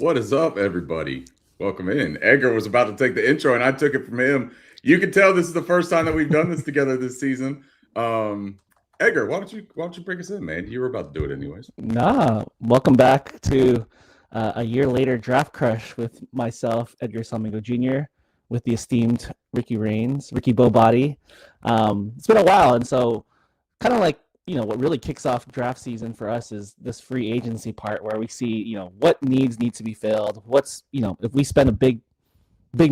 What is up, everybody? Welcome in. Edgar was about to take the intro, and I took it from him. You can tell this is the first time that we've done this together this season. Edgar, why don't you bring us in, man? You were about to do it anyways. Welcome back to a year later draft crush with myself, Edgar Salmingo Jr., with the esteemed Ricky Bobody. It's been a while, and so kind of like what really kicks off draft season for us is this free agency part where we see what needs need to be filled. What's if we spend a big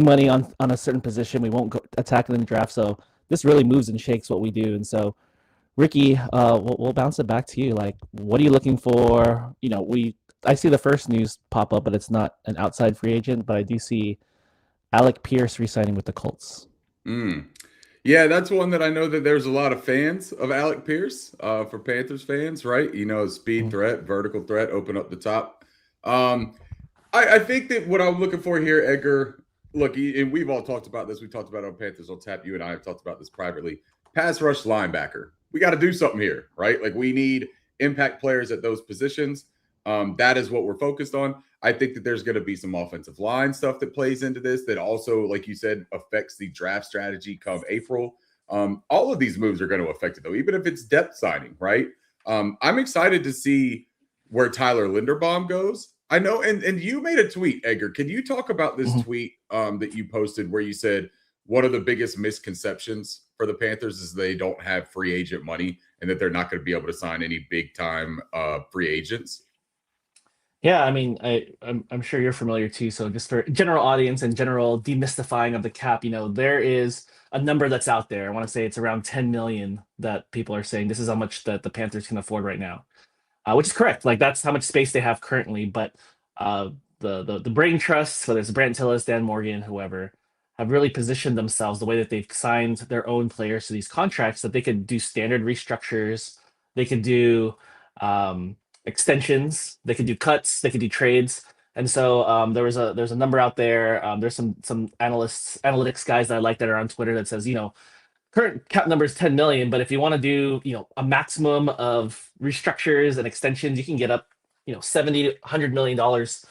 money on a certain position, we won't go attack it in the draft. So this really moves and shakes what we do, and so Ricky, we'll bounce it back to you. Like, what are you looking for? I see the first news pop up, but it's not an outside free agent. But I do see Alec Pierce re-signing with the Colts. Mm. Yeah, that's one that I know that there's a lot of fans of Alec Pierce for Panthers fans, right? Speed threat, vertical threat, open up the top. I think that what I'm looking for here, Edgar, look, and we've all talked about this. We talked about it on Panthers on Tap. You and I have talked about this privately. Pass rush linebacker. We got to do something here, right? Like we need impact players at those positions. That is what we're focused on. I think that there's going to be some offensive line stuff that plays into this that also, like you said, affects the draft strategy come April. All of these moves are going to affect it, though, even if it's depth signing, right? I'm excited to see where Tyler Linderbaum goes. I know, and you made a tweet, Edgar. Can you talk about this tweet that you posted where you said one of the biggest misconceptions for the Panthers is they don't have free agent money and that they're not going to be able to sign any big time free agents? Yeah, I mean, I'm sure you're familiar too. So just for general audience and general demystifying of the cap, there is a number that's out there. I want to say it's around 10 million that people are saying this is how much that the Panthers can afford right now, which is correct. Like that's how much space they have currently. But the brain trusts, whether it's Brent Tillis, Dan Morgan, whoever, have really positioned themselves the way that they've signed their own players to these contracts that they could do standard restructures, they could do extensions, they could do cuts, they could do trades. And so there's a number out there. There's some analytics guys that I like that are on Twitter that says, current cap number is 10 million, but if you want to do, a maximum of restructures and extensions, you can get up, 70 to 100 million dollars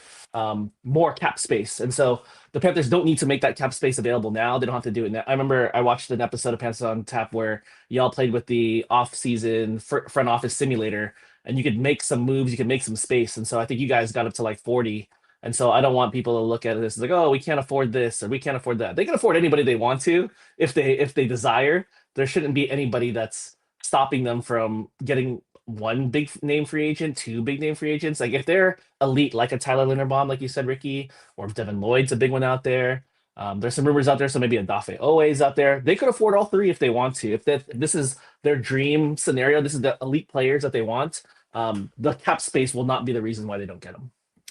more cap space. And so the Panthers don't need to make that cap space available now. They don't have to do it now. I remember I watched an episode of Panthers on Tap where y'all played with the off-season front office simulator, and you could make some moves, you could make some space. And so I think you guys got up to like 40. And so I don't want people to look at this as like, oh, we can't afford this or we can't afford that. They can afford anybody they want to if they desire. There shouldn't be anybody that's stopping them from getting one big name free agent, two big name free agents. Like if they're elite, like a Tyler Linderbaum, like you said, Ricky, or if Devin Lloyd's a big one out there. There's some rumors out there, so maybe a Dafe Owe's out there. They could afford all three if they want to. If this is their dream scenario, this is the elite players that they want. The cap space will not be the reason why they don't get them.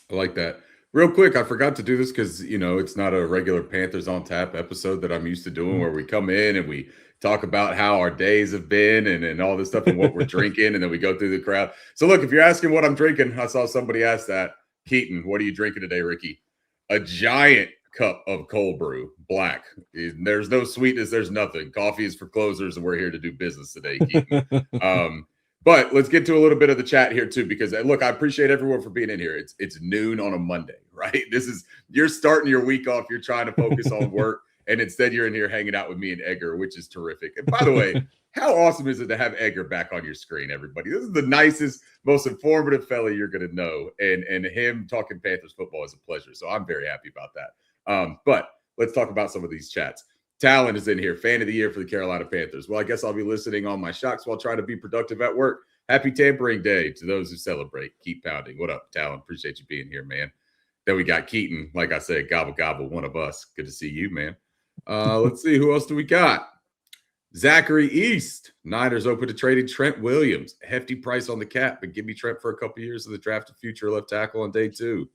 I like that. Real quick, I forgot to do this because, it's not a regular Panthers on Tap episode that I'm used to doing where we come in and we talk about how our days have been and all this stuff and what we're drinking, and then we go through the crowd. So, look, if you're asking what I'm drinking, I saw somebody ask that. Keaton, what are you drinking today, Ricky? A giant cup of cold brew, black. There's no sweetness. There's nothing. Coffee is for closers, and we're here to do business today, Keaton. But let's get to a little bit of the chat here too, because look, I appreciate everyone for being in here. It's noon on a Monday, right? You're starting your week off. You're trying to focus on work, and instead you're in here hanging out with me and Edgar, which is terrific. And by the way, how awesome is it to have Edgar back on your screen, everybody? This is the nicest, most informative fella you're going to know, and him talking Panthers football is a pleasure. So I'm very happy about that. But let's talk about some of these chats. Talon is in here, fan of the year for the Carolina Panthers. Well, I guess I'll be listening on my shocks while trying to be productive at work. Happy tampering day to those who celebrate. Keep pounding. What up, Talon? Appreciate you being here, man. Then we got Keaton, like I said, gobble, gobble, one of us. Good to see you, man. Let's see, who else do we got? Zachary East. Niners open to trading Trent Williams. A hefty price on the cap, but give me Trent for a couple years of the draft of future left tackle on day 2.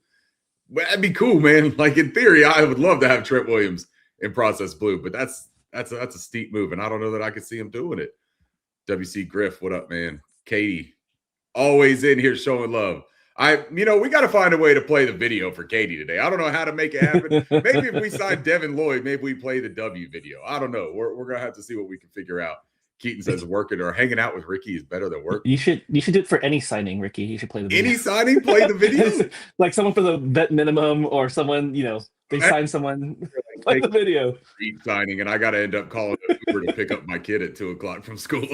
Well, that'd be cool, man. Like in theory, I would love to have Trent Williams in process blue, but that's a steep move, and I don't know that I could see him doing it. WC Griff, what up, man? Katie, always in here showing love. We got to find a way to play the video for Katie today. I don't know how to make it happen. Maybe if we sign Devin Lloyd, maybe we play the W video. I don't know. We're gonna have to see what we can figure out. Keaton says working or hanging out with Ricky is better than work. You should do it for any signing, Ricky. You should play the video. Any signing, play the video. Like someone for the vet minimum or someone, they sign someone, play the video. Signing, and I got to end up calling an Uber to pick up my kid at 2:00 from school.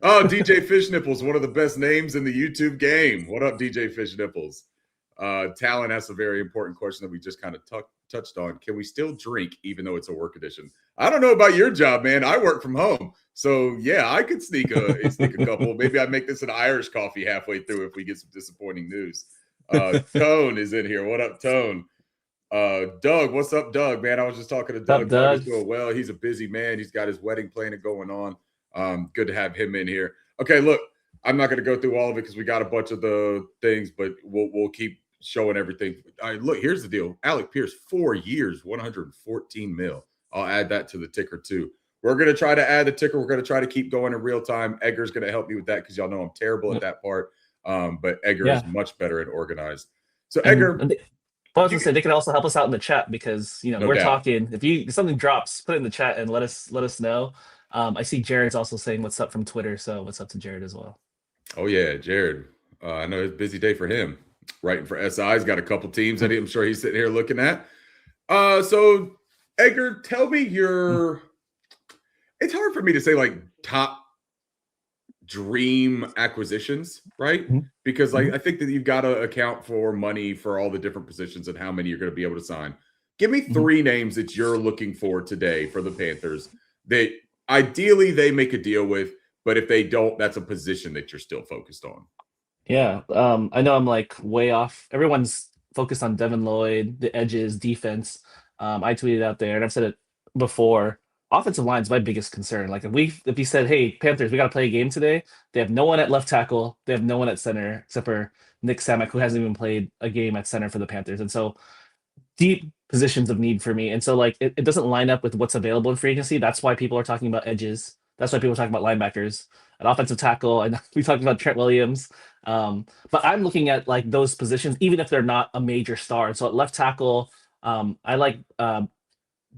Oh, DJ Fish Nipples, one of the best names in the YouTube game. What up, DJ Fish Nipples? Talon asks a very important question that we just kind of touched on. Can we still drink even though it's a work edition? I don't know about your job, man. I work from home. So, yeah, I could sneak a couple. Maybe I make this an Irish coffee halfway through if we get some disappointing news. Tone is in here. What up, Tone? Doug, what's up, Doug? Man, I was just talking to Doug. Doug is doing well. He's a busy man. He's got his wedding planning going on. Good to have him in here. Okay, look, I'm not going to go through all of it because we got a bunch of the things, but we'll keep showing everything. All right, look, here's the deal. Alec Pierce, 4 years, 114 mil. I'll add that to the ticker too. We're going to try to add the ticker. We're going to try to keep going in real time. Edgar's going to help me with that because y'all know I'm terrible at that part. But Edgar is much better and organized. So Edgar, I was going to say they can also help us out in the chat because we're talking. If something drops, put it in the chat and let us know. I see Jared's also saying what's up from Twitter, so what's up to Jared as well. Oh yeah, Jared. I know it's a busy day for him. Writing for SI, he's got a couple teams that I'm sure he's sitting here looking at. So Edgar, tell me it's hard for me to say like top dream acquisitions, right? Because I think that you've got to account for money for all the different positions and how many you're going to be able to sign. Give me 3 names that you're looking for today for the Panthers that ideally they make a deal with, but if they don't, that's a position that you're still focused on. Yeah, I know I'm like way off. Everyone's focused on Devin Lloyd, the edges, defense. I tweeted out there, and I've said it before. Offensive line is my biggest concern. Like if you said, "Hey, Panthers, we got to play a game today," they have no one at left tackle, they have no one at center except for Nick Samek, who hasn't even played a game at center for the Panthers, and so deep positions of need for me. And so like it doesn't line up with what's available in free agency. That's why people are talking about edges. That's why people are talking about linebackers, an offensive tackle. And we talked about Trent Williams. But I'm looking at like those positions, even if they're not a major star. So at left tackle, I like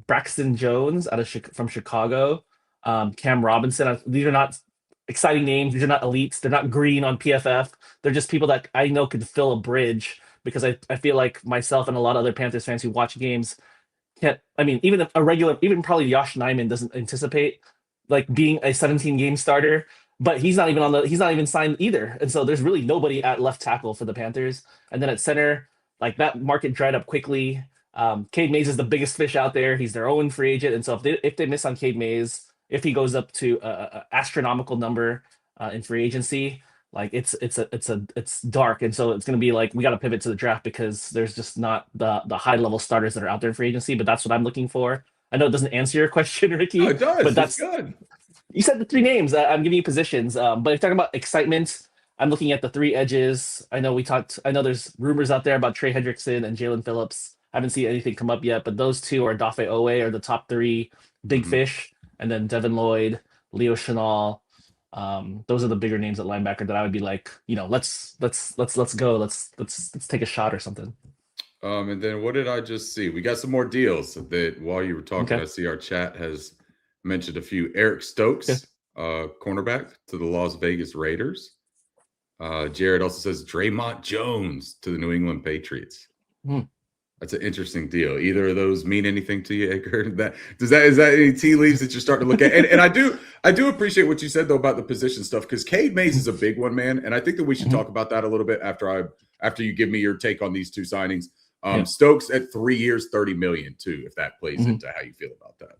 Braxton Jones from Chicago, Cam Robinson. These are not exciting names. These are not elites. They're not green on PFF. They're just people that I know could fill a bridge because I feel like myself and a lot of other Panthers fans who watch games even even probably Josh Nyman doesn't anticipate like being a 17 game starter, but he's not even signed either. And so there's really nobody at left tackle for the Panthers. And then at center, like that market dried up quickly. Cade Mays is the biggest fish out there. He's their own free agent. And so if they miss on Cade Mays, if he goes up to a astronomical number in free agency, like it's dark. And so it's going to be like, we got to pivot to the draft because there's just not the high level starters that are out there in free agency, but that's what I'm looking for. I know it doesn't answer your question, Ricky. No, it does. But that's good. You said the 3 names. I'm giving you positions. But if you're talking about excitement, I'm looking at the 3 edges. I know there's rumors out there about Trey Hendrickson and Jalen Phillips. I haven't seen anything come up yet, but those 2 are Dafe Owe are the top 3 big fish, and then Devin Lloyd, Leo Chenal. Those are the bigger names at linebacker that I would be like, let's go. Let's take a shot or something. And then what did I just see? We got some more deals that while you were talking, I see our chat has mentioned a few. Eric Stokes, cornerback to the Las Vegas Raiders. Jared also says Draymond Jones to the New England Patriots. That's an interesting deal. Either of those mean anything to you, Edgar? Is that any tea leaves that you're starting to look at? And I do appreciate what you said though about the position stuff because Cade Mays is a big one, man. And I think that we should talk about that a little bit after you give me your take on these 2 signings. Stokes at 3 years, $30 million too, if that plays into how you feel about that.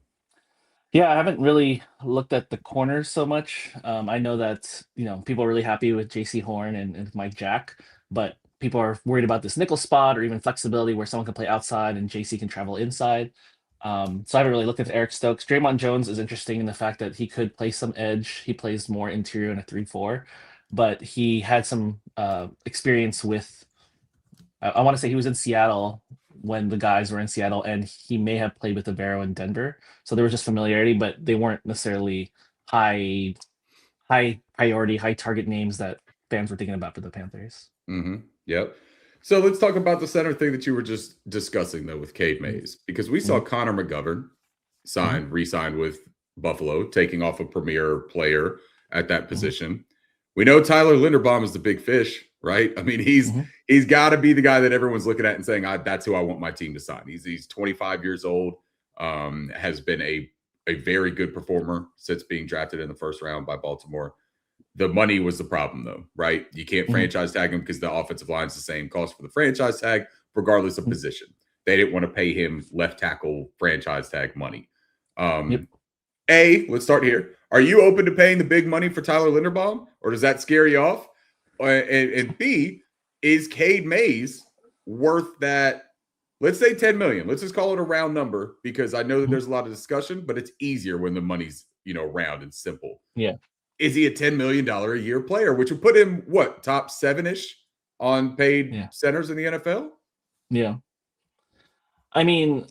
Yeah, I haven't really looked at the corners so much. I know that people are really happy with JC Horn and Mike Jack, but people are worried about this nickel spot or even flexibility where someone can play outside and JC can travel inside. So I haven't really looked at Eric Stokes. Draymond Jones is interesting in the fact that he could play some edge. He plays more interior in a 3-4, but he had some experience with. I want to say he was in Seattle when the guys were in Seattle, and he may have played with Avero in Denver. So there was just familiarity, but they weren't necessarily high priority, high target names that fans were thinking about for the Panthers. Yep. So let's talk about the center thing that you were just discussing though with Cade Mays, because we saw Connor McGovern re-signed with Buffalo, taking off a premier player at that Mm-hmm. position. We know Tyler Linderbaum is the big fish, right? I mean, Mm-hmm. he's got to be the guy that everyone's looking at and saying, "That's who I want my team to sign." He's 25 years old, has been a very good performer since being drafted in the first round by Baltimore. The money was the problem, though, right? You can't Mm-hmm. franchise tag him because the offensive line is the same cost for the franchise tag, regardless of position. They didn't want to pay him left tackle franchise tag money. Yep. Let's start here. Are you open to paying the big money for Tyler Linderbaum, or does that scare you off? And B, is Cade Mays worth that? Let's say 10 million. Let's just call it a round number because I know that there's a lot of discussion, but it's easier when the money's round and simple. Yeah. Is he a $10 million a year player, which would put him what, top 7-ish on paid centers in the NFL? Yeah. I mean,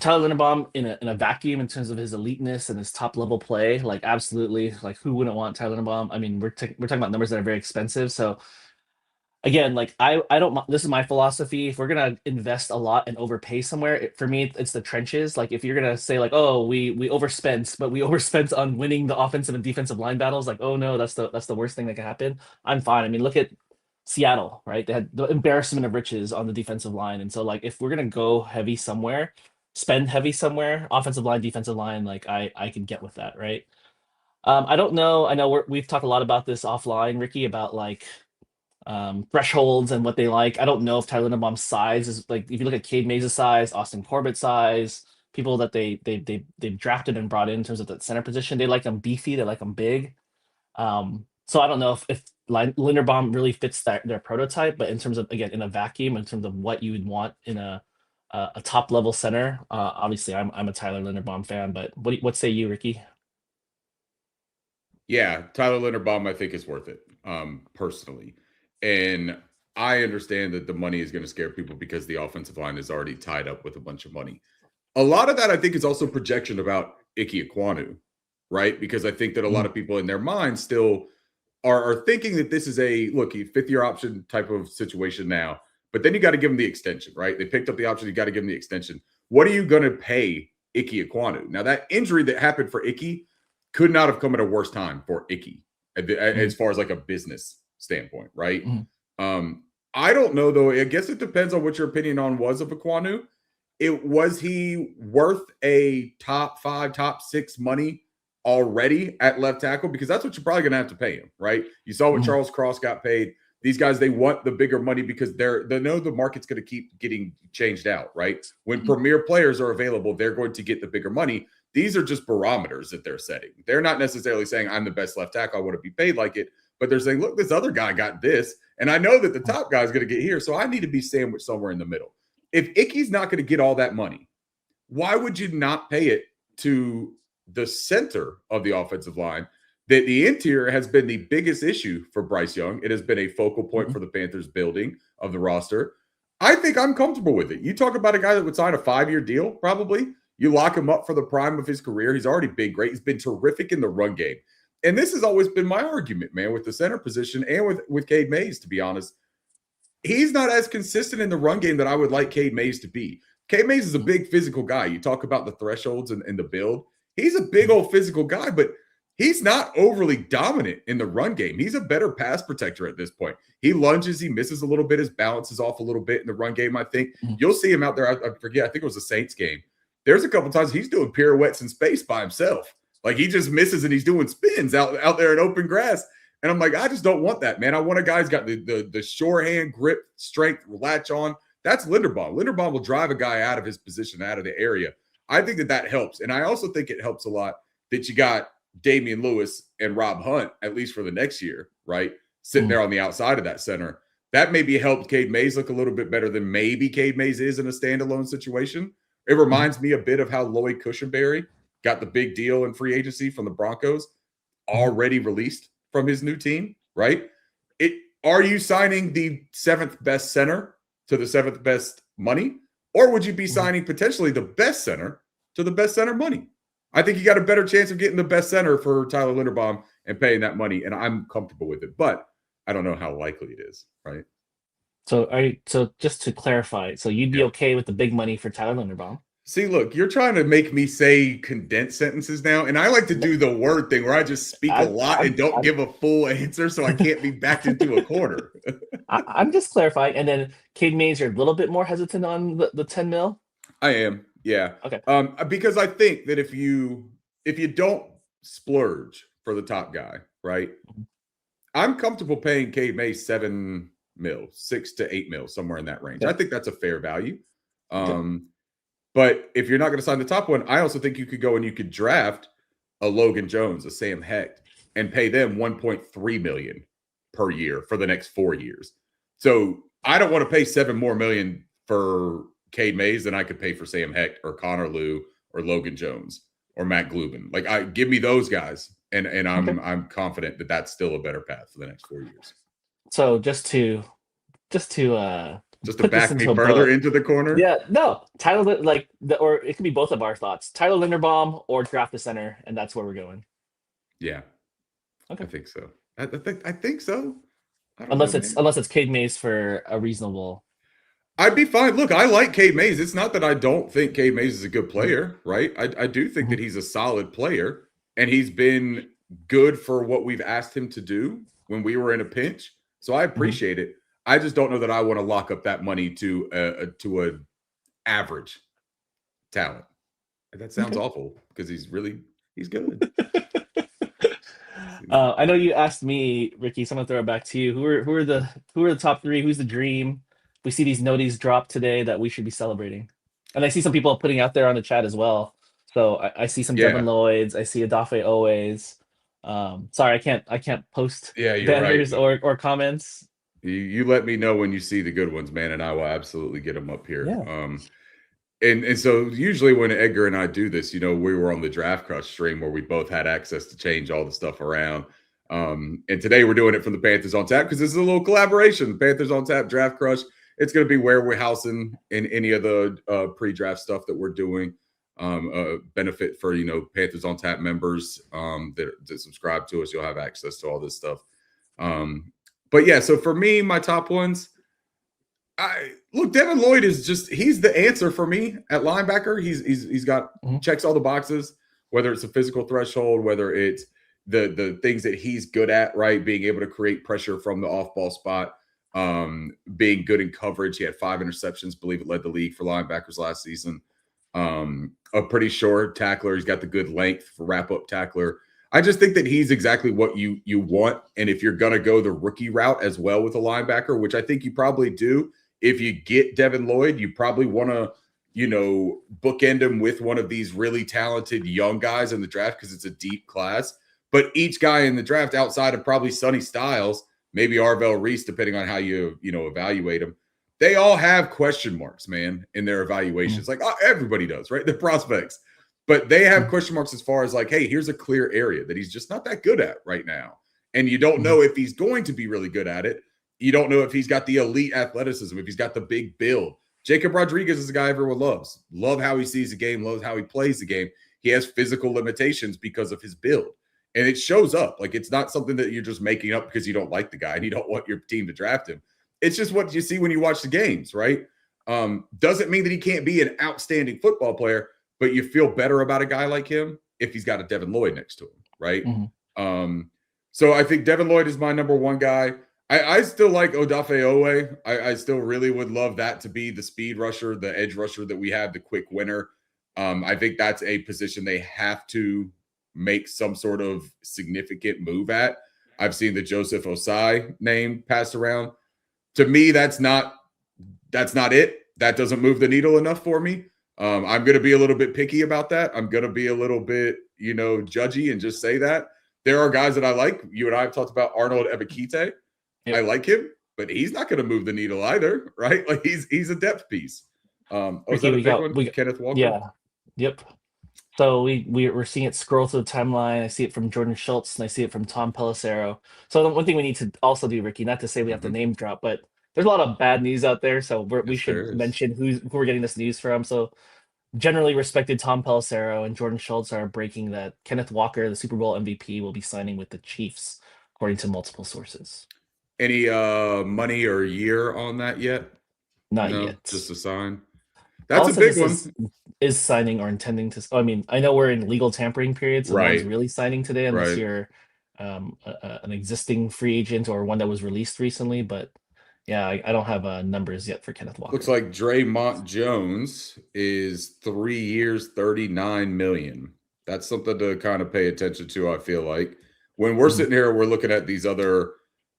Tyler Linderbaum in a vacuum in terms of his eliteness and his top level play, like absolutely, like who wouldn't want Tyler Linderbaum? I mean, we're talking about numbers that are very expensive, so again, like I don't. This is my philosophy. If we're gonna invest a lot and overpay somewhere, for me, it's the trenches. Like if you're gonna say like, oh, we overspent, but we overspent on winning the offensive and defensive line battles. Like, oh no, that's the worst thing that can happen. I'm fine. I mean, look at Seattle, right? They had the embarrassment of riches on the defensive line, and so like if we're gonna go heavy somewhere, spend heavy somewhere, offensive line, defensive line, like I can get with that, right? I don't know. I know we've talked a lot about this offline, Ricky, about like thresholds and what they like. I don't know if Tyler Linderbaum's size is like if you look at Cade Mays' size, Austin Corbett's size, people that they've drafted and brought in terms of the center position, they like them beefy, they like them big. So I don't know if Linderbaum really fits their prototype, but in terms of again in a vacuum, in terms of what you would want in a top level center, obviously I'm a Tyler Linderbaum fan. But what say you, Ricky? Yeah, Tyler Linderbaum, I think is worth it, personally. And I understand that the money is going to scare people because the offensive line is already tied up with a bunch of money. A lot of that, I think, is also projection about Ike Ekwonu, right? Because I think that a lot Mhm. of people in their minds still are thinking that this is a look, fifth year option type of situation now, but then you got to give them the extension, right? They picked up the option, you got to give them the extension. What are you going to pay Ike Ekwonu? Now, that injury that happened for Ike could not have come at a worse time for Ike as Mhm. far as like a business standpoint, right? Mhm. I don't know though. I guess it depends on what your opinion on was of Ekwonu. Was he worth a top 5, top 6 money already at left tackle? Because that's what you're probably going to have to pay him, right? You saw what Mhm. Charles Cross got paid. These guys, they want the bigger money because they know the market's going to keep getting changed out, right? When Mhm. premier players are available, they're going to get the bigger money. These are just barometers that they're setting. They're not necessarily saying I'm the best left tackle, I want to be paid like it, but they're saying, look, this other guy got this, and I know that the top guy is going to get here, so I need to be sandwiched somewhere in the middle. If Icky's not going to get all that money, why would you not pay it to the center of the offensive line? That the interior has been the biggest issue for Bryce Young. It has been a focal point Mhm. for the Panthers building of the roster. I think I'm comfortable with it. You talk about a guy that would sign a 5-year deal, probably. You lock him up for the prime of his career. He's already been great. He's been terrific in the run game. And this has always been my argument, man, with the center position and with Cade Mays, to be honest. He's not as consistent in the run game that I would like Cade Mays to be. Cade Mays is a big physical guy. You talk about the thresholds and the build. He's a big Mhm. old physical guy, but he's not overly dominant in the run game. He's a better pass protector at this point. He lunges, he misses a little bit, his balance is off a little bit in the run game. I think Mhm. you'll see him out there. I forget, I think it was the Saints game. There's a couple times he's doing pirouettes in space by himself. Like he just misses and he's doing spins out there in open grass. And I'm like, I just don't want that, man. I want a guy who's got the sure hand grip, strength, latch on. That's Linderbaum. Linderbaum will drive a guy out of his position, out of the area. I think that helps. And I also think it helps a lot that you got Damian Lewis and Rob Hunt, at least for the next year, right? Sitting Mhm. there on the outside of that center. That maybe helped Cade Mays look a little bit better than maybe Cade Mays is in a standalone situation. It Mhm. reminds me a bit of how Lloyd Cushenberry got the big deal in free agency from the Broncos, Mhm. already released from his new team, right? It Are you signing the 7th best center to the 7th best money? Or would you be Mhm. signing potentially the best center to the best center money? I think you got a better chance of getting the best center for Tyler Linderbaum and paying that money, and I'm comfortable with it. But I don't know how likely it is, So just to clarify, so you'd be right? okay with the big money for Tyler Linderbaum? See, look, you're trying to make me say condensed sentences now, and I like to do the word thing where I just speak a I, lot I'm, and don't I'm, give a full answer so I can't be backed into a corner. I'm just clarifying. And then Cade Mays, you're a little bit more hesitant on the 10 mil. I am, yeah. Okay. Because I think that if you don't splurge for the top guy, right? I'm comfortable paying Cade May 7 mil, 6 to 8 mil, somewhere in that range. I Okay. think that's a fair value. Okay. Um, but if you're not going to sign the top one, I also think you could go and you could draft a Logan Jones, a Sam Hecht, and pay them 1.3 million per year for the next 4 years. So I don't want to pay 7 more million for Cade Mays than I could pay for Sam Hecht or Connor Liu or Logan Jones or Matt Glubin. Like, I give me those guys, and Okay. I'm confident that that's still a better path for the next 4 years. So just to Just to put this back me into a further bow. into the corner. Yeah, no, or it could be both of our thoughts. Tyler Linderbaum or draft the center, and that's where we're going. Yeah, I Okay. think so. I think so. I don't know, Unless it's man. unless it's Cade Mays for a reasonable. I'd be fine. Look, I like Cade Mays. It's not that I don't think Cade Mays is a good Mhm, player, right? I do think mhm, that he's a solid player, and he's been good for what we've asked him to do when we were in a pinch. So I mhm. appreciate it. I just don't know that I want to lock up that money to a average talent. That sounds Okay. awful because he's good. I know you asked me, Ricky. So I'm gonna throw it back to you. Who are the top three? Who's the dream? We see these noties drop today that we should be celebrating, and I see some people putting out there on the chat as well. So I see some Devin Yeah, Lloyds. I see Adafe always. Sorry, I can't post yeah, you're right. banners or comments. You let me know when you see the good ones, man, and I will absolutely get them up here. Yeah. And so usually when Edgar and I do this, we were on the Draft Crush stream where we both had access to change all the stuff around. And today we're doing it from the Panthers on Tap because this is a little collaboration. Panthers on Tap Draft Crush. It's going to be where we're housing in any of the pre-draft stuff that we're doing. Benefit for Panthers on Tap members that subscribe to us. You'll have access to all this stuff. But yeah, so for me, my top ones. Look, Devin Lloyd he's the answer for me at linebacker. He's got Mhm, checks all the boxes, whether it's a physical threshold, whether it's the things that he's good at, right? Being able to create pressure from the off-ball spot, being good in coverage. He had 5 interceptions, believe it led the league for linebackers last season. A pretty short tackler. He's got the good length for wrap-up tackler. I just think that he's exactly what you want. And if you're gonna go the rookie route as well with a linebacker, which I think you probably do, if you get Devin Lloyd, you probably want to, bookend him with one of these really talented young guys in the draft because it's a deep class. But each guy in the draft outside of probably Sonny Styles, maybe Arvell Reese, depending on how you evaluate them, they all have question marks, man, in their mhm, evaluations. Like everybody does, right? The prospects. But they have mhm, question marks as far as like, hey, here's a clear area that he's just not that good at right now. And you don't mhm, know if he's going to be really good at it. You don't know if he's got the elite athleticism, if he's got the big build. Jacob Rodriguez is a guy everyone loves. Love how he sees the game, loves how he plays the game. He has physical limitations because of his build. And it shows up. Like, it's not something that you're just making up because you don't like the guy and you don't want your team to draft him. It's just what you see when you watch the games, right? Doesn't mean that he can't be an outstanding football player, but you feel better about a guy like him if he's got a Devin Lloyd next to him, right? mhm. Um, so I think Devin Lloyd is my number one guy. I still like Odafe Owe. I still really would love that to be the speed rusher, the edge rusher that we have, the quick winner. I think that's a position they have to make some sort of significant move at. I've seen the Joseph Osai name passed around. To me, that's not it. That doesn't move the needle enough for me. I'm going to be a little bit picky about that. I'm going to be a little bit, judgy and just say that. There are guys that I like. You and I have talked about Arnold Ebikite. I Yep. like him, but he's not going to move the needle either, right? Like he's a depth piece. Is Ricky, that a we big got one? we got, Kenneth Walker. yeah. Yep. So we're seeing it scroll through the timeline. I see it from Jordan Schultz and I see it from Tom Pelissero. So the one thing we need to also do, Ricky, not to say we have to Mm-hmm. name drop, but there's a lot of bad news out there. So we Yes, there should is. mention who we're getting this news from. So generally respected Tom Pelissero and Jordan Schultz are breaking that Kenneth Walker, the Super Bowl MVP, will be signing with the Chiefs, according to multiple sources. Any money or year on that yet? Not No, yet. just a sign. That's all a it says big is one. signing or intending to. I mean, I know we're in legal tampering period, so no one's Right. really signing today unless Right. you're an existing free agent or one that was released recently. But yeah, I don't have numbers yet for Kenneth Looks Walker. like Draymond Jones is 3 years, 39 million. That's something to kind of pay attention to, I feel like. When we're Mhm. sitting here, we're looking at these other,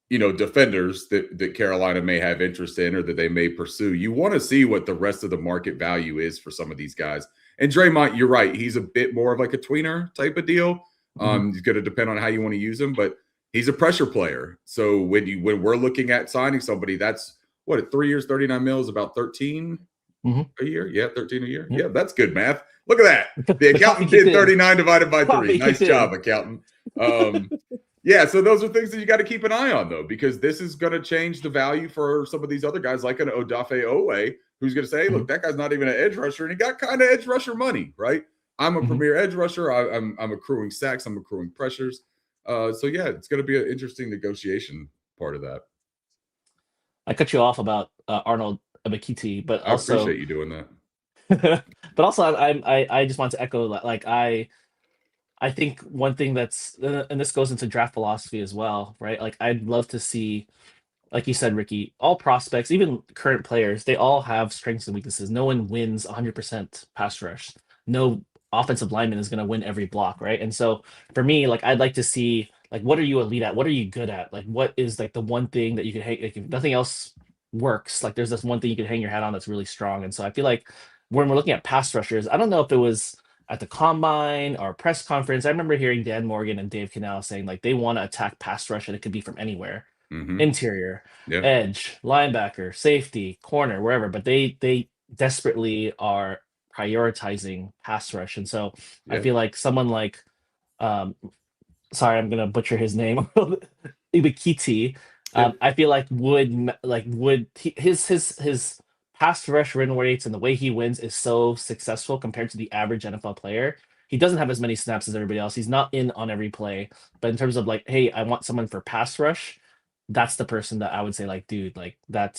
defenders that Carolina may have interest in or that they may pursue. You want to see what the rest of the market value is for some of these guys. And Draymond, you're right. He's a bit more of like a tweener type of deal. Mhm. He's going to depend on how you want to use him, but he's a pressure player. So when we're looking at signing somebody, that's what 3 years, 39 mils, about 13 Mhm. a year. Yeah, 13 a year. Yep. Yeah, that's good math. Look at that. The The coffee accountant kicked did in. 39 divided by three. Coffee Nice kicked in. job, accountant. Um, yeah, so those are things that you got to keep an eye on, though, because this is going to change the value for some of these other guys, like an Odafe Owe, who's going to say, hey, look, Mhm. that guy's not even an edge rusher, and he got kind of edge rusher money, right? I'm a Mhm. premier edge rusher. I'm accruing sacks. I'm accruing pressures. So yeah, it's going to be an interesting negotiation part of that. I cut you off about Arnold Abakiti, but I also, appreciate you doing that. but also, I just want to echo that. Like I think one thing that's and this goes into draft philosophy as well, right? Like I'd love to see, like you said, Ricky, all prospects, even current players, they all have strengths and weaknesses. No one wins 100% pass rush. No offensive lineman is going to win every block, right? And so for me, like I'd like to see like what are you elite at? What are you good at? Like what is like the one thing that you can hang like if nothing else works, like there's this one thing you can hang your hat on that's really strong. And so I feel like when we're looking at pass rushers, I don't know if it was at the combine or press conference. I remember hearing Dan Morgan and Dave Canal saying like they want to attack pass rush and it could be from anywhere, Mm-hmm. interior, Yeah. edge, linebacker, safety, corner, wherever. But they desperately are prioritizing pass rush, and so I Yeah. feel like someone like um, sorry, I'm gonna butcher his name, Ibikiti. Yeah. I feel like his pass rush win rates and the way he wins is so successful compared to the average NFL player. He doesn't have as many snaps as everybody else. He's not in on every play, but in terms of like, hey, I want someone for pass rush. That's the person that I would say, like, dude, like that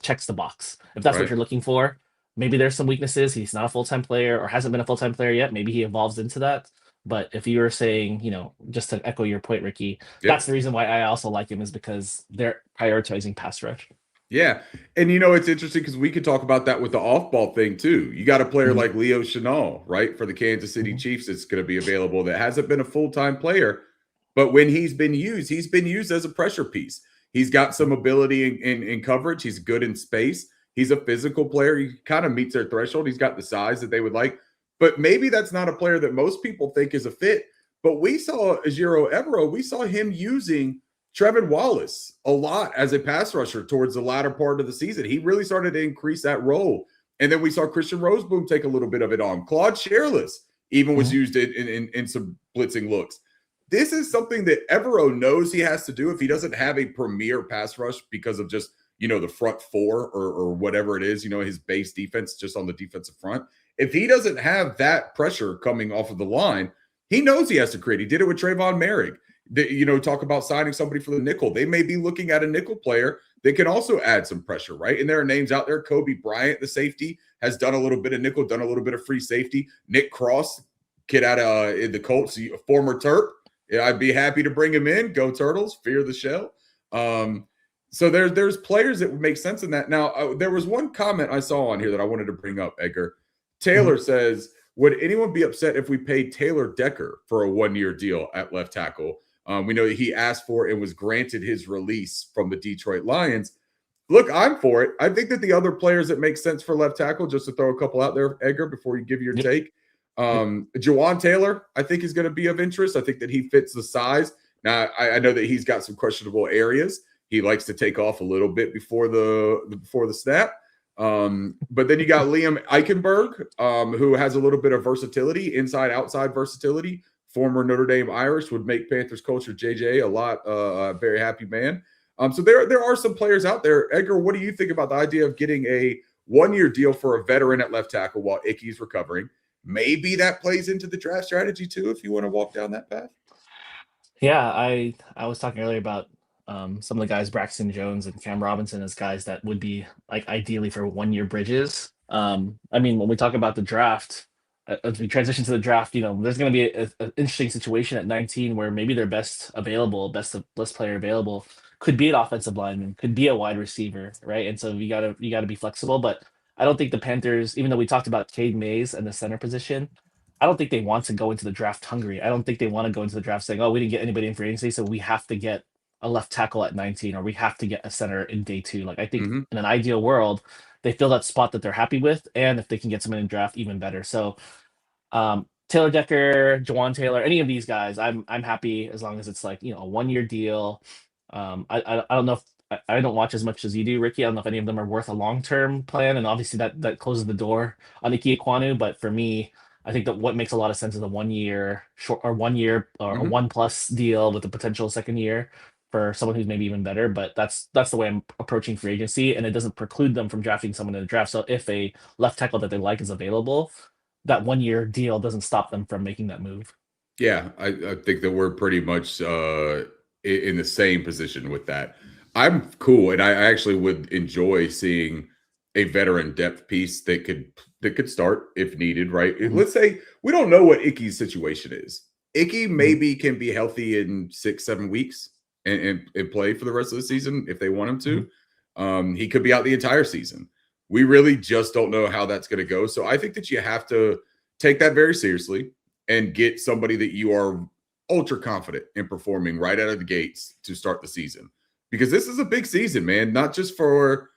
checks the box. If that's what Right. you're looking for, maybe there's some weaknesses. He's not a full time player or hasn't been a full time player yet. Maybe he evolves into that. But if you were saying, just to echo your point, Ricky, Yeah. that's the reason why I also like him is because they're prioritizing pass rush. Yeah. And it's interesting because we could talk about that with the off ball thing too. You got a player Mhm. like Leo Chenal, right, for the Kansas City Mhm. Chiefs that's going to be available that hasn't been a full time player. But when he's been used as a pressure piece. He's got Mhm. some ability in coverage. He's good in space. He's a physical player. He kind of meets their threshold. He's got the size that they would like. But maybe that's not a player that most people think is a fit. But we saw Ajiro Evero, we saw him using Trevin Wallace a lot as a pass rusher towards the latter part of the season. He really started to increase that role. And then we saw Christian Roseboom take a little bit of it on. Claude Sherless even was Mhm. used in some blitzing looks. This is something that Evero knows he has to do if he doesn't have a premier pass rush because of just, the front four or whatever it is, his base defense just on the defensive front. If he doesn't have that pressure coming off of the line, he knows he has to create. He did it with Trayvon Merrick. Talk about signing somebody for the nickel. They may be looking at a nickel player that can also add some pressure, right? And there are names out there. Kobe Bryant, the safety, has done a little bit of nickel, done a little bit of free safety. Nick Cross, kid out of the Colts, a former Terp. Yeah, I'd be happy to bring him in. Go Turtles, fear the shell. So there's players that would make sense in that. Now, there was one comment I saw on here that I wanted to bring up, Edgar. Mhm. Taylor says, would anyone be upset if we paid Taylor Decker for a 1 year deal at left tackle? We know that he asked for and was granted his release from the Detroit Lions. Look, I'm for it. I think that the other players that make sense for left tackle, just to throw a couple out there, Edgar, before you give your Yep. take. Yep. Jawan Taylor, I think, is going to be of interest. I think that he fits the size. Now, I know that he's got some questionable areas. He likes to take off a little bit before the snap. But then you got Liam Eichenberg, who has a little bit of versatility, inside outside versatility. Former Notre Dame Irish, would make Panthers coach JJ a lot, very happy man. So there are some players out there. Edgar, what do you think about the idea of getting a 1 year deal for a veteran at left tackle while Icky's recovering? Maybe that plays into the draft strategy too, if you want to walk down that path. Yeah, I was talking earlier about some of the guys, Braxton Jones and Cam Robinson, as guys that would be like ideally for 1 year bridges. I mean, when we talk about the draft, as we transition to the draft, there's going to be an interesting situation at 19 where maybe their best player available could be an offensive lineman, could be a wide receiver, right? And so you gotta be flexible. But I don't think the Panthers, even though we talked about Cade Mays and the center position, I don't think they want to go into the draft hungry. I don't think they want to go into the draft saying, "Oh, we didn't get anybody in free agency, so we have to get a left tackle at 19, or we have to get a center in day two." Like I think Hmm. in an ideal world they fill that spot that they're happy with, and if they can get someone in draft, even better. So Taylor Decker, Jawan Taylor, any of these guys, I'm happy as long as it's like a 1 year deal. I don't know if I don't watch as much as you do, Ricky. I don't know if any of them are worth a long term plan, and obviously that closes the door on Ike Ekwonu. But for me, I think that what makes a lot of sense is a 1 year short or 1 year or a Hmm. 1+ deal with a potential second year for someone who's maybe even better. But that's the way I'm approaching free agency, and it doesn't preclude them from drafting someone in the draft. So if a left tackle that they like is available, that 1 year deal doesn't stop them from making that move. Yeah, I think that we're pretty much in the same position with that. I'm cool, and I actually would enjoy seeing a veteran depth piece that could start if needed. Right? Mhm, Let's say we don't know what Icky's situation is. Icky mhm, maybe can be healthy in 6, 7 weeks and play for the rest of the season if they want him mhm. to. He could be out the entire season. We really just don't know how that's going to go. So I think that you have to take that very seriously and get somebody that you are ultra confident in performing right out of the gates to start the season. Because this is a big season, man, not just for,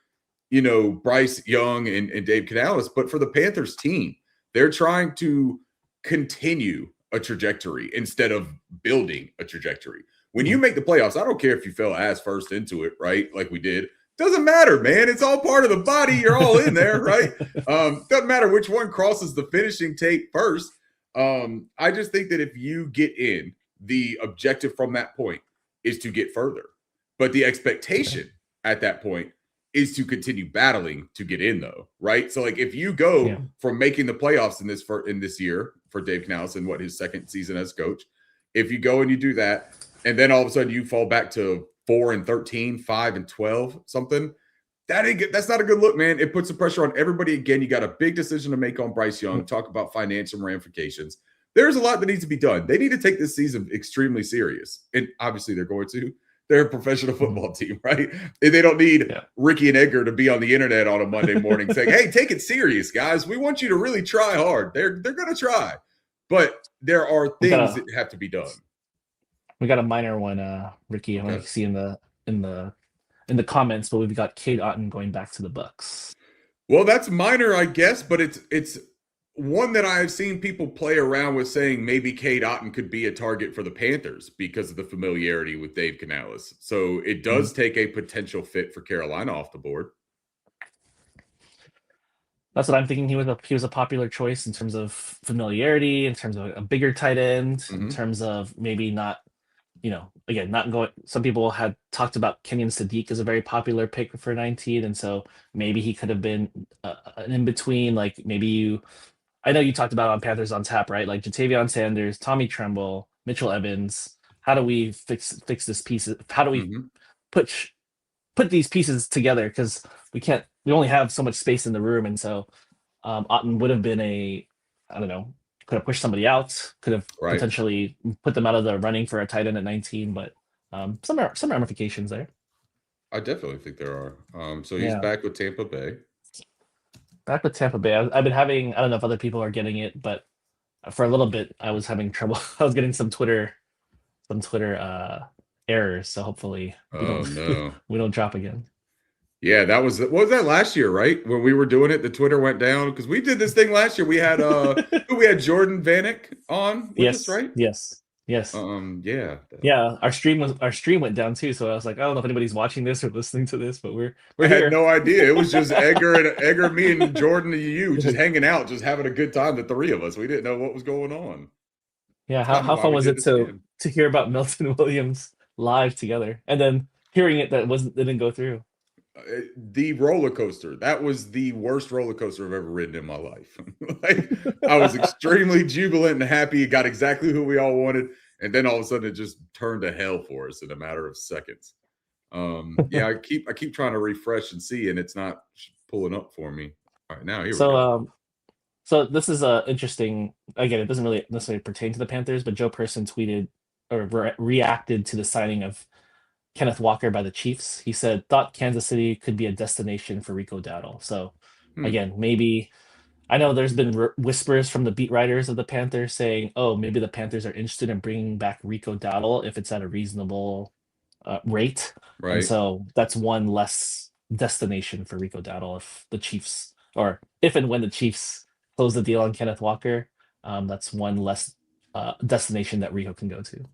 Bryce Young and Dave Canales, but for the Panthers team. They're trying to continue a trajectory instead of building a trajectory. When you Mhm. make the playoffs, I don't care if you fell ass first into it, right? Like we did. Doesn't matter, man. It's all part of the body. You're all in there, right? Doesn't matter which one crosses the finishing tape first. I just think that if you get in, the objective from that point is to get further. But the Yeah. expectation at that point is to continue battling to get in, though, right? So, like, if you go Yeah. from making the playoffs in this year for Dave Canales and what his second season as coach, if you go and you do that, and then all of a sudden you fall back to 4-13, 5-12, something, that ain't good. That's not a good look, man. It puts the pressure on everybody again. You got a big decision to make on Bryce Young. Mhm. Talk about financial ramifications. There's a lot that needs to be done. They need to take this season extremely serious, and obviously they're going to. They're a professional Mhm. football team, right? And they don't need Yeah. Ricky and Edgar to be on the internet on a Monday morning saying, "Hey, take it serious, guys. We want you to really try hard." They're going to try, but there are We got things a that have to be done. we got a minor one, Ricky. I want Okay. to see in the in the comments, but we've got Kate Otten going back to the Bucks. Well, that's minor, I guess, but it's one that I've seen people play around with saying maybe Cade Otton could be a target for the Panthers because of the familiarity with Dave Canales. So it Mhm. does take a potential fit for Carolina off the board. That's what I'm thinking. He was a popular choice in terms of familiarity, in terms of a bigger tight end, in Hmm. terms of maybe not, again, not going. Some people had talked about Kenyon Sadiq as a very popular pick for 19, and so maybe he could have been an in between. Like maybe I know you talked about on Panthers on Tap, right? Like Jatavion Sanders, Tommy Tremble, Mitchell Evans. How do we fix this piece? How do we Hmm. put put these pieces together? Because we can't. We only have so much space in the room, and so Otten would have been I don't know, could have pushed somebody out, could have Right. potentially put them out of the running for a tight end at 19, but some ramifications there. I definitely think there are. So he's Yeah. back with Tampa Bay. Back with Tampa Bay, I've been having, I don't know if other people are getting it, but for a little bit, I was having trouble. I was getting some Twitter errors, so hopefully we Oh don't no. we don't drop again. Yeah, that was what was that last year, right? When we were doing it, the Twitter went down because we did this thing last year. We had we had Jordan Vanek on with us, Yes, right? yes, yes. Yeah. Yeah, our stream went down too, so I was like, I don't know if anybody's watching this or listening to this, but we're I had here. no idea. It was just Edgar, me, and Jordan and you just hanging out, just having a good time. The three of us. We didn't know what was going on. Yeah, It's how kind of how why fun we was did it this to again. hear about Milton Williams live together, and then hearing it that wasn't didn't go through? The roller coaster. That was the worst roller coaster I've ever ridden in my life. Like I was extremely jubilant and happy. It got exactly who we all wanted, and then all of a sudden it just turned to hell for us in a matter of seconds. Yeah, I keep trying to refresh and see, and it's not pulling up for me. All right, now here we So go. so this is interesting. Again, it doesn't really necessarily pertain to the Panthers, but Joe Person tweeted or reacted to the signing of Kenneth Walker by the Chiefs. He said, "Thought Kansas City could be a destination for Rico Dowdle." So Hmm, again, maybe I know there's been whispers from the beat writers of the Panthers saying, "Oh, maybe the Panthers are interested in bringing back Rico Dowdle if it's at a reasonable rate," and right. so that's one less destination for Rico Dowdle if the Chiefs, or if and when the Chiefs close the deal on Kenneth Walker, that's one less destination that Rico can go to.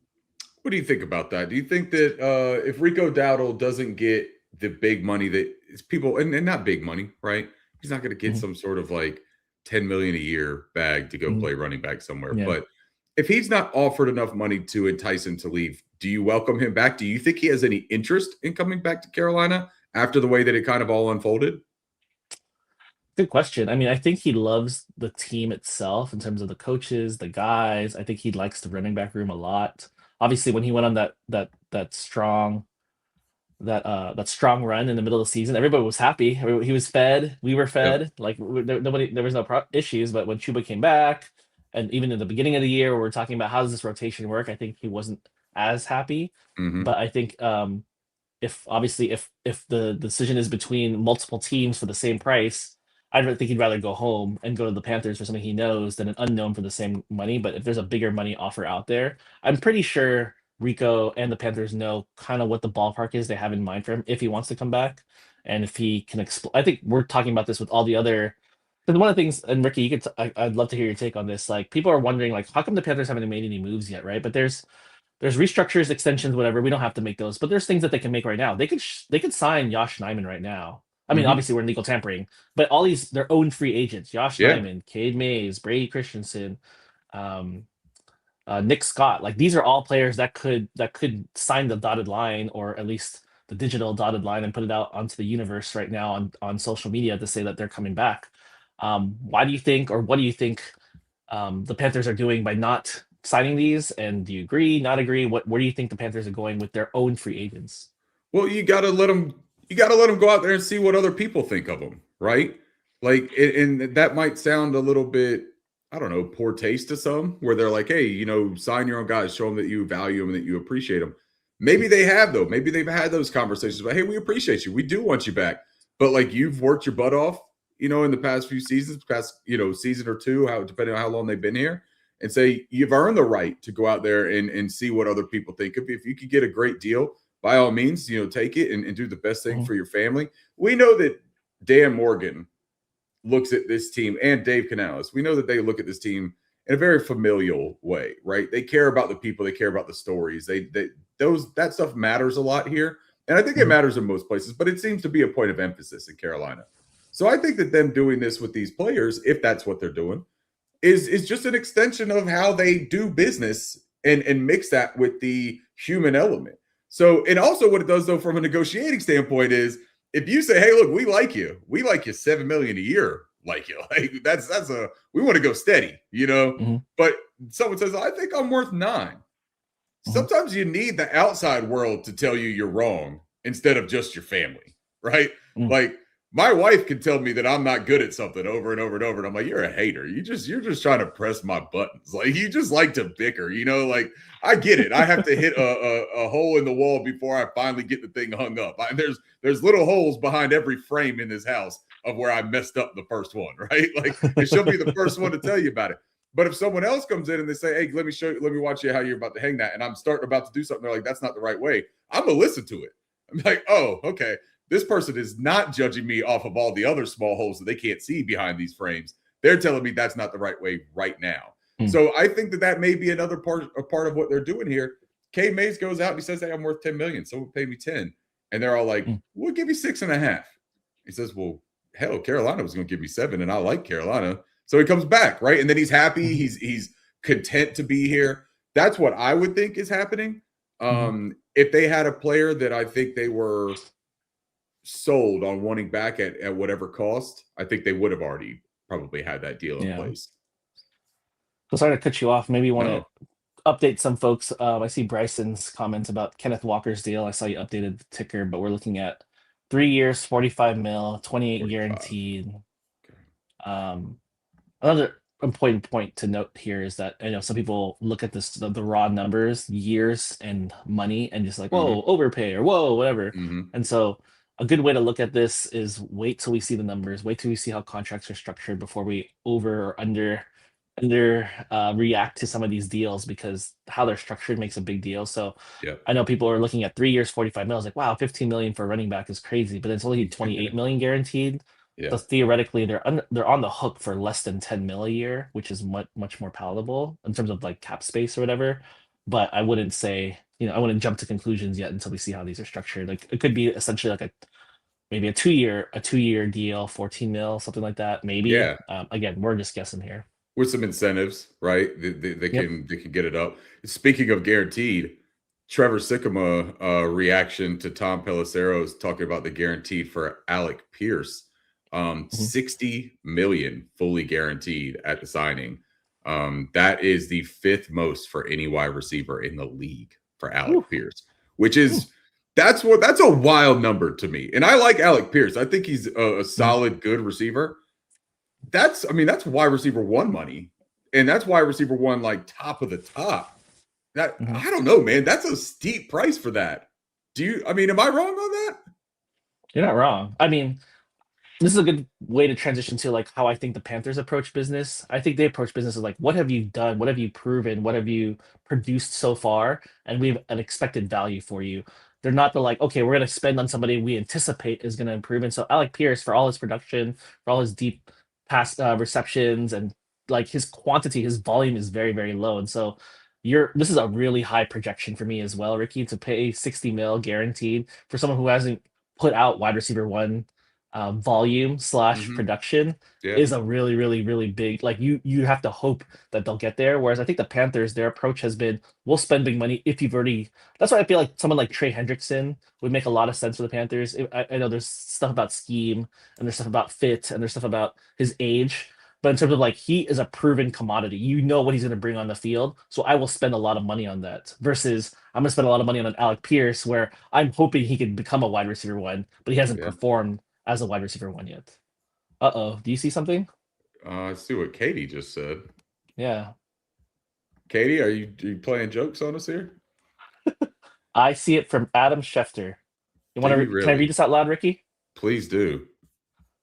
What do you think about that? Do you think that if Rico Dowdle doesn't get the big money that is people and not big money, right? He's not going to get Mhm, some sort of like 10 million a year bag to go mhm, play running back somewhere. yeah. But if he's not offered enough money to entice him to leave, do you welcome him back? Do you think he has any interest in coming back to Carolina after the way that it kind of all unfolded? Good question. I mean, I think he loves the team itself in terms of the coaches, the guys. I think he likes the running back room a lot. Obviously, when he went on that strong run in the middle of the season, everybody was happy. He was fed. We were Yep. fed. Like nobody, there was no issues. But when Chuba came back, and even in the beginning of the year, we were talking about how does this rotation work. I think he wasn't as happy. Hmm. But I think if obviously if the decision is between multiple teams for the same price, I don't think he'd rather go home and go to the Panthers for something he knows than an unknown for the same money. But if there's a bigger money offer out there, I'm pretty sure Rico and the Panthers know kind of what the ballpark is they have in mind for him if he wants to come back and if he can explore. I think we're talking about this with all the other. Because one of the things, and Ricky, you could, I'd love to hear your take on this. Like, people are wondering, like, how come the Panthers haven't made any moves yet, right? But there's restructures, extensions, whatever. We don't have to make those, but there's things that they can make right now. They could sign Josh Nyman right now. I mean, Hmm. obviously we're in legal tampering, but all these their own free agents: Josh Yeah. Nyman, Cade Mays, Brady Christensen, um, Nick Scott. Like these are all players that could sign the dotted line, or at least the digital dotted line, and put it out onto the universe right now on social media to say that they're coming back. Why do you think, or what do you think the Panthers are doing by not signing these? And do you agree, not agree? Where do you think the Panthers are going with their own free agents? Well, you got to let them. You got to let them go out there and see what other people think of them, right? Like, and that might sound a little bit, I don't know, poor taste to some, where they're like, "Hey, sign your own guys, show them that you value them and that you appreciate them." Maybe they have though. Maybe they've had those conversations about, "Hey, we appreciate you. We do want you back, but like you've worked your butt off, in the past few seasons, past season or two, how depending on how long they've been here." And say you've earned the right to go out there and see what other people think of you. If you could get a great deal, by all means, take it and do the best thing Mhm, for your family. We know that Dan Morgan looks at this team and Dave Canales. We know that they look at this team in a very familial way, right? They care about the people, they care about the stories. They those that stuff matters a lot here. And I think it mhm, matters in most places, but it seems to be a point of emphasis in Carolina. So I think that them doing this with these players, if that's what they're doing, is just an extension of how they do business and mix that with the human element. So, and also what it does though from a negotiating standpoint is if you say, "Hey, look, we like you 7 million a year, like you, like that's a we want to go steady, mhm, but someone says, I think I'm worth 9. mhm, Sometimes you need the outside world to tell you you're wrong instead of just your family, right? mhm. Like my wife can tell me that I'm not good at something over and over and over, and I'm like, "You're a hater. You're just trying to press my buttons. Like you just like to bicker, Like I get it. I have to hit a hole in the wall before I finally get the thing hung up. There's little holes behind every frame in this house of where I messed up the first one, right? Like, and she'll be the first one to tell you about it. But if someone else comes in and they say, "Hey, let me show you, let me watch you how you're about to hang that," and I'm starting about to do something, they're like, "That's not the right way." I'm gonna listen to it. I'm like, "Oh, okay. This person is not judging me off of all the other small holes that they can't see behind these frames. They're telling me that's not the right way right now." Mm, So I think that may be another part of what they're doing here. K Mays goes out and he says, "Hey, I'm worth 10 million. Someone pay me 10." And they're all like, mm, "We'll give you 6.5." He says, "Well, hell, Carolina was going to give me 7, and I like Carolina." So he comes back, right? And then he's happy. mhm, He's content to be here. That's what I would think is happening. mhm. If they had a player that I think they were sold on wanting back at whatever cost, I think they would have already probably had that deal in Yeah. place. So sorry to cut you off. Maybe you want to No, update some folks. I see Bryson's comments about Kenneth Walker's deal. I saw you updated the ticker, but we're looking at 3 years, 45 mil, 28 45. guaranteed. Okay. Another important point to note here is that I know some people look at the raw numbers, years and money, and just like, Hmm. whoa, overpay or whoa, whatever. Hmm. And so a good way to look at this is wait till we see the numbers, wait till we see how contracts are structured before we over or under react to some of these deals, because how they're structured makes a big deal. So Yeah. I know people are looking at 3 years, 45 mil. Like, wow, 15 million for a running back is crazy, but it's only 28 million guaranteed. Yeah. So theoretically, they're on the hook for less than 10 mil a year, which is much more palatable in terms of like cap space or whatever. But I wouldn't say, I wouldn't jump to conclusions yet until we see how these are structured. Like it could be essentially like maybe a two year deal, 14 mil, something like that. Maybe. Yeah. Again, we're just guessing here. With some incentives, right? They Yep. can get it up. Speaking of guaranteed, Trevor Sikkema reaction to Tom Pelissero's talking about the guaranteed for Alec Pierce, Mhm. 60 million fully guaranteed at the signing. That is the fifth most for any wide receiver in the league for Whew. Alec Pierce, which is that's a wild number to me. And I like Alec Pierce. I think he's a Mhm. solid, good receiver. That's wide receiver one money, and that's wide receiver one like top of the top. That Mhm. I don't know, man. That's a steep price for that. Am I wrong on that? You're not wrong. I mean, this is a good way to transition to like how I think the Panthers approach business. I think they approach business as like, what have you done? What have you proven? What have you produced so far? And we have an expected value for you. They're not the like, okay, we're gonna spend on somebody we anticipate is gonna improve. And so Alec Pierce, for all his production, for all his deep pass receptions, and like his quantity, his volume is very, very low. And so this is a really high projection for me as well, Ricky, to pay 60 mil guaranteed for someone who hasn't put out wide receiver one volume slash Mm-hmm. production Yeah, is a really, really, really big. Like you have to hope that they'll get there. Whereas I think the Panthers, their approach has been, we'll spend big money if you've already. That's why I feel like someone like Trey Hendrickson would make a lot of sense for the Panthers. I know there's stuff about scheme, and there's stuff about fit, and there's stuff about his age. But in terms of like, he is a proven commodity. You know what he's going to bring on the field. So I will spend a lot of money on that versus I'm going to spend a lot of money on an Alec Pierce where I'm hoping he can become a wide receiver one, but he hasn't yeah. performed as a wide receiver one yet. Uh-oh. Do you see something? I see what Katie just said. Yeah. Katie, are you playing jokes on us here? I see it from Adam Schefter. Do you Can I read really? this out loud, Ricky? Please do.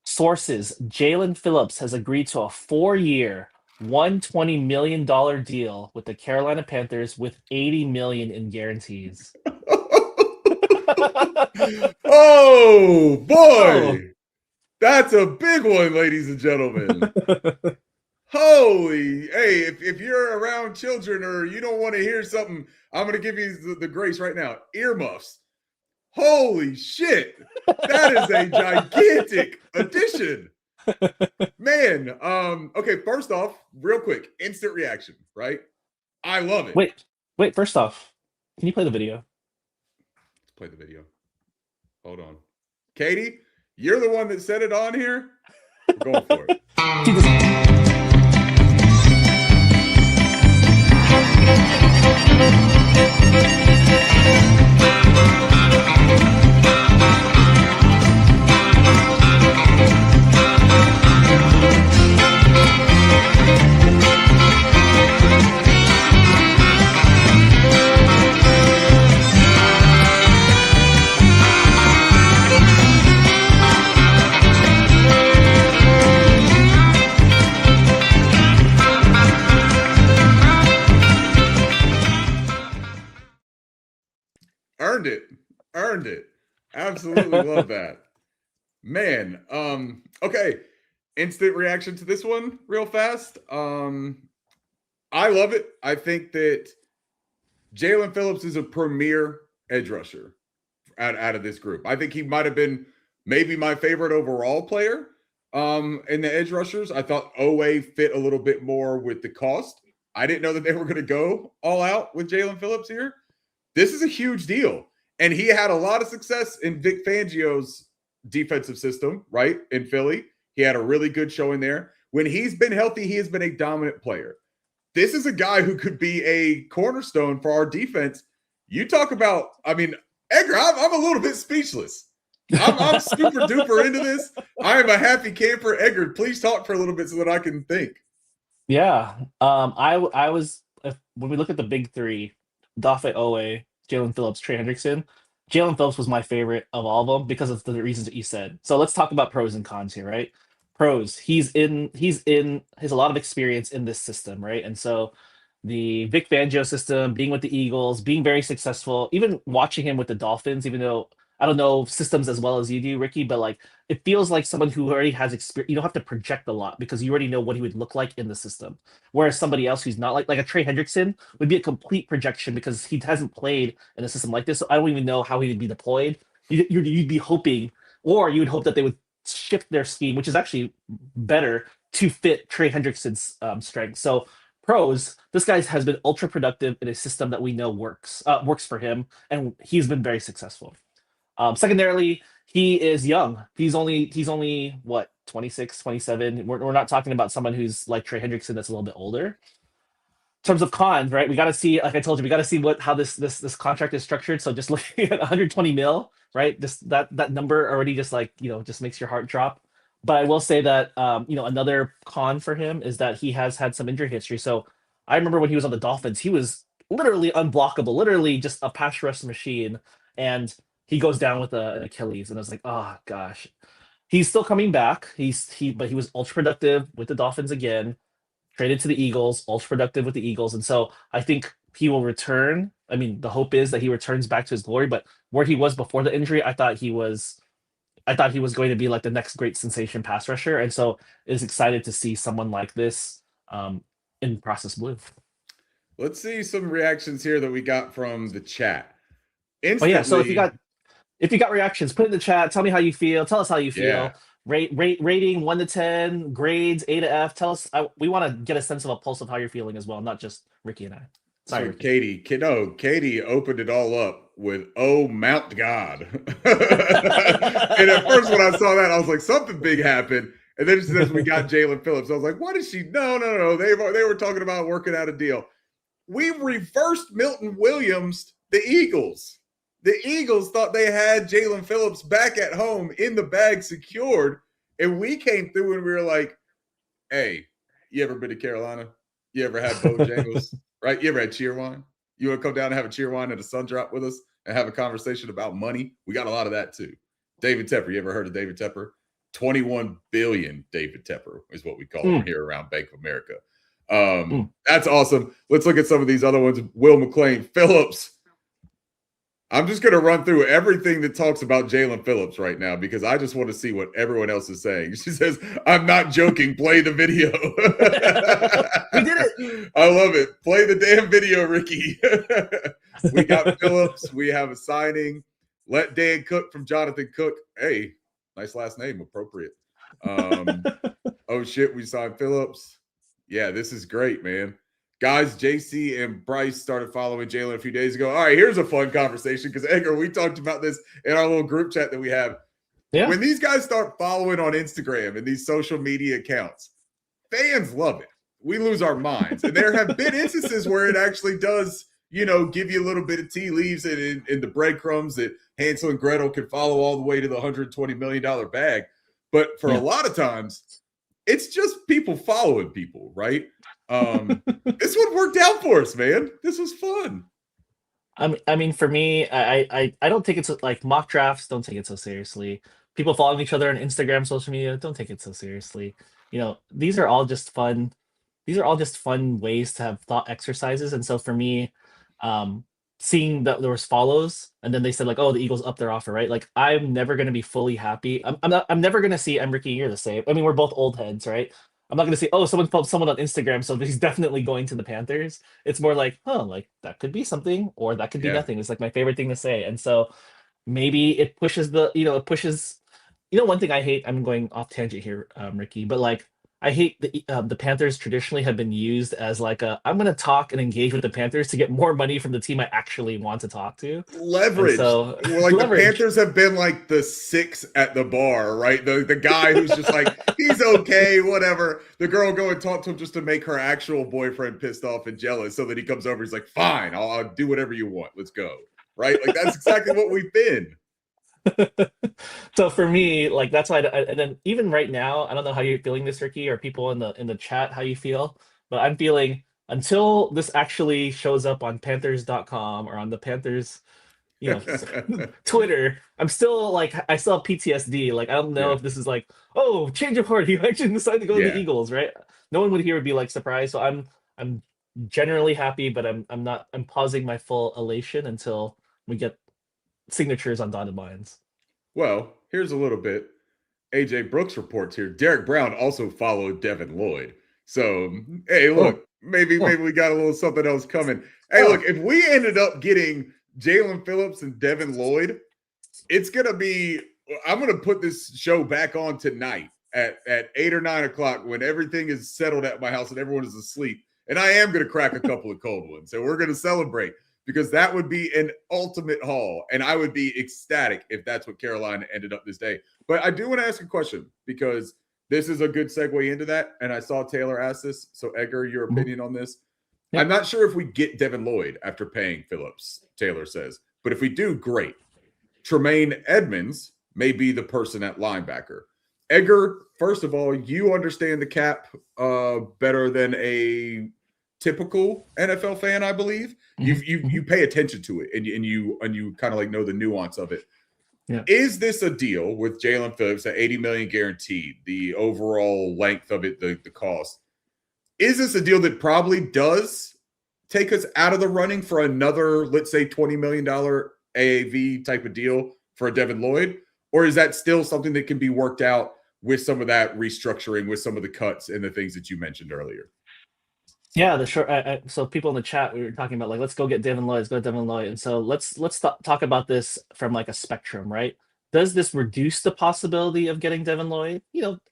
Sources: Jalen Phillips has agreed to a 4-year, $120 million deal with the Carolina Panthers with 80 million in guarantees. Oh Oh. boy, that's a big one, ladies and gentlemen. Holy, hey, if you're around children or you don't want to hear something, I'm going to give you the grace right now. Earmuffs. Holy shit. That is a gigantic addition. Man, okay, first off, real quick, instant reaction, right? I love it. Wait, first off, can you play the video? Let's play the video. Hold on. Katie, you're the one that said it on here. We're going for it. See this- Earned it. Earned it. Absolutely love that. Man, okay. Instant reaction to this one real fast. I love it. I think that Jalen Phillips is a premier edge rusher out of this group. I think he might have been maybe my favorite overall player in the edge rushers. I thought OA fit a little bit more with the cost. I didn't know that they were going to go all out with Jalen Phillips here. This is a huge deal. And he had a lot of success in Vic Fangio's defensive system, right? In Philly. He had a really good showing there. When he's been healthy, he has been a dominant player. This is a guy who could be a cornerstone for our defense. You talk about, Edgar, I'm a little bit speechless. I'm super duper into this. I am a happy camper. Edgar, please talk for a little bit so that I can think. Yeah. I was when we look at the big three, Dafe Owe, Jalen Phillips, Trey Hendrickson. Jalen Phillips was my favorite of all of them because of the reasons that you said. So let's talk about pros and cons here, right? Pros. He has a lot of experience in this system, right? And so the Vic Fangio system, being with the Eagles, being very successful, even watching him with the Dolphins, even though I don't know systems as well as you do, Ricky, but like it feels like someone who already has experience. You don't have to project a lot because you already know what he would look like in the system. Whereas somebody else who's not like a Trey Hendrickson would be a complete projection because he hasn't played in a system like this. So I don't even know how he would be deployed. You'd be hoping, or you would hope that they would shift their scheme, which is actually better to fit Trey Hendrickson's strength. So pros, this guy has been ultra productive in a system that we know works for him, and he's been very successful. Secondarily, he is young. He's only what, 26, 27. We're not talking about someone who's like Trey Hendrickson that's a little bit older. In terms of cons, right? We got to see, like I told you, we got to see what how this contract is structured. So just looking at 120 mil, right? Just that number already just like just makes your heart drop. But I will say that another con for him is that he has had some injury history. So I remember when he was on the Dolphins, he was literally unblockable, literally just a pass rush machine, and he goes down with an Achilles, and I was like, oh gosh. He's still coming back. But he was ultra productive with the Dolphins again, traded to the Eagles, ultra productive with the Eagles. And so I think he will return. I mean, the hope is that he returns back to his glory, but where he was before the injury, I thought he was going to be like the next great sensation pass rusher. And so is excited to see someone like this in process blue. Let's see some reactions here that we got from the chat. But yeah, so if you Instantly, got reactions, put it in the chat. Tell me how you feel. Tell us how you yeah. feel. Rating 1 to 10, grades A to F. Tell us. We want to get a sense of a pulse of how you're feeling as well, not just Ricky and I. This Sorry, from Ricky. Katie. No, Katie opened it all up with "Oh Mount God," and at first when I saw that, I was like, something big happened. And then it says we got Jalen Phillips. I was like, what is she? No, no, no. They were talking about working out a deal. We reversed Milton Williams, the Eagles. The Eagles thought they had Jalen Phillips back at home in the bag secured. And we came through and we were like, hey, you ever been to Carolina? You ever had Bojangles? Right? You ever had cheer wine? You want to come down and have a cheer wine at a sun drop with us and have a conversation about money? We got a lot of that too. David Tepper. You ever heard of David Tepper? 21 billion David Tepper is what we call him here around Bank of America. That's awesome. Let's look at some of these other ones. Will McLean, Phillips. I'm just going to run through everything that talks about Jalen Phillips right now because I just want to see what everyone else is saying. She says, I'm not joking. Play the video. We did it. I love it. Play the damn video, Ricky. We got Phillips. We have a signing. Let Dan Cook from Jonathan Cook. Hey, nice last name. Appropriate. Oh, shit. We signed Phillips. Yeah, this is great, man. Guys, JC and Bryce started following Jalen a few days ago. All right, here's a fun conversation because, Edgar, we talked about this in our little group chat that we have. Yeah. When these guys start following on Instagram and these social media accounts, fans love it. We lose our minds. And there have been instances where it actually does, give you a little bit of tea leaves and the breadcrumbs that Hansel and Gretel can follow all the way to the $120 million bag. But for a lot of times, it's just people following people, right? This one worked out for us, man. This was fun. I mean, for me, I don't take it so like mock drafts. Don't take it so seriously. People following each other on Instagram, social media. Don't take it so seriously. These are all just fun. These are all just fun ways to have thought exercises. And so for me, seeing that there was follows, and then they said like, "Oh, the Eagles upped their offer," right? Like, I'm never gonna be fully happy. I'm never gonna see. I'm Ricky. You're the same. I mean, we're both old heads, right? I'm not gonna say, oh, someone followed someone on Instagram, so he's definitely going to the Panthers. It's more like, huh, like that could be something, or that could be nothing. It's like my favorite thing to say. And so maybe it pushes it pushes. One thing I hate. I'm going off tangent here, Ricky, but like I hate the Panthers traditionally have been used as like I'm going to talk and engage with the Panthers to get more money from the team I actually want to talk to. Leverage. So, like leverage. The Panthers have been like the six at the bar, right? The guy who's just like, he's okay, whatever. The girl go and talk to him just to make her actual boyfriend pissed off and jealous so that he comes over. He's like, fine, I'll do whatever you want. Let's go. Right? Like that's exactly what we've been. So for me, like that's why, and then even right now, I don't know how you're feeling this, Ricky, or people in the chat, how you feel, but I'm feeling until this actually shows up on Panthers.com or on the Panthers, Twitter, I'm still like I still have PTSD. Like I don't know Yeah. if this is like, oh, change of heart, you actually decided to go to the Yeah. Eagles, right? No one would here would be like surprised. So I'm generally happy, but I'm not I'm pausing my full elation until we get signatures on dotted lines. Well, here's a little bit. AJ Brooks reports here. Derek Brown also followed Devin Lloyd. So, hey, Oh, look, maybe oh, we got a little something else coming. Hey, look, oh. if we ended up getting Jalen Phillips and Devin Lloyd, it's gonna be. I'm gonna put this show back on tonight at 8 or 9 o'clock when everything is settled at my house and everyone is asleep. And I am gonna crack a couple of cold ones. So we're gonna celebrate because that would be an ultimate haul. And I would be ecstatic if that's what Carolina ended up this day. But I do want to ask a question because this is a good segue into that. And I saw Taylor ask this. So, Edgar, your Mhm. opinion on this? I'm Yep. not sure if we get Devin Lloyd after paying Phillips, Taylor says. But if we do, great. Tremaine Edmonds may be the person at linebacker. Edgar, first of all, you understand the cap better than a typical NFL fan, I believe. You pay attention to it and you kind of like know the nuance of it. Yeah. Is this a deal with Jalen Phillips at 80 million guaranteed, the overall length of it, the cost? Is this a deal that probably does take us out of the running for another, let's say, $20 million AAV type of deal for a Devin Lloyd? Or is that still something that can be worked out with some of that restructuring, with some of the cuts and the things that you mentioned earlier? Yeah, the short. So people in the chat, we were talking about like, let's go get Devin Lloyd, let's go get Devin Lloyd, and so let's talk about this from like a spectrum, right? Does this reduce the possibility of getting Devin Lloyd?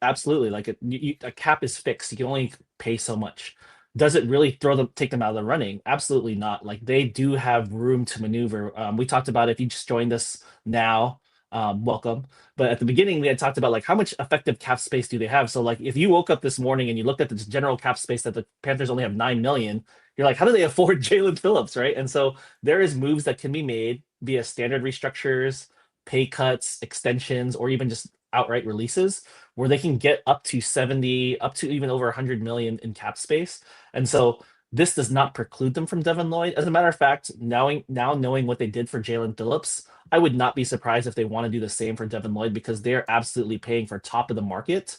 Absolutely. Like a cap is fixed; you can only pay so much. Does it really take them out of the running? Absolutely not. Like they do have room to maneuver. We talked about if you just joined us now, welcome. But at the beginning, we had talked about like how much effective cap space do they have. So like if you woke up this morning and you looked at the general cap space that the Panthers only have 9 million, you're like, how do they afford Jalen Phillips, right? And so there is moves that can be made via standard restructures, pay cuts, extensions, or even just outright releases where they can get up to 70, up to even over 100 million in cap space. And so this does not preclude them from Devin Lloyd. As a matter of fact, knowing what they did for Jalen Phillips, I would not be surprised if they want to do the same for Devin Lloyd because they're absolutely paying for top of the market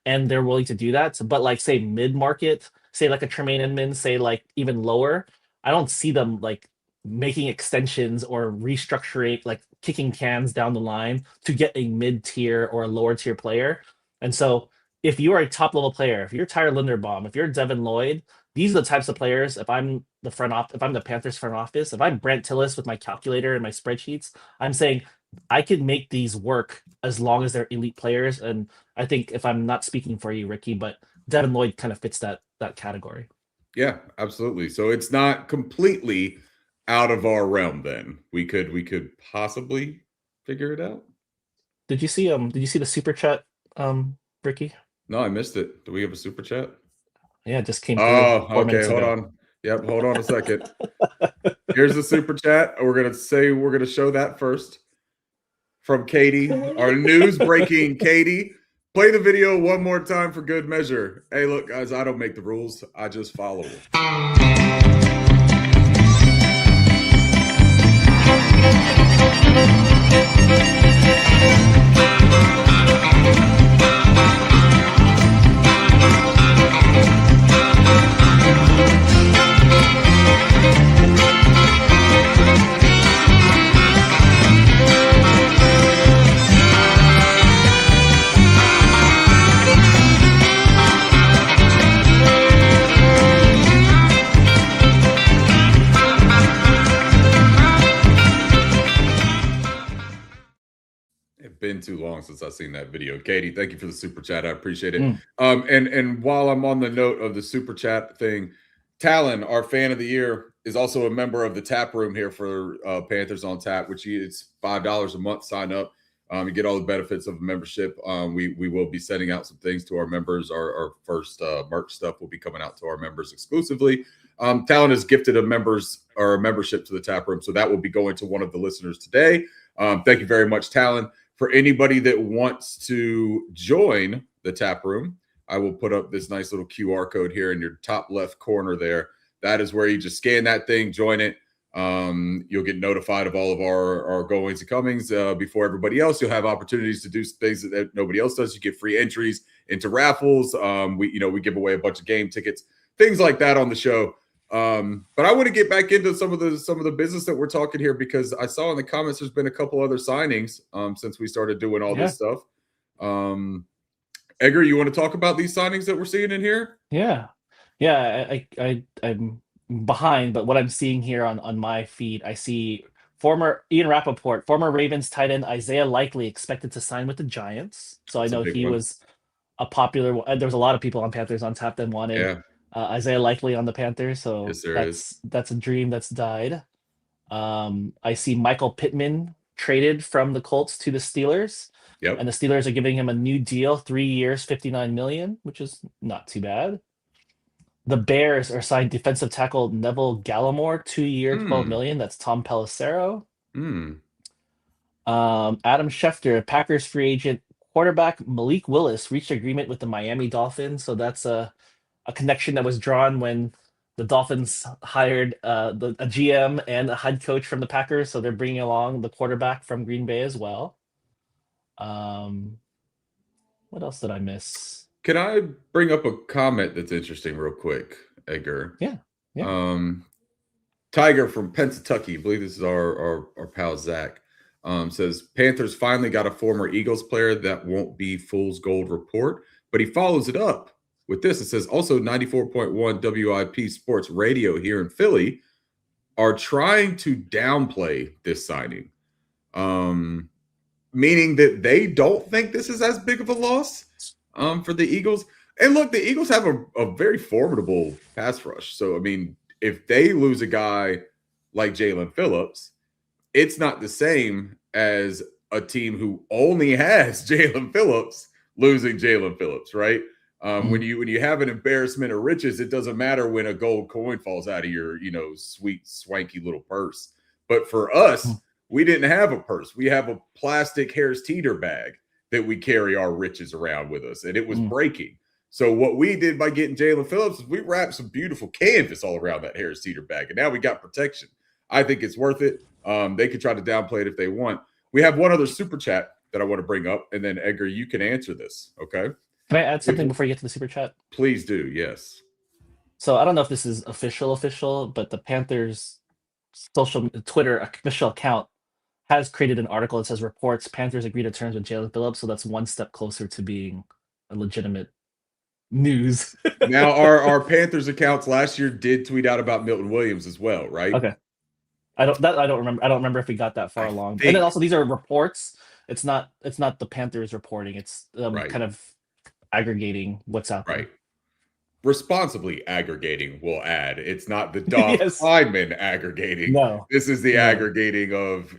and they're willing to do that. But like say mid market, say like a Tremaine Edmonds, say like even lower, I don't see them like making extensions or restructuring, like kicking cans down the line to get a mid tier or a lower tier player. And so if you are a top level player, if you're Tyler Linderbaum, if you're Devin Lloyd, these are the types of players. If I'm the Panthers front office, if I'm Brent Tillis with my calculator and my spreadsheets, I'm saying I could make these work as long as they're elite players. And I think if I'm not speaking for you, Ricky, but Devin Lloyd kind of fits that category. Yeah, absolutely. So it's not completely out of our realm then. We could possibly figure it out. Did you see the super chat, Ricky? No, I missed it. Do we have a super chat? Yeah, it just came through Oh, 4 minutes okay. Hold ago. on. Yep, hold on a second. Here's the super chat. We're gonna show that first from Katie, our news breaking Katie. Play the video one more time for good measure. Hey, look, guys, I don't make the rules. I just follow them. It's been too long since I've seen that video. Katie, thank you for the super chat. I appreciate it. Mm. And while I'm on the note of the super chat thing, Talon, our fan of the year, is also a member of the tap room here for Panthers on Tap, which it's $5 a month. Sign up. You get all the benefits of a membership. We will be sending out some things to our members. Our first merch stuff will be coming out to our members exclusively. Talon has gifted a membership to the tap room, so that will be going to one of the listeners today. Thank you very much, Talon. For anybody that wants to join the tap room, I will put up this nice little QR code here in your top left corner there. That is where you just scan that thing, join it. You'll get notified of all of our goings and comings before everybody else. You'll have opportunities to do things that nobody else does. You get free entries into raffles. We give away a bunch of game tickets, things like that on the show. But I want to get back into some of the business that we're talking here, because I saw in the comments there's been a couple other signings since we started doing all this stuff. Edgar, you want to talk about these signings that we're seeing in here? Yeah. I'm behind, but what I'm seeing here on my feed, I see former Ian Rappaport, former Ravens tight end Isaiah Likely expected to sign with the Giants. So I know he was a popular one. There was a lot of people on Panthers on tap that wanted Isaiah Likely on the Panthers. So that's a dream that's died. I see Michael Pittman traded from the Colts to the Steelers. Yep. And the Steelers are giving him a new deal, 3 years, $59 million, which is not too bad. The Bears are signed defensive tackle Neville Gallimore, 2 years, $12 million. That's Tom Pelissero. Adam Schefter, Packers free agent quarterback Malik Willis reached agreement with the Miami Dolphins. So that's a connection that was drawn when the Dolphins hired a GM and a head coach from the Packers. So they're bringing along the quarterback from Green Bay as well. What else did I miss? Can I bring up a comment that's interesting real quick, Edgar? Yeah. Tiger from Pennsylvania, I believe this is our pal Zach, says Panthers finally got a former Eagles player that won't be fool's gold report, but he follows it up with this. It says also 94.1 WIP Sports Radio here in Philly are trying to downplay this signing, meaning that they don't think this is as big of a loss for the Eagles. And look, the Eagles have a very formidable pass rush. So, I mean, if they lose a guy like Jalen Phillips, it's not the same as a team who only has Jalen Phillips losing Jalen Phillips, right? When you have an embarrassment of riches, it doesn't matter when a gold coin falls out of your, sweet, swanky little purse. But for us, we didn't have a purse. We have a plastic Harris Teeter bag that we carry our riches around with us, and it was breaking. So what we did by getting Jalen Phillips is we wrapped some beautiful canvas all around that Harris Teeter bag, and now we got protection. I think it's worth it. They could try to downplay it if they want. We have one other super chat that I want to bring up, and then Edgar, you can answer this, okay? Can I add something before you get to the super chat? Please do, yes. So I don't know if this is official, but the Panthers Twitter official account has created an article that says reports Panthers agree to terms with Jalen Phillips. So that's one step closer to being a legitimate news. Now, our Panthers accounts last year did tweet out about Milton Williams as well, right? Okay. I don't remember if we got that far along. And then also these are reports. It's not the Panthers reporting. It's kind of aggregating what's out there. Right. Responsibly aggregating, we'll add. It's not the Don Kleinman aggregating. No. This is the aggregating of,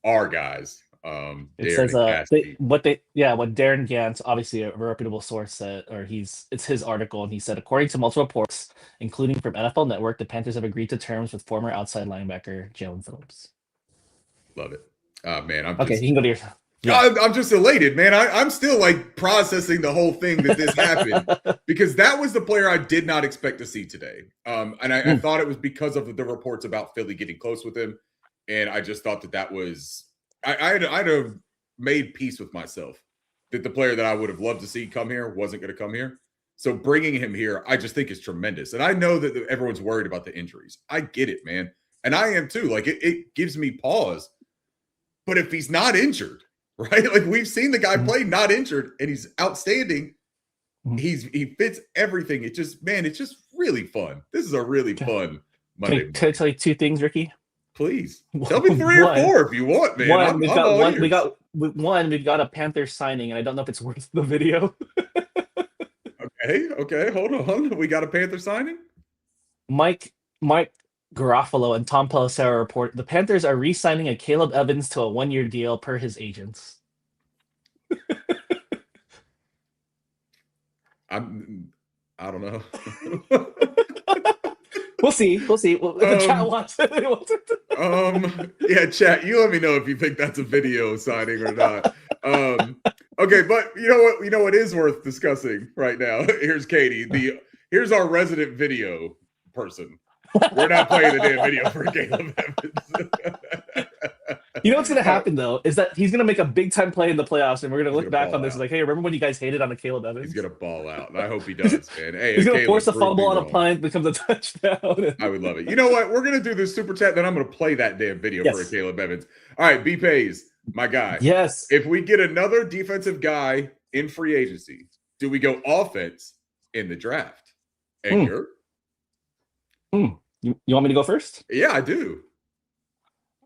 our guys. It says what Darren Gantz, obviously a reputable source, said, it's his article, and he said, according to multiple reports, including from NFL Network, the Panthers have agreed to terms with former outside linebacker Jalen Phillips. Love it. Man, you can go to your. Yeah. I'm just elated, man. I'm still like processing the whole thing that this happened, because that was the player I did not expect to see today. And I thought it was because of the reports about Philly getting close with him. And I just thought that was, I'd have made peace with myself that the player that I would have loved to see come here wasn't going to come here. So bringing him here, I just think is tremendous. And I know that everyone's worried about the injuries. I get it, man. And I am too. Like it gives me pause. But if he's not injured, right? Like we've seen the guy play not injured, and he's outstanding. He fits everything. It's just really fun. This is a really fun Monday. Can I tell you two things, Ricky? Please tell me three or four if you want, man. We've got a Panthers signing, and I don't know if it's worth the video. Okay, hold on. We got a Panther signing. Mike Garofalo and Tom Pelissero report the Panthers are re-signing a Caleb Evans to a 1-year deal per his agents. I don't know. We'll see. We'll see. Well, if the chat wants it. Yeah, chat. You let me know if you think that's a video signing or not. Okay, but you know what? You know what is worth discussing right now. Here's Katie. Here's our resident video person. We're not playing the damn video for Caleb Evans. You know what's going to happen, though, is that he's going to make a big-time play in the playoffs, and we're going to look back on this like, hey, remember when you guys hated on the Caleb Evans? He's going to ball out, and I hope he does, man. Hey, he's going to force a fumble on a punt, becomes a touchdown. I would love it. You know what? We're going to do this super chat, then I'm going to play that damn video for a Caleb Evans. All right, B-Pays, my guy. Yes. If we get another defensive guy in free agency, do we go offense in the draft? Edgar? You want me to go first? Yeah, I do.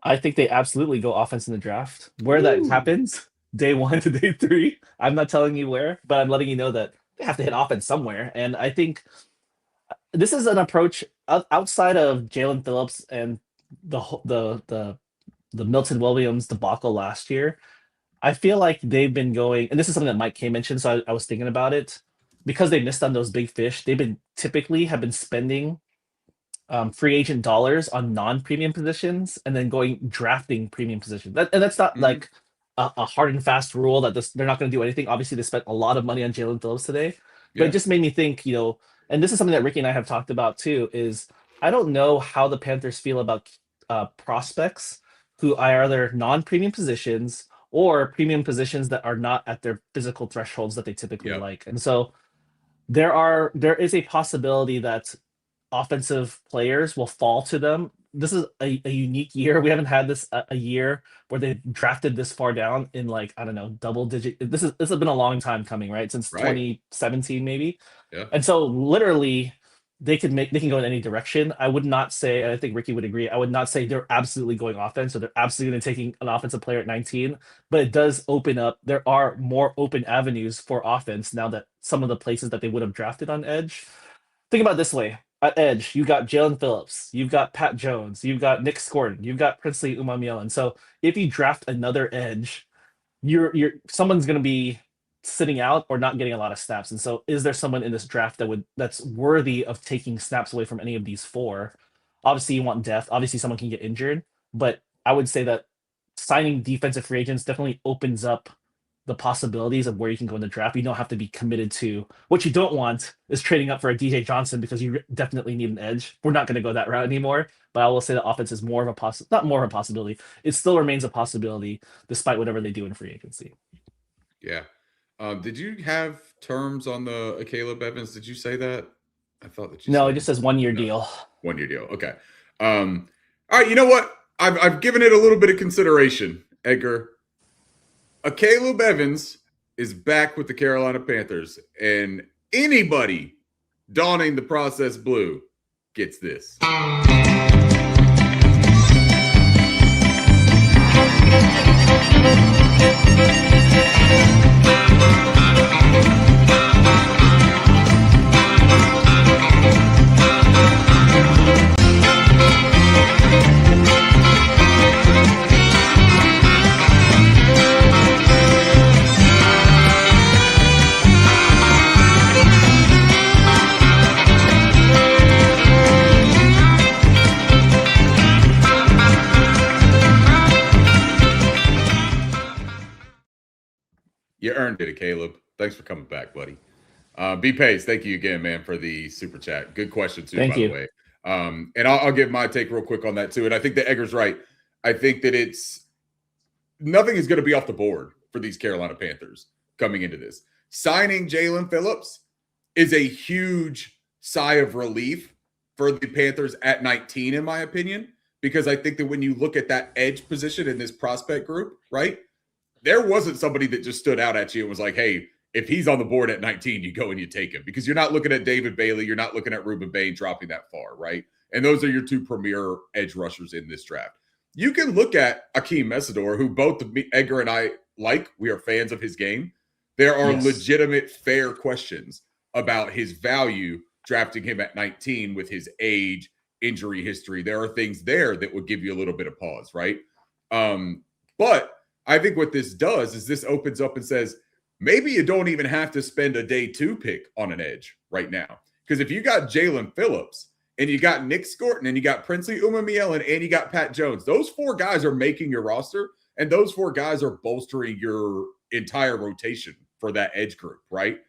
I think they absolutely go offense in the draft. Where that happens, day 1 to day 3. I'm not telling you where, but I'm letting you know that they have to hit offense somewhere. And I think this is an approach outside of Jalen Phillips and the Milton Williams debacle last year. I feel like they've been going, and this is something that Mike K mentioned, so I was thinking about it. Because they missed on those big fish, they've been have been spending free agent dollars on non-premium positions and then drafting premium positions. And that's not like a hard and fast rule that they're not going to do anything. Obviously, they spent a lot of money on Jalen Phillips today, but it just made me think, and this is something that Ricky and I have talked about too, is I don't know how the Panthers feel about prospects who are either non-premium positions or premium positions that are not at their physical thresholds that they typically like. And so there is a possibility that offensive players will fall to them. This is a unique year. We haven't had this a year where they drafted this far down in double digit. This has been a long time coming, right? Since 2017 maybe. Yeah. And so literally they can go in any direction. I would not say, and I think Ricky would agree, I would not say they're absolutely going offense, or they're absolutely going to taking an offensive player at 19, but it does open up. There are more open avenues for offense now that some of the places that they would have drafted on edge. Think about it this way. At edge, you got Jalen Phillips, you've got Pat Jones, you've got Nick Scordon, you've got Princely Umamiel. So if you draft another edge, someone's going to be sitting out or not getting a lot of snaps. And so is there someone in this draft that's worthy of taking snaps away from any of these four? Obviously, you want depth. Obviously, someone can get injured. But I would say that signing defensive free agents definitely opens up the possibilities of where you can go in the draft. You don't have to be committed to what you don't want is trading up for a DJ Johnson because you definitely need an edge. We're not going to go that route anymore, but I will say that offense is more of a not more of a possibility. It still remains a possibility despite whatever they do in free agency. Yeah. Did you have terms on the Caleb Evans? Did you say that? I thought that you No, it just says 1-year deal. 1-year deal. Okay. All right. You know what? I've given it a little bit of consideration, Edgar. Caleb Evans is back with the Carolina Panthers, and anybody donning the process blue gets this. You earned it, Caleb. Thanks for coming back, buddy. B-Pace, thank you again, man, for the super chat. Good question, too, by the way. And I'll give my take real quick on that, too. And I think that Edgar's right. I think that nothing is going to be off the board for these Carolina Panthers coming into this. Signing Jalen Phillips is a huge sigh of relief for the Panthers at 19, in my opinion, because I think that when you look at that edge position in this prospect group, right, there wasn't somebody that just stood out at you and was like, hey, if he's on the board at 19, you go and you take him, because you're not looking at David Bailey. You're not looking at Ruben Bain dropping that far, right? And those are your two premier edge rushers in this draft. You can look at Akeem Mesidor, who both Edgar and I like. We are fans of his game. There are legitimate, fair questions about his value drafting him at 19 with his age injury history. There are things there that would give you a little bit of pause, right? But I think what this does is this opens up and says, maybe you don't even have to spend a day 2 pick on an edge right now. Because if you got Jalen Phillips and you got Nick Scorton and you got Princely Umanmielen and you got Pat Jones, those 4 guys are making your roster, and those 4 guys are bolstering your entire rotation for that edge group, right?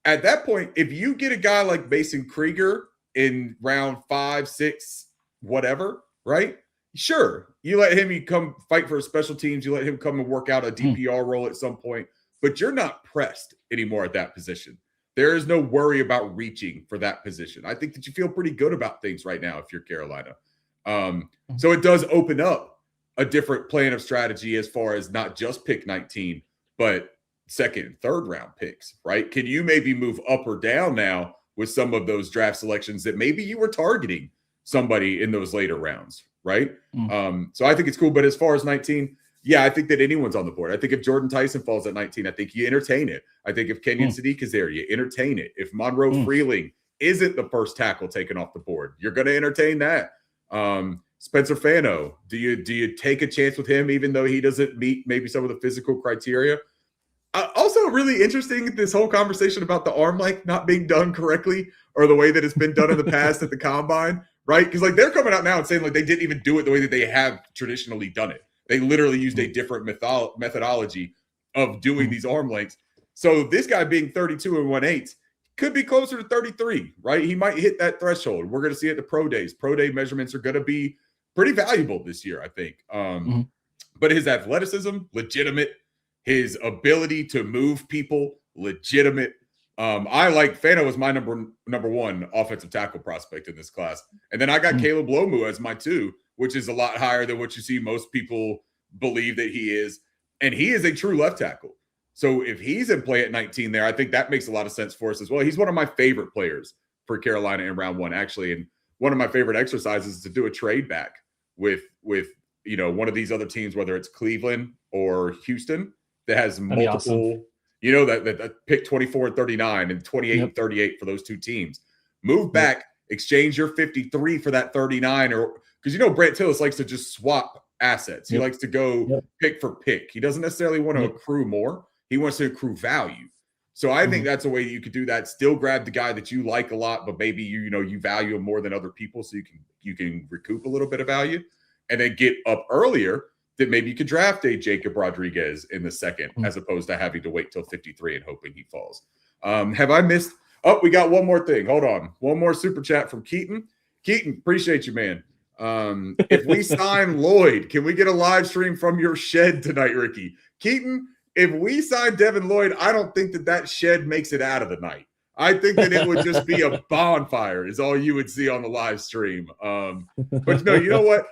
At that point, if you get a guy like Mason Krieger in round 5, 6, whatever, right? Sure, you let him come fight for special teams. You let him come and work out a DPR role at some point, but you're not pressed anymore at that position. There is no worry about reaching for that position. I think that you feel pretty good about things right now if you're Carolina. So it does open up a different plan of strategy as far as not just pick 19, but second and third round picks, right? Can you maybe move up or down now with some of those draft selections that maybe you were targeting somebody in those later rounds, right? So I think it's cool. But as far as 19, yeah, I think that anyone's on the board. I think if Jordan Tyson falls at 19, I think you entertain it. I think if Kenyon Sadiq is there, you entertain it. If Monroe Freeling isn't the first tackle taken off the board, you're going to entertain that. Spencer Fano, do you take a chance with him even though he doesn't meet maybe some of the physical criteria? Also really interesting, this whole conversation about the arm length not being done correctly or the way that it's been done in the past at the combine, right? Because like they're coming out now and saying like they didn't even do it the way that they have traditionally done it. They literally used a different methodology of doing these arm lengths. So this guy being 32 and 1/8 could be closer to 33, right? He might hit that threshold. We're going to see it at the pro days. Pro day measurements are going to be pretty valuable this year, I think. But his athleticism, legitimate. His ability to move people, legitimate. I like Fano was my number 1 offensive tackle prospect in this class. And then I got Caleb Lomu as my 2, which is a lot higher than what you see most people believe that he is. And he is a true left tackle. So if he's in play at 19 there, I think that makes a lot of sense for us as well. He's one of my favorite players for Carolina in round 1, actually. And one of my favorite exercises is to do a trade back with one of these other teams, whether it's Cleveland or Houston, that has multiple, awesome. That pick 24 and 39 and 28 and 38 for those 2 teams. Move back, exchange your 53 for that 39, or because Brant Tillis likes to just swap assets. He likes to go pick for pick. He doesn't necessarily want to accrue more. He wants to accrue value. So I think that's a way that you could do that. Still grab the guy that you like a lot, but maybe you value him more than other people, so you can recoup a little bit of value, and then get up earlier. That maybe you could draft a Jacob Rodriguez in the second, as opposed to having to wait till 53 and hoping he falls. Have I missed? Oh, we got one more thing. Hold on. One more super chat from Keaton. Keaton, appreciate you, man. If we sign Lloyd, can we get a live stream from your shed tonight, Ricky? Keaton, if we sign Devin Lloyd, I don't think that shed makes it out of the night. I think that it would just be a bonfire is all you would see on the live stream. But no, you know what?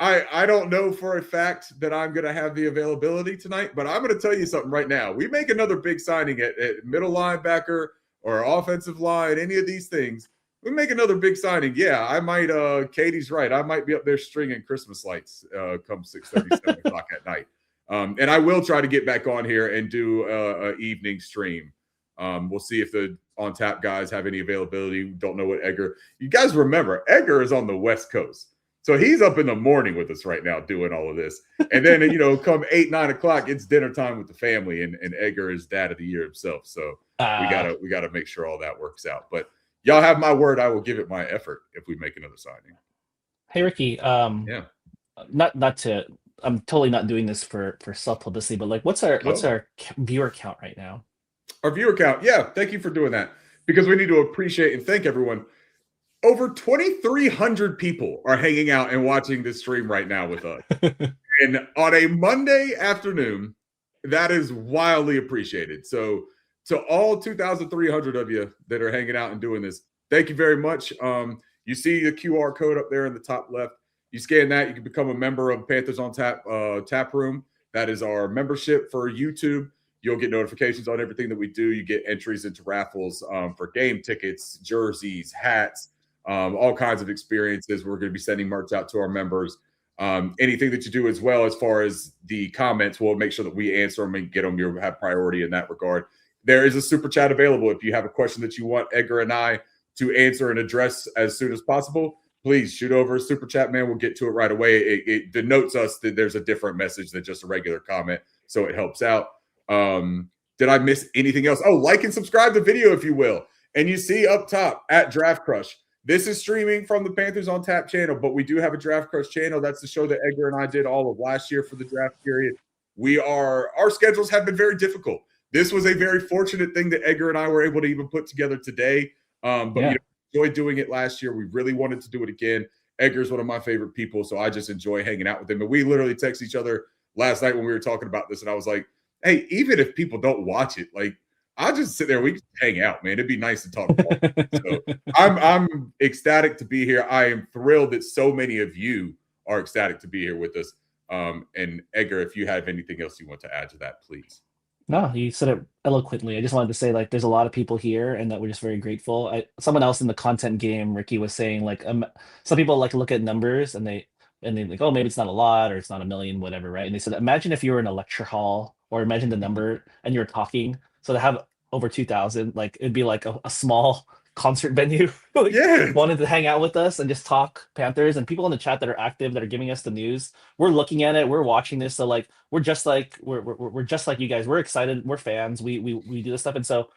I don't know for a fact that I'm going to have the availability tonight, but I'm going to tell you something right now. We make another big signing at middle linebacker or offensive line, any of these things. We make another big signing. Yeah, I might. Katie's right. I might be up there stringing Christmas lights come 6:30, 7 o'clock at night. And I will try to get back on here and do an evening stream. We'll see if the On Tap guys have any availability. Don't know what Edgar. You guys remember, Edgar is on the West Coast. So he's up in the morning with us right now doing all of this. And then, come 8, 9 o'clock, it's dinner time with the family. And Edgar is dad of the year himself. So we gotta make sure all that works out. But y'all have my word. I will give it my effort if we make another signing. Hey, Ricky. Not to, I'm totally not doing this for self-publicity, but like what's our viewer count right now? Our viewer count. Yeah. Thank you for doing that, because we need to appreciate and thank everyone. Over 2,300 people are hanging out and watching this stream right now with us. And on a Monday afternoon, that is wildly appreciated. So to all 2,300 of you that are hanging out and doing this, thank you very much. You see the QR code up there in the top left. You scan that, you can become a member of Panthers on Tap Room. That is our membership for YouTube. You'll get notifications on everything that we do. You get entries into raffles for game tickets, jerseys, hats, all kinds of experiences. We're going to be sending merch out to our members. Anything that you do as well, as far as the comments, we'll make sure that we answer them and get them. You'll have priority in that regard. There is a super chat available. If you have a question that you want Edgar and I to answer and address as soon as possible, please shoot over a super chat, man. We'll get to it right away. It denotes us that there's a different message than just a regular comment, so it helps out. Did I miss anything else? Oh, like and subscribe to the video if you will. And you see up top at Draft Crush. This is streaming from the Panthers on Tap channel, but we do have a Draft Crush channel. That's the show that Edgar and I did all of last year for the draft period. Our schedules have been very difficult. This was a very fortunate thing that Edgar and I were able to even put together today. But Yeah. enjoyed doing it last year. We really wanted to do it again. Edgar's one of my favorite people, so I just enjoy hanging out with him. And we literally texted each other last night when we were talking about this, and I was like, hey, even if people don't watch it, like I'll just sit there. We can hang out, man. It'd be nice to talk about it. So I'm ecstatic to be here. I am thrilled that so many of you are ecstatic to be here with us. And Edgar, if you have anything else you want to add to that, please. No, you said it eloquently. I just wanted to say, like, there's a lot of people here, and that we're just very grateful. Someone else in the content game, Ricky, was saying, like, some people like look at numbers and they like, oh, maybe it's not a lot or it's not a million, whatever, right? And they said, imagine if you were in a lecture hall, or imagine the number and you're talking. So to have over 2,000, like, it'd be like a small concert venue. Like, Yeah. wanted to hang out with us and just talk Panthers, and people in the chat that are active, that are giving us the news. We're looking at it, we're watching this, so like we're just like you guys. We're excited, we're fans, we do this stuff. And so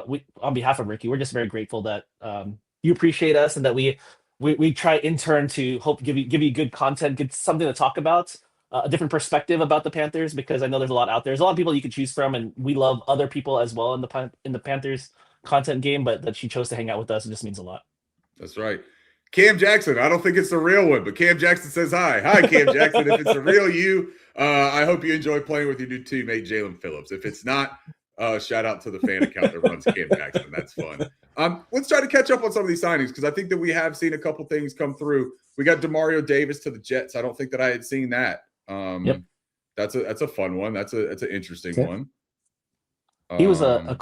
we, on behalf of Ricky, we're just very grateful that you appreciate us, and that we try in turn to hope give you good content, get something to talk about, a different perspective about the Panthers, because I know there's a lot out there. There's a lot of people you could choose from, and we love other people as well in the Panthers content game, but that she chose to hang out with us, it just means a lot. That's right. Cam Jackson, I don't think it's the real one, but Cam Jackson says hi. Hi, Cam Jackson. If it's the real you, I hope you enjoy playing with your new teammate, Jalen Phillips. If it's not, shout out to the fan account that runs Cam Jackson. That's fun. Let's try to catch up on some of these signings, because I think that we have seen a couple things come through. We got Demario Davis to the Jets. I don't think that I had seen that. Yep. That's a fun one. That's an interesting one. He was a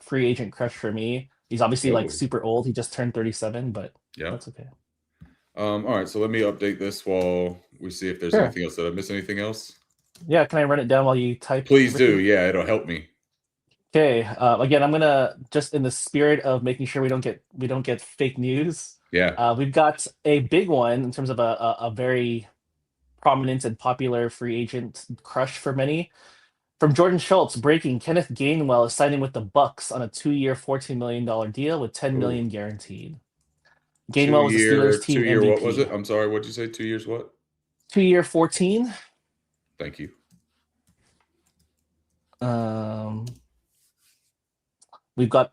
free agent crush for me. He's obviously like super old. He just turned 37, but yeah, that's okay. All right, so let me update this while we see if there's anything else. Did I miss anything else? Yeah, can I run it down while you type? Please do. Yeah, it'll help me. Okay. Again, I'm gonna, just in the spirit of making sure we don't get fake news. Yeah. We've got a big one in terms of a very prominent and popular free agent crush for many. From Jordan Schultz, breaking: Kenneth Gainwell is signing with the Bucks on a 2-year, $14 million deal with $10 million guaranteed. Gainwell was the Steelers team MVP. What was it? I'm sorry. What'd you say? 2 years what? 2-year, 14. Thank you. We've got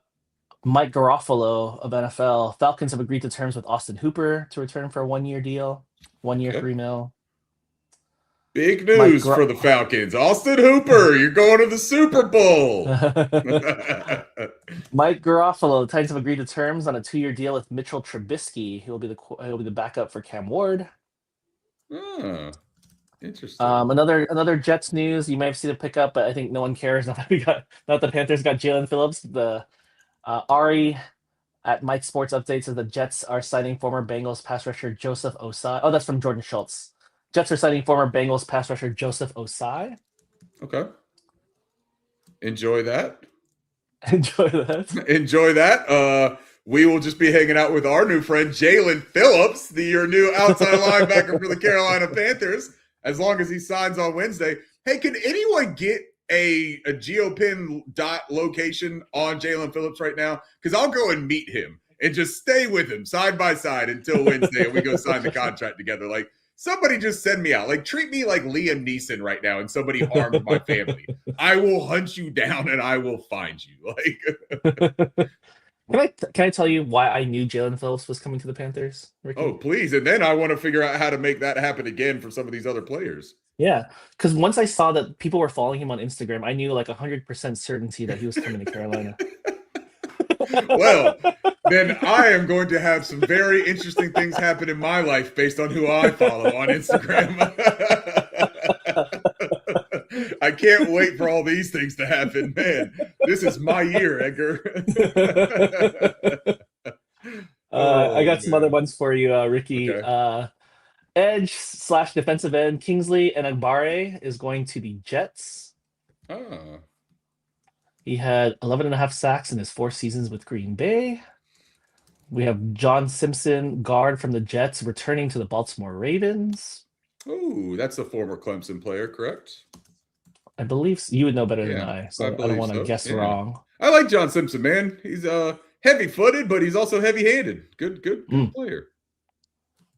Mike Garofalo of NFL. Falcons have agreed to terms with Austin Hooper to return for a 1-year deal. 1 year, $3 million. Big news for the Falcons. Austin Hooper, you're going to the Super Bowl. Mike Garofalo, the Titans have agreed to terms on a 2-year deal with Mitchell Trubisky. He'll be the backup for Cam Ward. Oh, interesting. Another Jets news. You may have seen a pickup, but I think no one cares. Now that the Panthers got Jalen Phillips. The Ari at Mike Sports Update says the Jets are signing former Bengals pass rusher Joseph Osai. Oh, that's from Jordan Schultz. Jets are signing former Bengals pass rusher Joseph Osai. Okay. Enjoy that. Enjoy that. Enjoy that. We will just be hanging out with our new friend, Jalen Phillips, your new outside linebacker for the Carolina Panthers, as long as he signs on Wednesday. Hey, can anyone get a GeoPin dot location on Jalen Phillips right now? Because I'll go and meet him and just stay with him side by side until Wednesday, and we go sign the contract together. Like, somebody just send me out. Like, treat me like Liam Neeson right now, and somebody harmed my family. I will hunt you down and I will find you. Like, can I tell you why I knew Jalen Phillips was coming to the Panthers, Ricky? Oh, please. And then I want to figure out how to make that happen again for some of these other players. Yeah, because once I saw that people were following him on Instagram, I knew like 100% certainty that he was coming to Carolina. Well, then I am going to have some very interesting things happen in my life based on who I follow on Instagram. I can't wait for all these things to happen. Man, this is my year, Edgar. I got some other ones for you, Ricky. Okay. Edge / defensive end Kingsley Enagbare is going to the Jets. Oh. He had 11.5 sacks in his 4 seasons with Green Bay. We have John Simpson, guard from the Jets, returning to the Baltimore Ravens. Oh, that's the former Clemson player, correct? I believe you would know better than Yeah, I, I so I don't believe want to so. guess Yeah. wrong. I like John Simpson, man. He's heavy-footed, but he's also heavy-handed. Good Mm. player.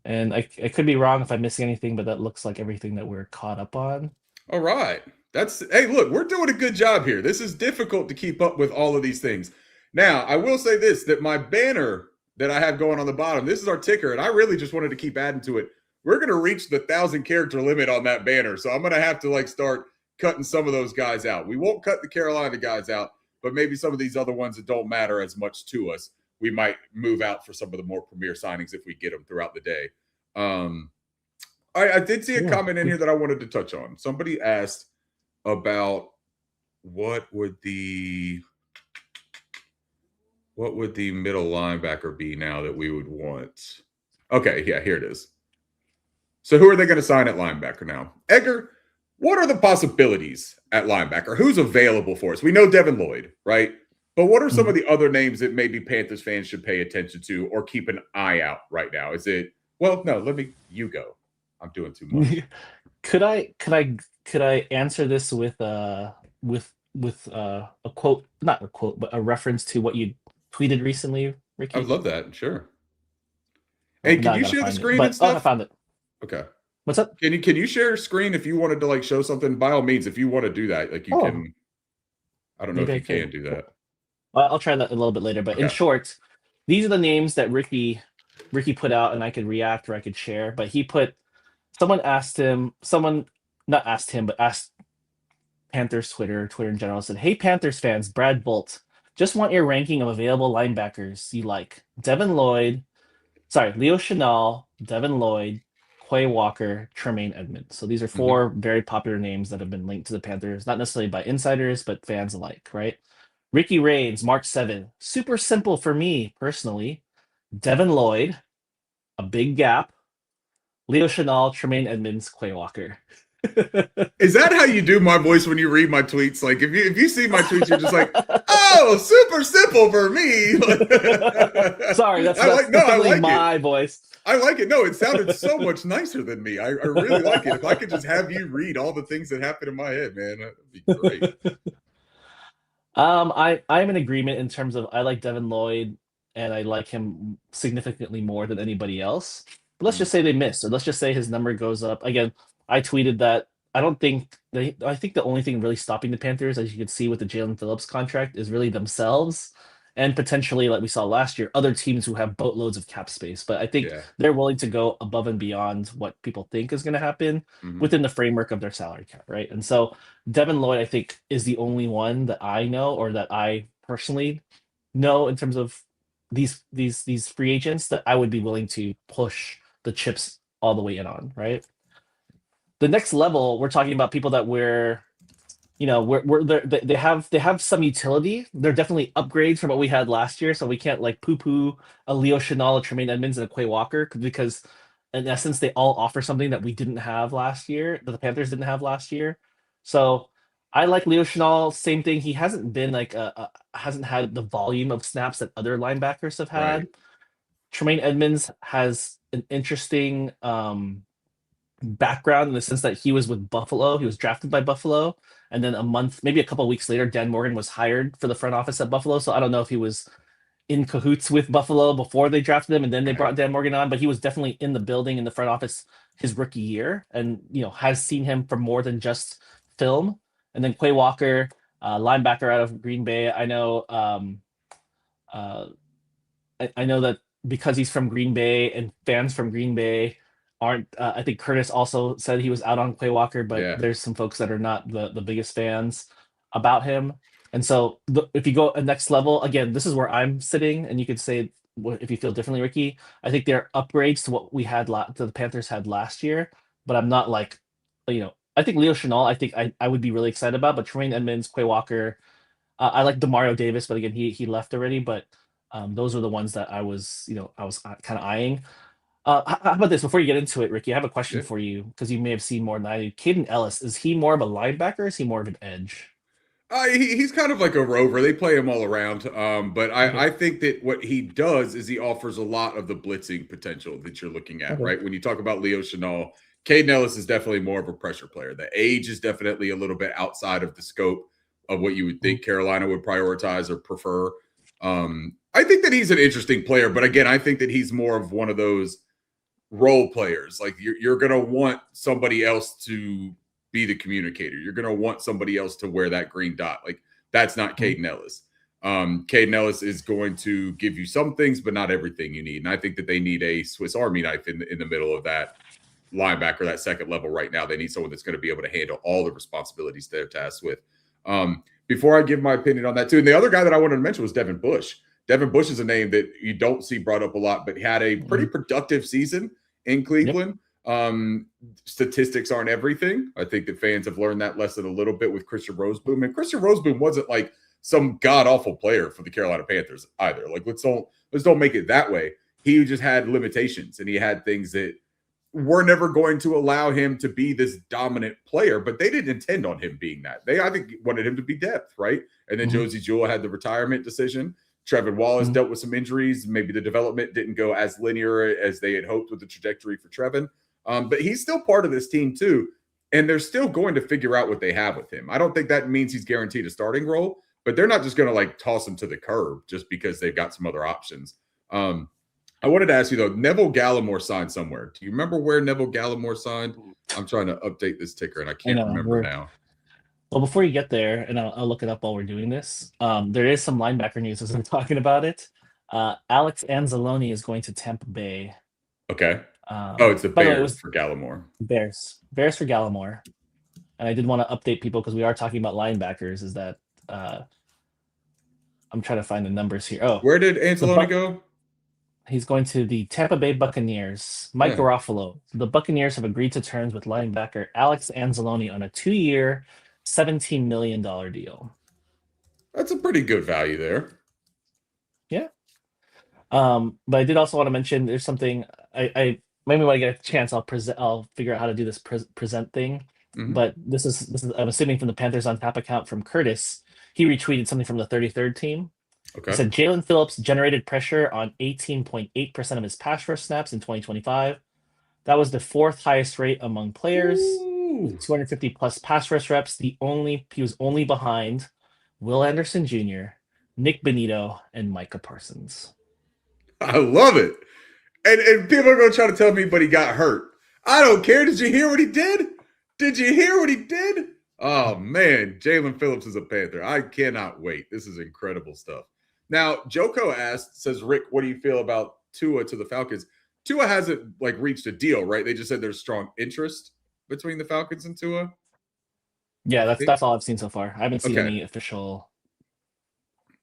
And I could be wrong if I'm missing anything, but that looks like everything that we're caught up on. All right. Hey, look, we're doing a good job here. This is difficult to keep up with all of these things. Now, I will say this that my banner that I have going on the bottom, this is our ticker, and I really just wanted to keep adding to it. We're going to reach the 1,000 character limit on that banner. So I'm going to have to like start cutting some of those guys out. We won't cut the Carolina guys out, but maybe some of these other ones that don't matter as much to us, we might move out for some of the more premier signings if we get them throughout the day. I did see a Yeah. comment in here that I wanted to touch on. Somebody asked about what would the middle linebacker be now that we would want. Okay, yeah, here it is. So who are they going to sign at linebacker now? Edgar, what are the possibilities at linebacker? Who's available for us? We know Devin Lloyd, right? But what are some of the other names that maybe Panthers fans should pay attention to or keep an eye out right now? Is it, well, no, you go. I'm doing too much. Could I answer this with a quote, not a quote, but a reference to what you tweeted recently, I would Ricky? love that. Sure. Oh, Hey, now can I you gotta share the find it. screen and But oh, I stuff? found it. Okay. What's up? Can you share your screen if you wanted to like show something? By all means, if you want to do that, like you Oh, can. I don't know maybe if I you could. can do that. I'll try that a little bit later. But in Okay. short, these are the names that Ricky put out, and I could react or I could share. But he put someone asked him, someone not asked him, but asked Panthers Twitter in general said, "Hey Panthers fans, Brad Bolt, just want your ranking of available linebackers you like. Leo Chenal, Devin Lloyd, Quay Walker, Tremaine Edmonds. So these are Mm-hmm. four very popular names that have been linked to the Panthers, not necessarily by insiders, but fans alike, right? Ricky Raines, Mark 7. Super simple for me personally. Devin Lloyd, a big gap. Leo Chenal, Tremaine Edmonds, Quay Walker. Is that how you do my voice when you read my tweets? Like if you see my tweets, you're just like, oh, super simple for me. Sorry, that's I definitely like it. my voice. I like it. No, it sounded so much nicer than me. I really like it. If I could just have you read all the things that happen in my head, man, that'd be great. I'm in agreement in terms of I like Devin Lloyd and I like him significantly more than anybody else. But let's Mm, just say they missed, or let's just say his number goes up. Again, I tweeted that I don't think I think the only thing really stopping the Panthers, as you can see with the Jalen Phillips contract, is really themselves and potentially, like we saw last year, other teams who have boatloads of cap space. But I think yeah. they're willing to go above and beyond what people think is going to happen Mm-hmm. within the framework of their salary cap, right? And so Devin Lloyd, I think, is the only one that I know or that I personally know in terms of these free agents that I would be willing to push the chips all the way in on, right? The next level, we're talking about people that they have some utility. They're definitely upgrades from what we had last year, so we can't like poo-poo a Leo Chenal, a Tremaine Edmonds, and a Quay Walker because in essence they all offer something that we didn't have last year, that the Panthers didn't have last year. So I like Leo Chenal. Same thing. He hasn't been hasn't had the volume of snaps that other linebackers have Right. had. Tremaine Edmonds has an interesting background in the sense that he was with Buffalo. He was drafted by Buffalo, and then a month, maybe a couple of weeks later, Dan Morgan was hired for the front office at Buffalo. So I don't know if he was in cahoots with Buffalo before they drafted him, and then they Right. brought Dan Morgan on. But he was definitely in the building in the front office his rookie year, and has seen him for more than just film. And then Quay Walker, linebacker out of Green Bay. Uh, I know that because he's from Green Bay and fans from Green Bay aren't. I think Curtis also said he was out on Quay Walker, but Yeah. there's some folks that are not the biggest fans about him. And so if you go a next level, again, this is where I'm sitting, and you could say if you feel differently, Ricky. I think they're upgrades to what we had to the Panthers had last year, but I'm not like, I think Leo Chenal, I think I would be really excited about, but Tremaine Edmonds, Quay Walker, I like Demario Davis, but again, he left already. But those were the ones that I was kind of eyeing. How about this? Before you get into it, Ricky, I have a question Yeah. for you because you may have seen more than I do. Caden Ellis, is he more of a linebacker or is he more of an edge? He's kind of like a rover. They play him all around. But Okay. I think that what he does is he offers a lot of the blitzing potential that you're looking at, Okay. right? When you talk about Leo Chenal, Caden Ellis is definitely more of a pressure player. The age is definitely a little bit outside of the scope of what you would think Carolina would prioritize or prefer. I think that he's an interesting player, but again, I think that he's more of one of those role players. Like you're going to want somebody else to be the communicator. You're going to want somebody else to wear that green dot. Like that's not Caden Ellis. Caden Ellis is going to give you some things, but not everything you need. And I think that they need a Swiss Army knife in the middle of that linebacker, that second level right now. They need someone that's going to be able to handle all the responsibilities they're tasked with. Before I give my opinion on that too, and the other guy that I wanted to mention was Devin Bush. Devin Bush is a name that you don't see brought up a lot, but had a pretty productive season in Cleveland. Yep. Statistics aren't everything. I think that fans have learned that lesson a little bit with Christian Roseboom. And Christian Roseboom wasn't like some god awful player for the Carolina Panthers either. Like let's don't make it that way. He just had limitations and he had things that were never going to allow him to be this dominant player, but they didn't intend on him being that. They, I think, wanted him to be depth, right? And then Josie Jewell had the retirement decision. Trevin Wallace dealt with some injuries. Maybe the development didn't go as linear as they had hoped with the trajectory for Trevin. But he's still part of this team too. And they're still going to figure out what they have with him. I don't think that means he's guaranteed a starting role, but they're not just going to like toss him to the curb just because they've got some other options. I wanted to ask you though, Neville Gallimore signed somewhere. Do you remember where Neville Gallimore signed? I'm trying to update this ticker and I can't remember now. Well, before you get there, and I'll look it up while we're doing this, there is some linebacker news as we're talking about it. Alex Anzalone is going to Tampa Bay. Okay. It's the Bears for Gallimore. Bears for Gallimore. And I did want to update people because we are talking about linebackers. Is that I'm trying to find the numbers here. Oh, where did Anzalone go? He's going to the Tampa Bay Buccaneers. Mike Garofalo. The Buccaneers have agreed to terms with linebacker Alex Anzalone on a 2-year, $17 million deal. That's a pretty good value there. Yeah. But I did also want to mention there's something I maybe when I get a chance I'll figure out how to do this present thing. But this is I'm assuming from the Panthers on Tap account from Curtis. He retweeted something from the 33rd team. Okay. He said Jalen Phillips generated pressure on 18.8% of his pass rush snaps in 2025. That was the 4th highest rate among players. 250 plus pass rush reps. He was only behind Will Anderson Jr., Nick Benito, and Micah Parsons. I love it. And people are going to try to tell me, but he got hurt. I don't care. Did you hear what he did? Oh, man. Jalen Phillips is a Panther. I cannot wait. This is incredible stuff. Now, Joko says, Rick, what do you feel about Tua to the Falcons? Tua hasn't like reached a deal, right? They just said there's strong interest between the Falcons and Tua. Yeah, that's all I've seen so far. I haven't seen any official.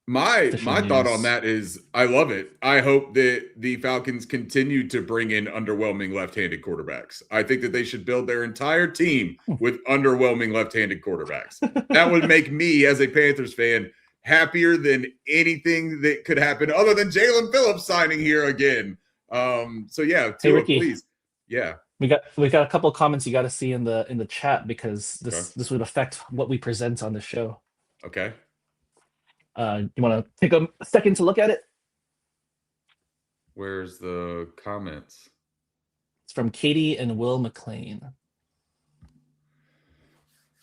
My thought on that is I love it. I hope that the Falcons continue to bring in underwhelming left-handed quarterbacks. I think that they should build their entire team with underwhelming left-handed quarterbacks. That would make me, as a Panthers fan, happier than anything that could happen other than Jalen Phillips signing here again. So yeah, Tua, Ricky, please. Yeah. We got a couple of comments you got to see in the chat because this would affect what we present on the show. Okay. You want to take a second to look at it? Where's the comments? It's from Katie and Will McLean.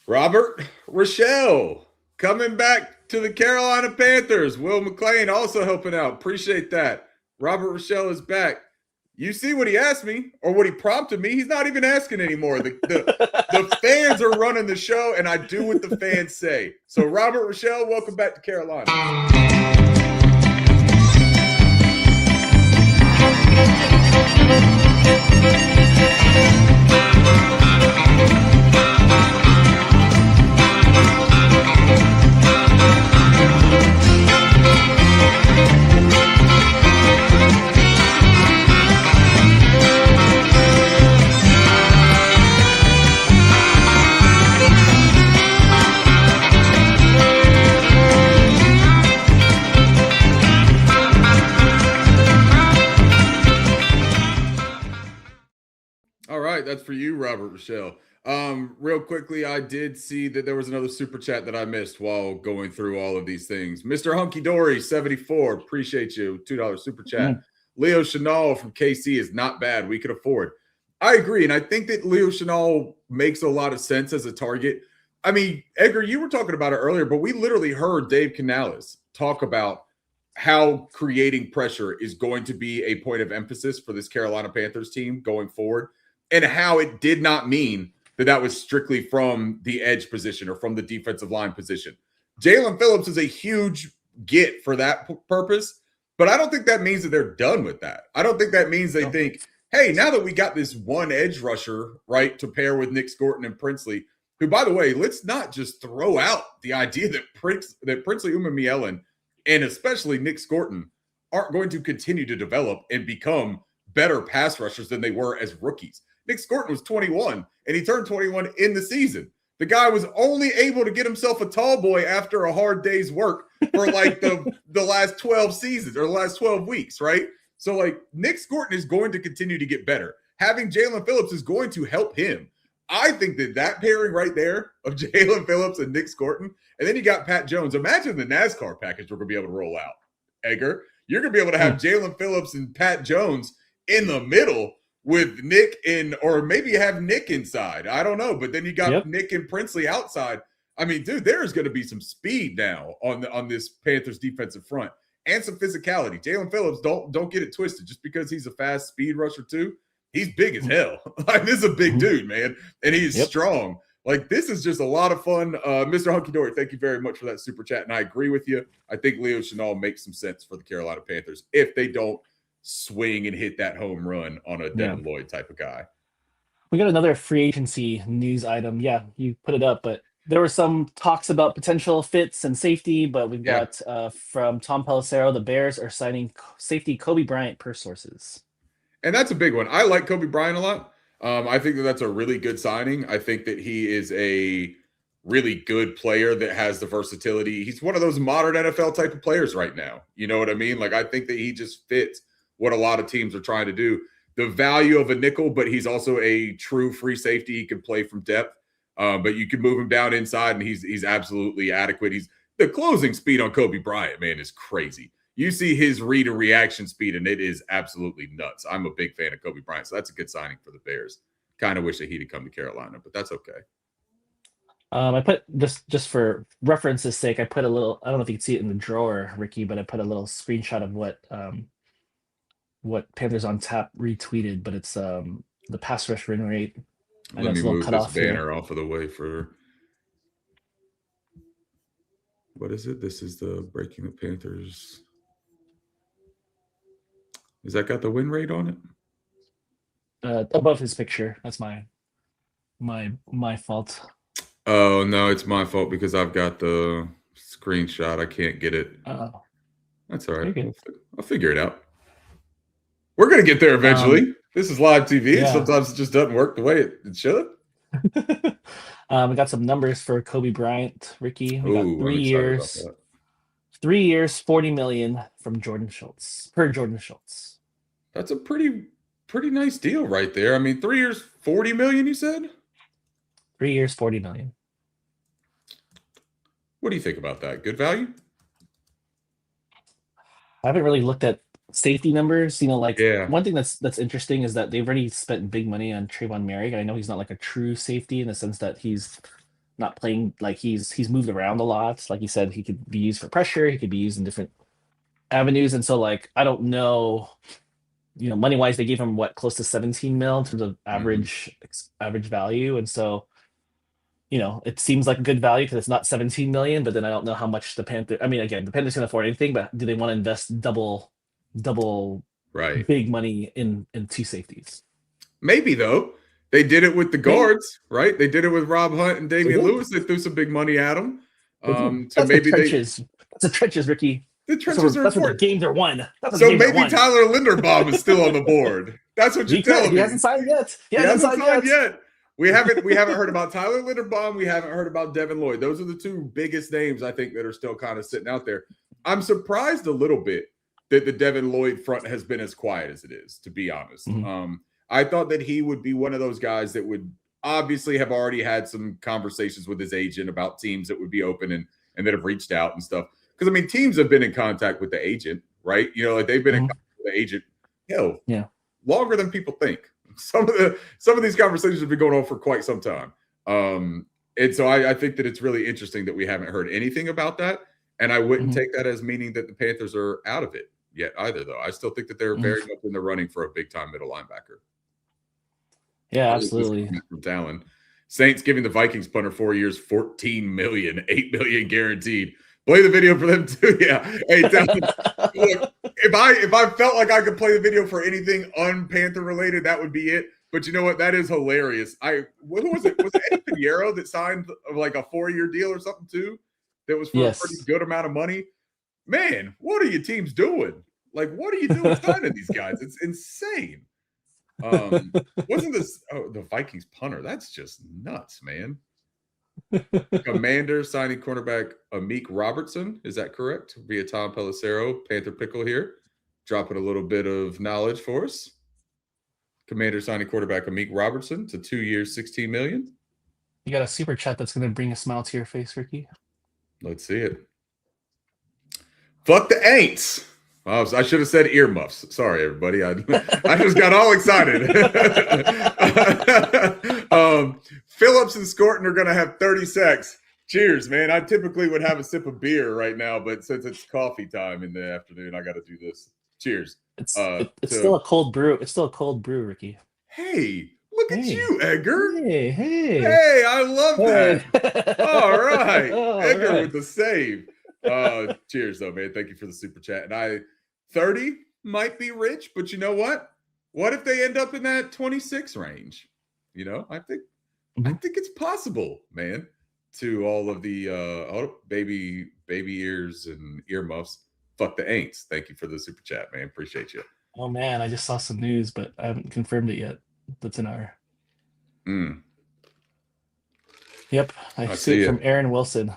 Robert Rochelle coming back to the Carolina Panthers. Will McLean also helping out. Appreciate that. Robert Rochelle is back. You see what he asked me or what he prompted me. He's not even asking anymore. The fans are running the show, and I do what the fans say. So, Robert Rochelle, welcome back to Carolina. All right, that's for you, Robert Rochelle. Real quickly, I did see that there was another super chat that I missed while going through all of these things. Mr. Hunky Dory 74, appreciate you. $2 super chat. Mm. Leo Chenal from KC is not bad. We could afford. I agree, and I think that Leo Chenal makes a lot of sense as a target. I mean, Edgar, you were talking about it earlier, but we literally heard Dave Canales talk about how creating pressure is going to be a point of emphasis for this Carolina Panthers team going forward, and how it did not mean that was strictly from the edge position or from the defensive line position. Jalen Phillips is a huge get for that purpose, but I don't think that means that they're done with that. I don't think that means they think, hey, now that we got this one edge rusher, right, to pair with Nick Scorton and Princely, who, by the way, let's not just throw out the idea that Princely Umanmielen and especially Nick Scorton aren't going to continue to develop and become better pass rushers than they were as rookies. Nick Scorton was 21, and he turned 21 in the season. The guy was only able to get himself a tall boy after a hard day's work for like the last 12 seasons or the last 12 weeks, right? So, like, Nick Scorton is going to continue to get better. Having Jalen Phillips is going to help him. I think that pairing right there of Jalen Phillips and Nick Scorton, and then you got Pat Jones. Imagine the NASCAR package we're going to be able to roll out, Edgar. You're going to be able to have Jalen Phillips and Pat Jones in the middle with Nick or maybe have Nick inside. I don't know. But then you got Nick and Princely outside. I mean, dude, there's going to be some speed now on this Panthers defensive front and some physicality. Jalen Phillips, don't get it twisted. Just because he's a fast speed rusher too, he's big as hell. Like, this is a big dude, man. And he's strong. Like, this is just a lot of fun. Mr. Hunky Dory, thank you very much for that super chat. And I agree with you. I think Leo Chenal makes some sense for the Carolina Panthers if they don't swing and hit that home run on a Devin Lloyd type of guy. We got another free agency news item. Yeah, you put it up, but there were some talks about potential fits and safety, but we've got from Tom Pelissero, the Bears are signing safety Kobe Bryant per sources. And that's a big one. I like Kobe Bryant a lot. I think that's a really good signing. I think that he is a really good player that has the versatility. He's one of those modern NFL type of players right now. You know what I mean? Like, I think that he just fits what a lot of teams are trying to do. The value of a nickel, but he's also a true free safety. He can play from depth, but you can move him down inside, and he's absolutely adequate. The closing speed on Kobe Bryant, man, is crazy. You see his read and reaction speed, and it is absolutely nuts. I'm a big fan of Kobe Bryant, so that's a good signing for the Bears. Kind of wish that he'd have come to Carolina, but that's okay. I put just for reference's sake, I put a little. I don't know if you can see it in the drawer, Ricky, but I put a little screenshot of what Panthers on Tap retweeted, but it's the pass rush win rate. Let me move this banner off of the way for. What is it? This is the Breaking the Panthers. Has that got the win rate on it? Above his picture. That's my fault. Oh no, it's my fault because I've got the screenshot. I can't get it. That's all right. I'll figure it out. We're gonna get there eventually. This is live TV. Yeah. Sometimes it just doesn't work the way it should. We got some numbers for Kobe Bryant, Ricky. We got 3 years. 3 years, $40 million from Jordan Schultz. That's a pretty nice deal right there. I mean, 3 years, $40 million, you said? 3 years, $40 million. What do you think about that? Good value? I haven't really looked at safety numbers. One thing that's interesting is that they've already spent big money on Trayvon Merrick. I know he's not like a true safety in the sense that he's not playing, like he's moved around a lot. Like you said, he could be used for pressure. He could be used in different avenues. And so, like, I don't know, money wise, they gave him close to 17 mil in terms of average value. And so, it seems like a good value because it's not 17 million, but then I don't know how much the Panthers can afford anything, but do they want to invest double big money in two safeties? Maybe, though. They did it with the guards, right? They did it with Rob Hunt and Damian Lewis. They threw some big money at them. That's the trenches, Ricky. The trenches are important. That's what the games are won. So maybe Tyler Linderbaum is still on the board. That's what you're telling me. He hasn't signed yet. He hasn't signed yet. We haven't heard about Tyler Linderbaum. We haven't heard about Devin Lloyd. Those are the two biggest names I think that are still kind of sitting out there. I'm surprised a little bit that the Devin Lloyd front has been as quiet as it is, to be honest. I thought that he would be one of those guys that would obviously have already had some conversations with his agent about teams that would be open and that have reached out and stuff. Because I mean, teams have been in contact with the agent, right? You know, like they've been in contact with the agent, hell, Yeah. longer than people think. Some of these conversations have been going on for quite some time. And so I think that it's really interesting that we haven't heard anything about that. And I wouldn't take that as meaning that the Panthers are out of it yet either, though. I still think that they're very much in the running for a big time middle linebacker. Yeah, absolutely. From Talon. Saints giving the Vikings punter 4 years, $14 million, $8 million guaranteed. Play the video for them too. Yeah. Hey, Talon, look, if I felt like I could play the video for anything un-Panther related, that would be it. But you know what? That is hilarious. What was it? Was it Eddie Pinheiro that signed like a 4-year deal or something too? That was for a pretty good amount of money. Man, what are your teams doing? Like, what are you doing signing these guys? It's insane. Wasn't this the Vikings punter? That's just nuts, man. Commanders signing cornerback Amik Robertson. Is that correct? Via Tom Pelissero, Panther Pickle here, dropping a little bit of knowledge for us. Commanders signing quarterback Amik Robertson to 2 years, $16 million. You got a super chat that's going to bring a smile to your face, Ricky. Let's see it. Fuck the Aints. I should have said earmuffs. Sorry, everybody. I just got all excited. Phillips and Scorton are going to have 30 sacks. Cheers, man. I typically would have a sip of beer right now, but since it's coffee time in the afternoon, I got to do this. Cheers. It's still a cold brew. It's still a cold brew, Ricky. Hey, look at you, Edgar. Hey, I love that. All right. Edgar with the save. Cheers, though, man. Thank you for the super chat. And 30 might be rich, but you know what? What if they end up in that 26 range? You know, I think it's possible, man. To all of the baby ears and earmuffs. Fuck the Aints. Thank you for the super chat, man. Appreciate you. Oh man, I just saw some news, but I haven't confirmed it yet. That's in our. Yep, I see it from Aaron Wilson.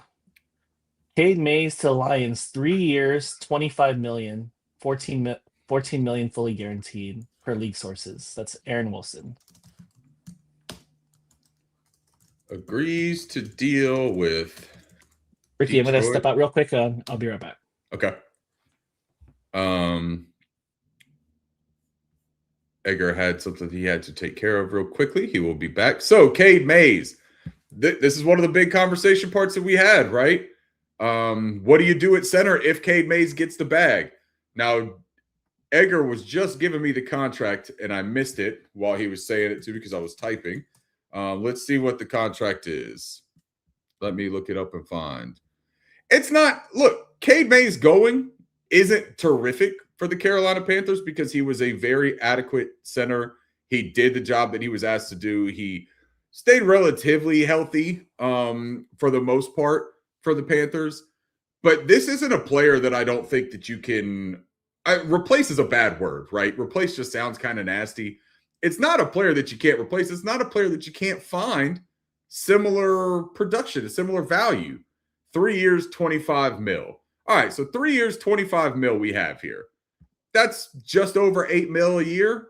Cade Mays to Lions, 3 years, $25 million, 14 million fully guaranteed per league sources. That's Aaron Wilson. Agrees to deal with Ricky, Detroit. I'm going to step out real quick. I'll be right back. Okay. Edgar had something he had to take care of real quickly. He will be back. So, Cade Mays. This is one of the big conversation parts that we had, right? What do you do at center if Cade Mays gets the bag? Now, Edgar was just giving me the contract, and I missed it while he was saying it too because I was typing. Let's see what the contract is. Let me look it up and find. It's not – look, Cade Mays going isn't terrific for the Carolina Panthers because he was a very adequate center. He did the job that he was asked to do. He stayed relatively healthy for the most part for the Panthers. But this isn't a player that I don't think that you can replace is a bad word, right? Replace just sounds kind of nasty. It's not a player that you can't replace. It's not a player that you can't find similar production, similar value. 3 years, 25 mil. All right, so 3 years, 25 mil we have here. That's just over 8 mil a year.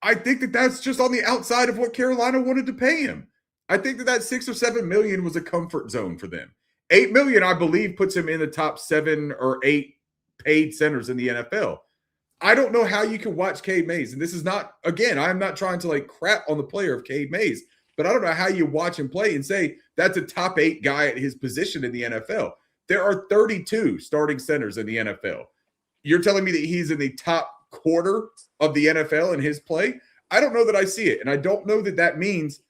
I think that that's just on the outside of what Carolina wanted to pay him. I think that 6 or 7 million was a comfort zone for them. 8 million, I believe, puts him in the top 7 or 8 paid centers in the NFL. I don't know how you can watch Cade Mays. And this is not, again, I'm not trying to like crap on the player of Cade Mays, but I don't know how you watch him play and say that's a top 8 guy at his position in the NFL. There are 32 starting centers in the NFL. You're telling me that he's in the top quarter of the NFL in his play? I don't know that I see it. And I don't know that that means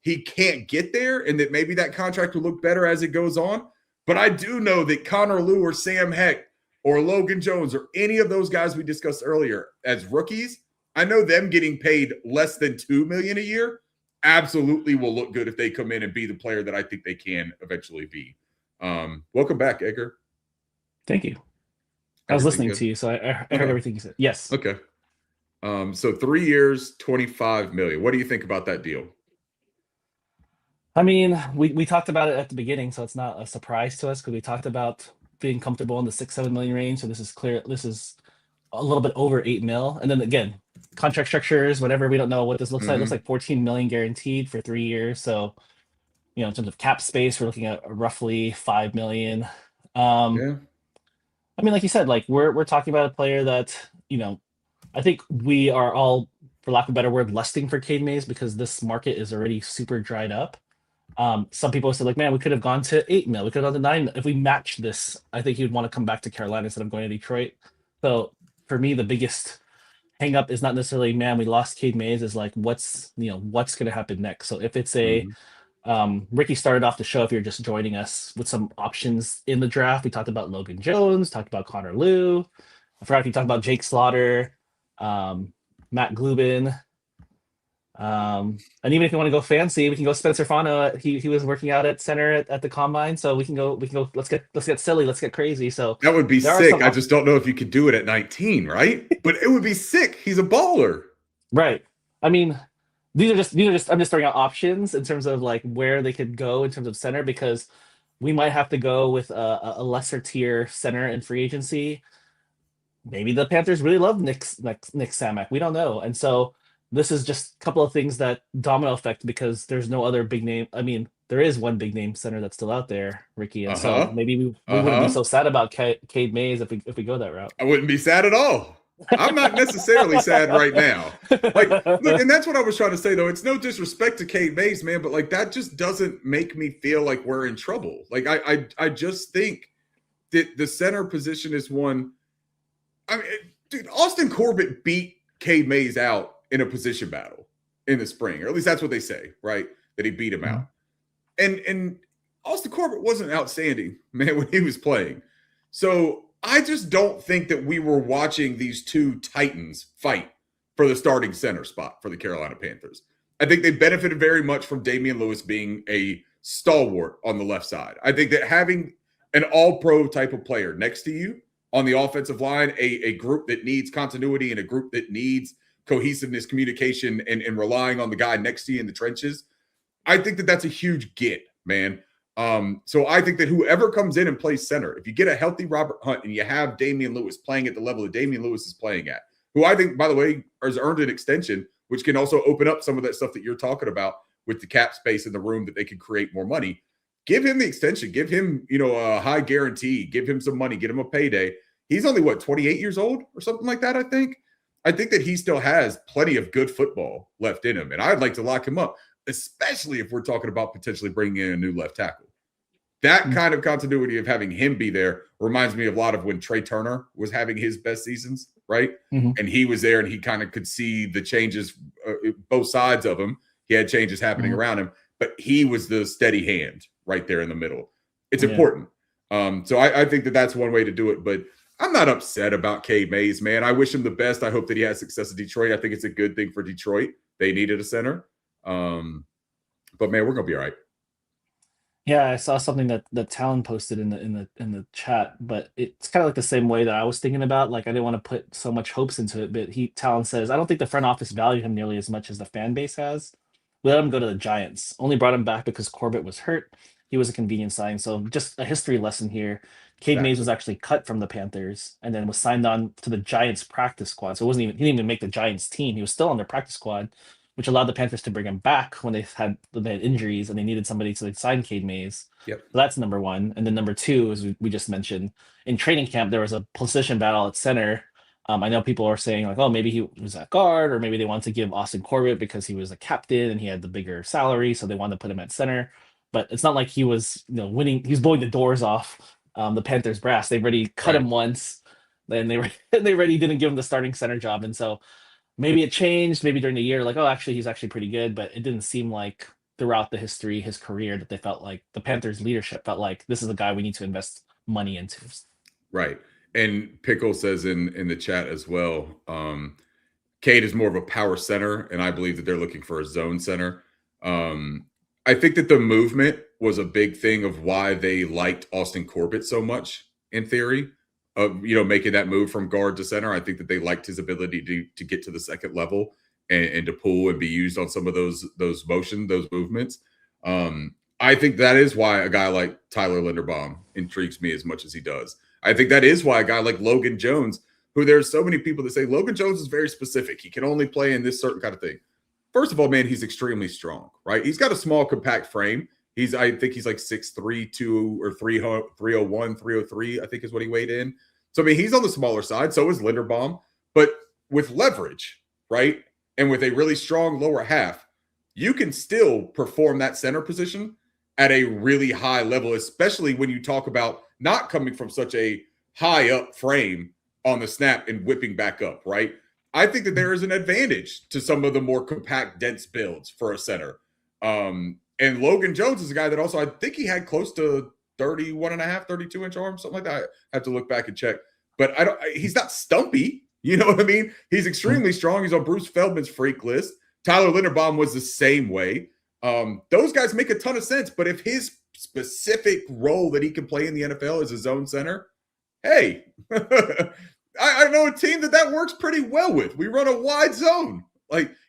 he can't get there and that maybe that contract will look better as it goes on. But I do know that Connor Lew or Sam Heck or Logan Jones or any of those guys we discussed earlier as rookies, I know them getting paid less than $2 million a year absolutely will look good if they come in and be the player that I think they can eventually be. Welcome back, Edgar. Thank you. I was listening to you, so I heard everything you said. Yes. Okay. So 3 years, 25 million. What do you think about that deal? I mean, we talked about it at the beginning, so it's not a surprise to us because we talked about being comfortable in the 6-7 million range. So this is clear. This is a little bit over 8 mil. And then again, contract structures, whatever, we don't know what this looks like. It looks like 14 million guaranteed for 3 years. So, in terms of cap space, we're looking at roughly 5 million. Yeah. I mean, like you said, like we're talking about a player that, I think we are all, for lack of a better word, lusting for Cade Mays because this market is already super dried up. Some people say like, man, we could have gone to 8 mil, we could have gone to 9 mil. If we matched this, I think he'd want to come back to Carolina instead of going to Detroit. So for me, the biggest hang up is not necessarily, man, we lost Cade Mays, is like what's gonna happen next. So if it's a Ricky started off the show, if you're just joining us, with some options in the draft. We talked about Logan Jones, talked about Connor Liu. I forgot if you talked about Jake Slaughter, Matt Glubin. And even if you want to go fancy, we can go Spencer Fano. He was working out at center at the combine, so we can go. Let's get silly. Let's get crazy. So that would be sick. I just don't know if you could do it at 19, right? But it would be sick. He's a baller, right? I mean, these are just I'm just throwing out options in terms of like where they could go in terms of center, because we might have to go with a lesser tier center in free agency. Maybe the Panthers really love Nick Samak. We don't know, and so this is just a couple of things that domino effect, because there's no other big name. I mean, there is one big name center that's still out there, Ricky, and so maybe we wouldn't be so sad about Cade Mays if we go that route. I wouldn't be sad at all. I'm not necessarily sad right now. Like, look, and that's what I was trying to say, though. It's no disrespect to Cade Mays, man, but like that just doesn't make me feel like we're in trouble. Like I just think that the center position is one. I mean, dude, Austin Corbett beat Cade Mays out in a position battle in the spring, or at least that's what they say, right? That he beat him out. And Austin Corbett wasn't outstanding, man, when he was playing. So I just don't think that we were watching these two titans fight for the starting center spot for the Carolina Panthers. I think they benefited very much from Damian Lewis being a stalwart on the left side. I think that having an all-pro type of player next to you on the offensive line, a group that needs continuity and a group that needs cohesiveness, communication, and relying on the guy next to you in the trenches, I think that that's a huge get, man. So I think that whoever comes in and plays center, if you get a healthy Robert Hunt and you have Damian Lewis playing at the level that Damian Lewis is playing at, who I think, by the way, has earned an extension, which can also open up some of that stuff that you're talking about with the cap space in the room that they can create more money. Give him the extension. Give him, a high guarantee. Give him some money. Get him a payday. He's only, 28 years old or something like that, I think. I think that he still has plenty of good football left in him, and I'd like to lock him up, especially if we're talking about potentially bringing in a new left tackle. That kind of continuity of having him be there reminds me of a lot of when Trey Turner was having his best seasons, right? And he was there and he kind of could see the changes, both sides of him. He had changes happening around him, but he was the steady hand right there in the middle. It's important. So I think that that's one way to do it, but I'm not upset about Cade Mays, man. I wish him the best. I hope that he has success in Detroit. I think it's a good thing for Detroit. They needed a center. But man, we're gonna be all right. Yeah, I saw something that Talon posted in the chat, but it's kind of like the same way that I was thinking about. Like I didn't want to put so much hopes into it, but Talon says, I don't think the front office valued him nearly as much as the fan base has. We let him go to the Giants. Only brought him back because Corbett was hurt. He was a convenient sign. So just a history lesson here. Cade Mays was actually cut from the Panthers and then was signed on to the Giants practice squad. So he didn't even make the Giants team. He was still on their practice squad, which allowed the Panthers to bring him back when they had injuries and they needed somebody to sign Cade Mays. Yep. So that's number one. And then number two, as we just mentioned, in training camp, there was a position battle at center. I know people are saying like, oh, maybe he was at guard, or maybe they wanted to give Austin Corbett because he was a captain and he had the bigger salary, so they wanted to put him at center. But it's not like he was, winning. He's blowing the doors off the Panthers brass. They've already cut him once, then they already didn't give him the starting center job, and so maybe it changed. Maybe during the year, like, oh, actually, he's actually pretty good. But it didn't seem like throughout the history, his career, that they felt like the Panthers leadership felt like this is a guy we need to invest money into. Right. And Pickle says in the chat as well, Cade is more of a power center, and I believe that they're looking for a zone center. I think that the movement was a big thing of why they liked Austin Corbett so much, in theory, of making that move from guard to center. I think that they liked his ability to get to the second level and to pull and be used on some of those movements. I think that is why a guy like Tyler Linderbaum intrigues me as much as he does. I think that is why a guy like Logan Jones who there's so many people that say Logan Jones is very specific. He can only play in this certain kind of thing. First of all, man, he's extremely strong, right? He's got a small, compact frame. I think he's like 6'3", 2 or 301, 303, I think is what he weighed in. So, I mean, he's on the smaller side. So is Linderbaum. But with leverage, right, and with a really strong lower half, you can still perform that center position at a really high level, especially when you talk about not coming from such a high up frame on the snap and whipping back up, right? I think that there is an advantage to some of the more compact, dense builds for a center. And Logan Jones is a guy that also, I think he had close to 31 and a half, 32-inch arms, something like that. I have to look back and check. But he's not stumpy. You know what I mean? He's extremely strong. He's on Bruce Feldman's freak list. Tyler Linderbaum was the same way. Those guys make a ton of sense. But if his specific role that he can play in the NFL is a zone center, hey, I know a team that works pretty well with. We run a wide zone.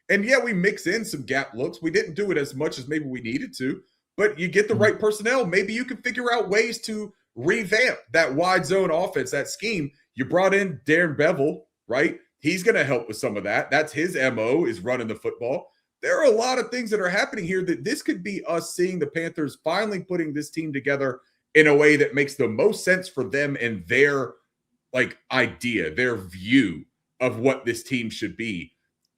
And yeah, we mix in some gap looks. We didn't do it as much as maybe we needed to, but you get the right personnel. Maybe you can figure out ways to revamp that wide zone offense, that scheme. You brought in Darren Bevel, right? He's going to help with some of that. That's his MO, is running the football. There are a lot of things that are happening here that this could be us seeing the Panthers finally putting this team together in a way that makes the most sense for them and their idea, their view of what this team should be.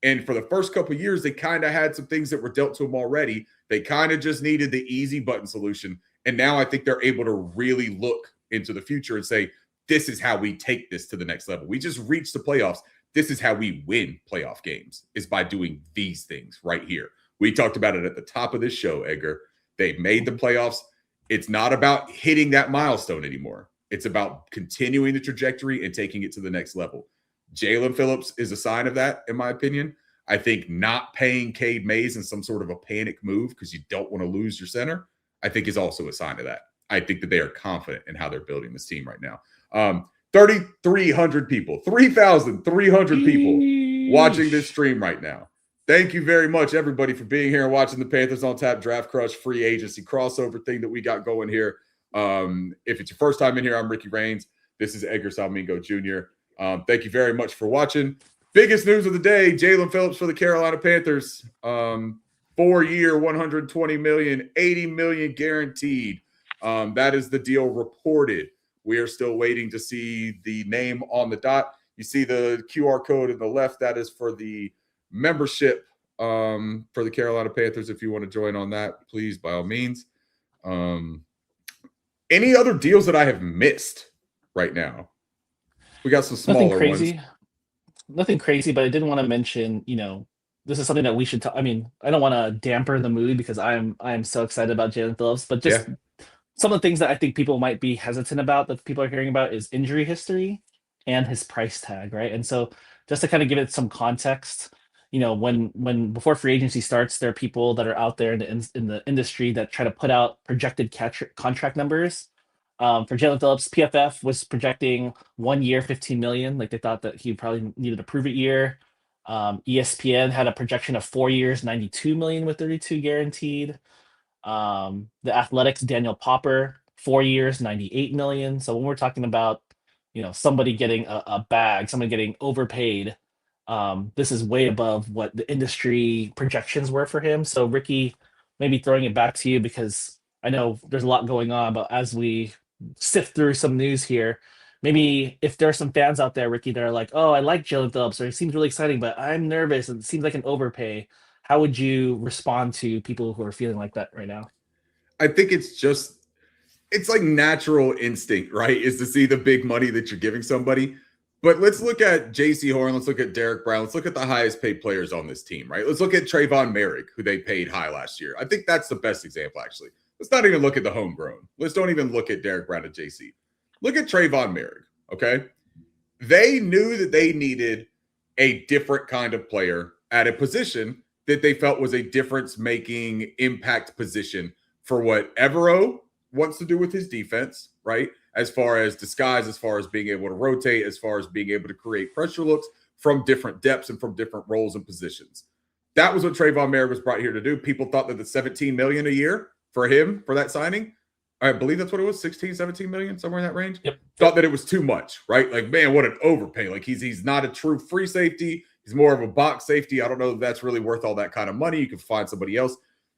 And for the first couple of years, they kind of had some things that were dealt to them already. They kind of just needed the easy button solution. And now I think they're able to really look into the future and say, this is how we take this to the next level. We just reached the playoffs. This is how we win playoff games, is by doing these things right here. We talked about it at the top of this show, Edgar. They've made the playoffs. It's not about hitting that milestone anymore. It's about continuing the trajectory and taking it to the next level. Jalen Phillips is a sign of that, in my opinion. I think not paying Cade Mays in some sort of a panic move because you don't want to lose your center, I think is also a sign of that. I think that they are confident in how they're building this team right now. 3,300 people, 3,300 people watching this stream right now. Thank you very much, everybody, for being here and watching the Panthers on Tap Draft Crush free agency crossover thing that we got going here. If it's your first time in here, I'm Ricky Raines. This is Edgar Salmingo Jr. Thank you very much for watching. Biggest news of the day, Jalen Phillips for the Carolina Panthers. 4-year, $120 million, $80 million guaranteed. That is the deal reported. We are still waiting to see the name on the dot. You see the QR code in the left. That is for the membership for the Carolina Panthers. If you want to join on that, please, by all means. Any other deals that I have missed right now? We got some smaller Nothing crazy. ones. Nothing crazy, but I did want to mention, this is something that we should talk. I mean, I don't want to damper the mood because I am so excited about Jalen Phillips, but just some of the things that I think people might be hesitant about, that people are hearing about, is injury history and his price tag, right? And so just to kind of give it some context, when before free agency starts, there are people that are out there in the industry that try to put out projected contract numbers. For Jalen Phillips, PFF was projecting 1 year, $15 million. Like, they thought that he probably needed a prove-it year. ESPN had a projection of 4 years, $92 million with 32 guaranteed. The Athletics, Daniel Popper, 4 years, $98 million. So when we're talking about, somebody getting a bag, somebody getting overpaid, this is way above what the industry projections were for him. So Ricky, maybe throwing it back to you, because I know there's a lot going on, but as we sift through some news here, maybe if there are some fans out there, Ricky, that are like, oh, I like Jalen Phillips, or it seems really exciting, but I'm nervous and it seems like an overpay. How would you respond to people who are feeling like that right now? I think it's like natural instinct, right? Is to see the big money that you're giving somebody. But let's look at J.C. Horn. Let's look at Derek Brown. Let's look at the highest paid players on this team, right? Let's look at Trayvon Merrick, who they paid high last year. I think that's the best example, actually. Let's not even look at the homegrown. Let's don't even look at Derek Brown and J.C. Look at Trayvon Merrick, okay? They knew that they needed a different kind of player at a position that they felt was a difference-making impact position for what Evero wants to do with his defense, right? As far as disguise, as far as being able to rotate, as far as being able to create pressure looks from different depths and from different roles and positions. That was what Trayvon Merrick was brought here to do. People thought that the $17 million a year for him, for that signing, I believe that's what it was, 16, 17 million, somewhere in that range. Yep. Thought that it was too much, right? Like, man, what an overpay. Like he's not a true free safety. He's more of a box safety. I don't know if that's really worth all that kind of money. You can find somebody else.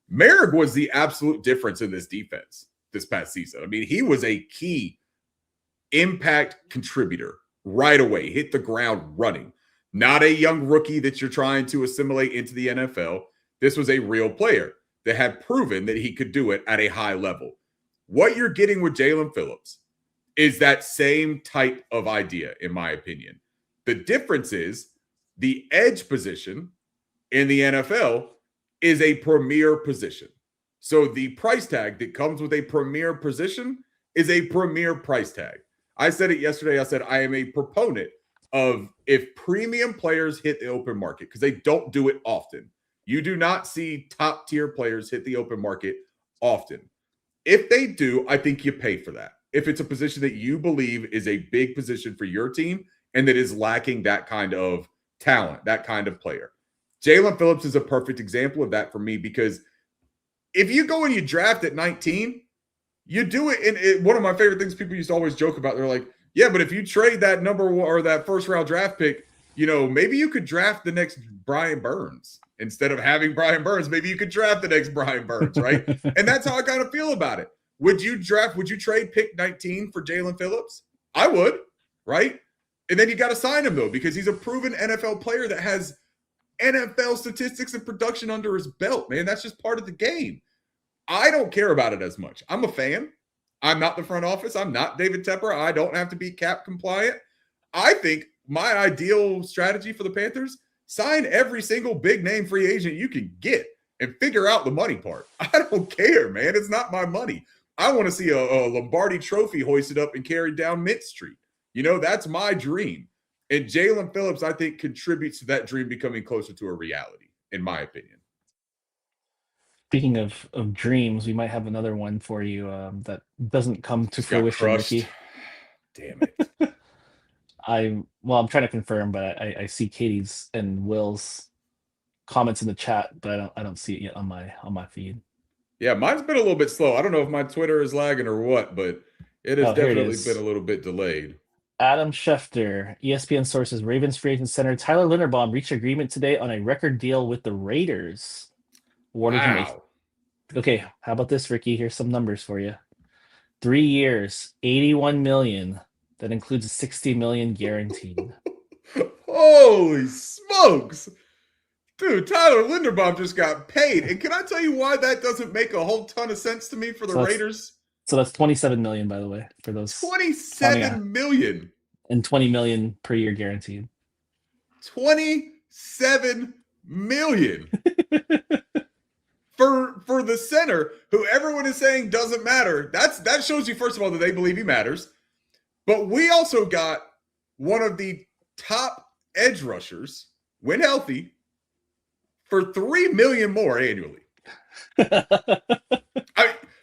Merrick was the absolute difference in this defense this past season. I mean, he was a key impact contributor right away, hit the ground running. Not a young rookie that you're trying to assimilate into the NFL. This was a real player that had proven that he could do it at a high level. What you're getting with Jalen Phillips is that same type of idea, in my opinion. The difference is the edge position in the NFL is a premier position. So the price tag that comes with a premier position is a premier price tag. I said it yesterday. I said I am a proponent of if premium players hit the open market, because they don't do it often. You do not see top tier players hit the open market often. If they do, I think you pay for that. If it's a position that you believe is a big position for your team and that is lacking that kind of talent, that kind of player. Jalen Phillips is a perfect example of that for me, because if you go and you draft at 19, you do it. And one of my favorite things people used to always joke about, they're like, yeah, but if you trade that number or that first round draft pick, you know, maybe you could draft the next Brian Burns. Instead of having Brian Burns, maybe you could draft the next Brian Burns, right? And that's how I kind of feel about it. Would you trade pick 19 for Jalen Phillips? I would, right? And then you got to sign him, though, because he's a proven NFL player that has NFL statistics and production under his belt, man. That's just part of the game. I don't care about it as much. I'm a fan. I'm not the front office. I'm not David Tepper. I don't have to be cap compliant. I think my ideal strategy for the Panthers, sign every single big name free agent you can get and figure out the money part. I don't care, man. It's not my money. I want to see a Lombardi trophy hoisted up and carried down Mint Street. You know, that's my dream. And Jalen Phillips, I think, contributes to that dream becoming closer to a reality, in my opinion. Speaking of dreams, we might have another one for you that doesn't come to Just got fruition, crushed. Ricky. Damn it. I'm trying to confirm, but I see Katie's and Will's comments in the chat, but I don't see it yet on my feed. Yeah, mine's been a little bit slow. I don't know if my Twitter is lagging or what, but it has definitely been a little bit delayed. Adam Schefter, ESPN sources, Ravens free agent center Tyler Linderbaum reached agreement today on a record deal with the Raiders. Awarded him okay, how about this, Ricky? Here's some numbers for you. 3 years, $81 million. That includes a $60 million guaranteed. Holy smokes! Dude, Tyler Linderbaum just got paid. And can I tell you why that doesn't make a whole ton of sense to me for the Raiders? So that's $27 million, by the way, for those. $27 million. And $20 million per year guaranteed. $27 million. For the center, who everyone is saying doesn't matter. That shows you, first of all, that they believe he matters. But we also got one of the top edge rushers, when healthy, for $3 million more annually.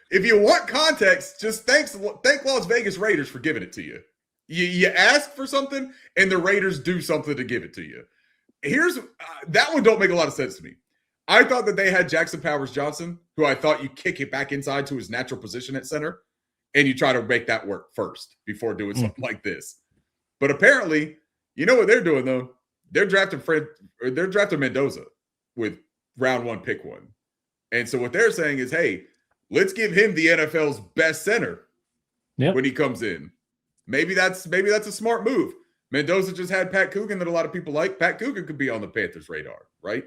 If you want context, just thank Las Vegas Raiders for giving it to you. You ask for something, and the Raiders do something to give it to you. Here's that one don't make a lot of sense to me. I thought that they had Jackson Powers-Johnson, who I thought you kick it back inside to his natural position at center, and you try to make that work first before doing something like this. But apparently, you know what they're doing, though? They're drafting Mendoza with round 1, pick 1. And so what they're saying is, hey, let's give him the NFL's best center when he comes in. Maybe that's a smart move. Mendoza just had Pat Coogan that a lot of people like. Pat Coogan could be on the Panthers' radar, right?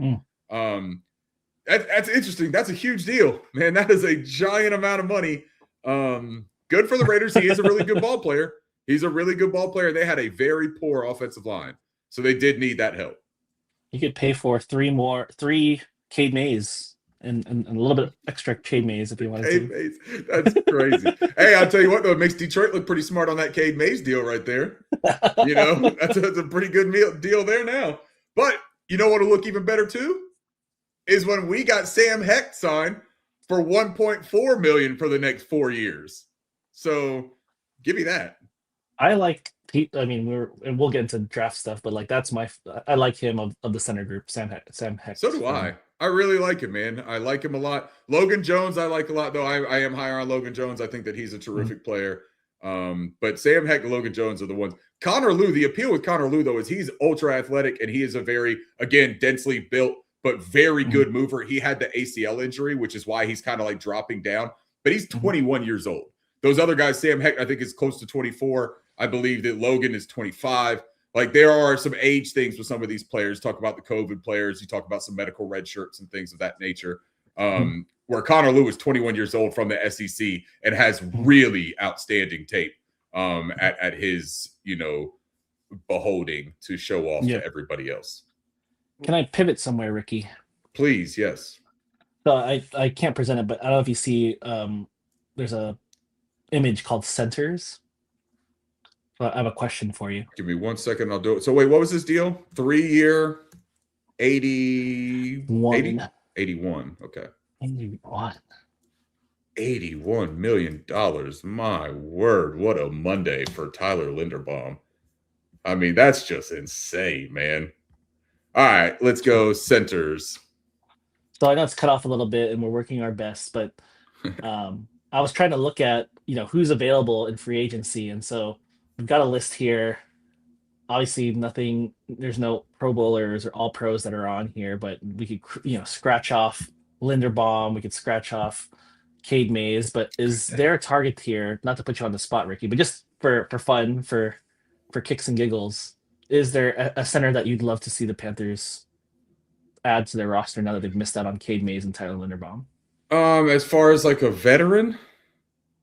That's interesting. That's a huge deal, man. That is a giant amount of money. Good for the Raiders. He is a really good ball player. He's a really good ball player. They had a very poor offensive line, so they did need that help. You could pay for three Cade Mays and a little bit extra Cade Mays if you wanted to. Mays. That's crazy. Hey, I'll tell you what, though, it makes Detroit look pretty smart on that Cade Mays deal right there. You know, that's a pretty good deal there now. But you know what will look even better, too? Is when we got Sam Hecht signed for $1.4 million for the next 4 years. So give me that. I like Pete. I mean, we'll get into draft stuff, but like I like him of the center group, Sam Hecht. So do I. I really like him, man. I like him a lot. Logan Jones, I like a lot, though. I am higher on Logan Jones. I think that he's a terrific player. But Sam Heck and Logan Jones are the ones. Connor Lew, the appeal with Connor Lew, though, is he's ultra athletic and he is a very, again, densely built, but very good mover. He had the ACL injury, which is why he's kind of like dropping down. But he's 21 years old. Those other guys, Sam Heck, I think is close to 24. I believe that Logan is 25. Like there are some age things with some of these players. Talk about the COVID players. You talk about some medical red shirts and things of that nature. Where Connor Lew is 21 years old from the SEC and has really outstanding tape at his, beholding to show off to everybody else. Can I pivot somewhere, Ricky? Please, yes. So I can't present it, but I don't know if you see there's a image called Centers. So I have a question for you. Give me 1 second. I'll do it. So wait, what was this deal? 3-year, 81. Okay. 81. $81 million. My word. What a Monday for Tyler Linderbaum. I mean, that's just insane, man. All right, let's go Centers. So I know it's cut off a little bit and we're working our best, but I was trying to look at, who's available in free agency. And so we've got a list here. Obviously, there's no Pro Bowlers or All Pros that are on here, but we could, scratch off Linderbaum. We could scratch off Cade Mays. But is there a target here, not to put you on the spot, Ricky, but just for fun, for kicks and giggles, is there a center that you'd love to see the Panthers add to their roster now that they've missed out on Cade Mays and Tyler Linderbaum? As far as like a veteran?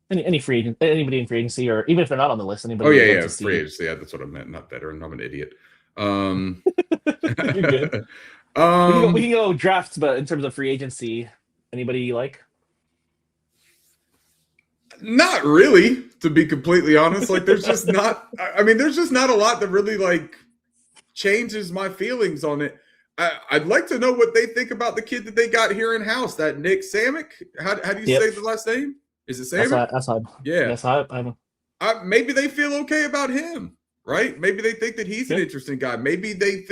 Any free agent, anybody in free agency, or even if they're not on the list, anybody. Oh yeah, free agency. Yeah, that's what I meant. Not veteran. I'm an idiot. You're good. We can go drafts, but in terms of free agency, anybody you like? Not really, to be completely honest. Like, there's just not. There's just not a lot that really like changes my feelings on it. I'd like to know what they think about the kid that they got here in house. That Nick Samick. How do you say the last name? Is it Samick? That's how. Yeah. That's how maybe they feel okay about him, right? Maybe they think that he's an interesting guy. Maybe they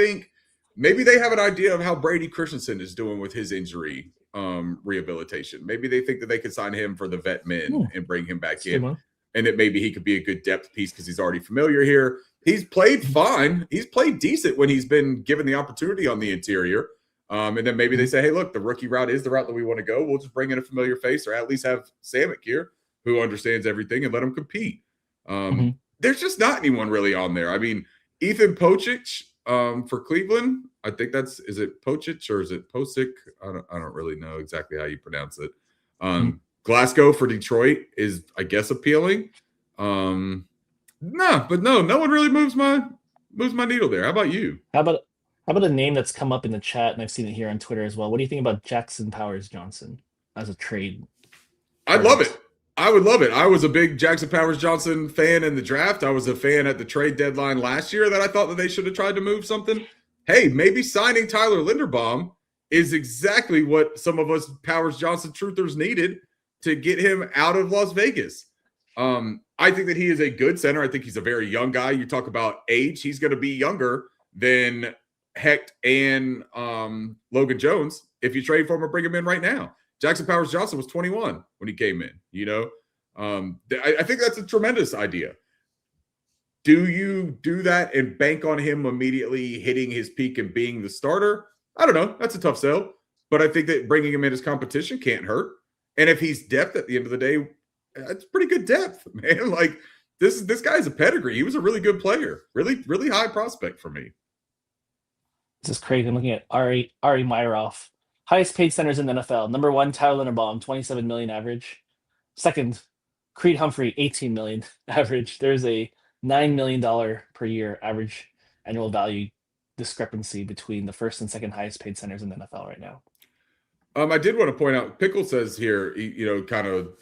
have an idea of how Brady Christensen is doing with his injury rehabilitation. Maybe they think that they could sign him for the vet men and bring him back in, and that maybe he could be a good depth piece because he's already familiar here. He's played fine. He's played decent when he's been given the opportunity on the interior. And then maybe they say, hey, look, the rookie route is the route that we want to go. We'll just bring in a familiar face, or at least have Samick here who understands everything, and let him compete. There's just not anyone really on there. I mean, Ethan Pocic for Cleveland. I think is it Pocic or is it Posick? I don't really know exactly how you pronounce it. Glasgow for Detroit is, I guess, appealing. No one really moves my needle there. How about you? How about a name that's come up in the chat, and I've seen it here on Twitter as well? What do you think about Jackson Powers Johnson as a trade? I'd love it. I would love it. I was a big Jackson Powers Johnson fan in the draft. I was a fan at the trade deadline last year that I thought that they should have tried to move something. Hey, maybe signing Tyler Linderbaum is exactly what some of us Powers Johnson truthers needed to get him out of Las Vegas. I think that he is a good center. I think he's a very young guy. You talk about age, he's going to be younger than Hecht and Logan Jones if you trade for him or bring him in right now. Jackson Powers Johnson was 21 when he came in, I think that's a tremendous idea. Do you do that and bank on him immediately hitting his peak and being the starter? I don't know. That's a tough sell. But I think that bringing him in as competition can't hurt. And if he's depth at the end of the day, that's pretty good depth, man. Like this guy's a pedigree. He was a really good player. Really, really high prospect for me. This is crazy. I'm looking at Ari Myroff. Highest paid centers in the NFL. Number 1, Tyler Linderbaum, 27 million average. Second, Creed Humphrey, 18 million average. There's a $9 million per year average annual value discrepancy between the first and second highest paid centers in the NFL right now. I did want to point out, Pickle says here, kind of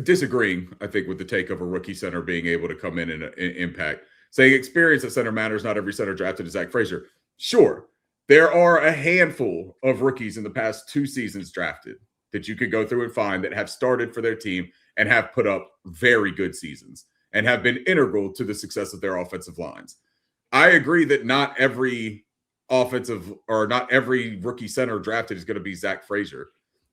disagreeing, I think, with the take of a rookie center being able to come in and impact. Saying experience at center matters. Not every center drafted is Zach Frazier. Sure. There are a handful of rookies in the past 2 seasons drafted that you could go through and find that have started for their team and have put up very good seasons and have been integral to the success of their offensive lines. I agree that not every offensive or not every rookie center drafted is going to be Zach Frazier.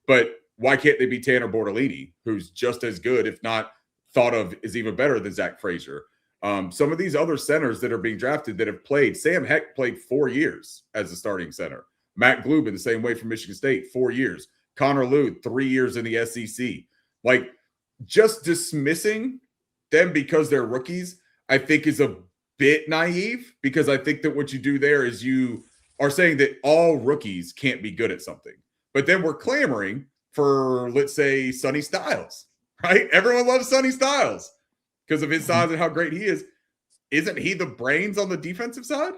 But why can't they be Tanner Bortolini, who's just as good, if not thought of is even better than Zach Frazier? Some of these other centers that are being drafted that have played, Sam Heck played 4 years as a starting center. Matt Glubin, the same way from Michigan State, 4 years. Connor Lude, 3 years in the SEC. Like, just dismissing them because they're rookies, I think is a bit naive, because I think that what you do there is you are saying that all rookies can't be good at something. But then we're clamoring for, let's say, Sonny Styles, right? Everyone loves Sonny Styles because of his size and how great he is. Isn't he the brains on the defensive side?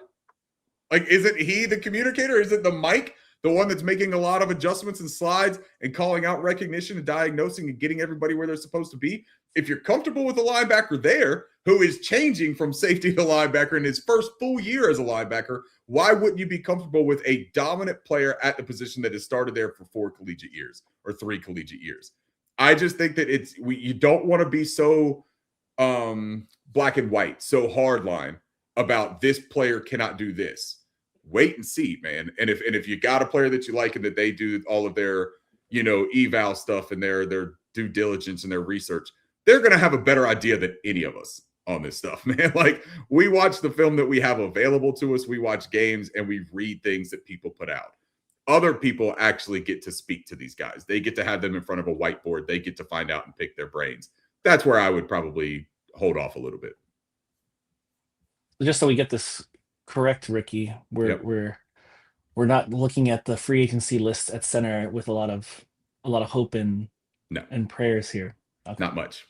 Like, isn't he the communicator? Is it the Mike, the one that's making a lot of adjustments and slides and calling out recognition and diagnosing and getting everybody where they're supposed to be? If you're comfortable with a linebacker there who is changing from safety to linebacker in his first full year as a linebacker, why wouldn't you be comfortable with a dominant player at the position that has started there for 4 collegiate years or 3 collegiate years? I just think that you don't want to be so black and white, so hard line about this player cannot do this. Wait and see, man. And if you got a player that you like and that they do all of their, eval stuff and their due diligence and their research, they're going to have a better idea than any of us on this stuff, man. Like, we watch the film that we have available to us. We watch games and we read things that people put out. Other people actually get to speak to these guys. They get to have them in front of a whiteboard. They get to find out and pick their brains. That's where I would probably hold off a little bit. Just so we get this correct, Ricky, we're not looking at the free agency list at center with a lot of hope and prayers here. Okay. Not much.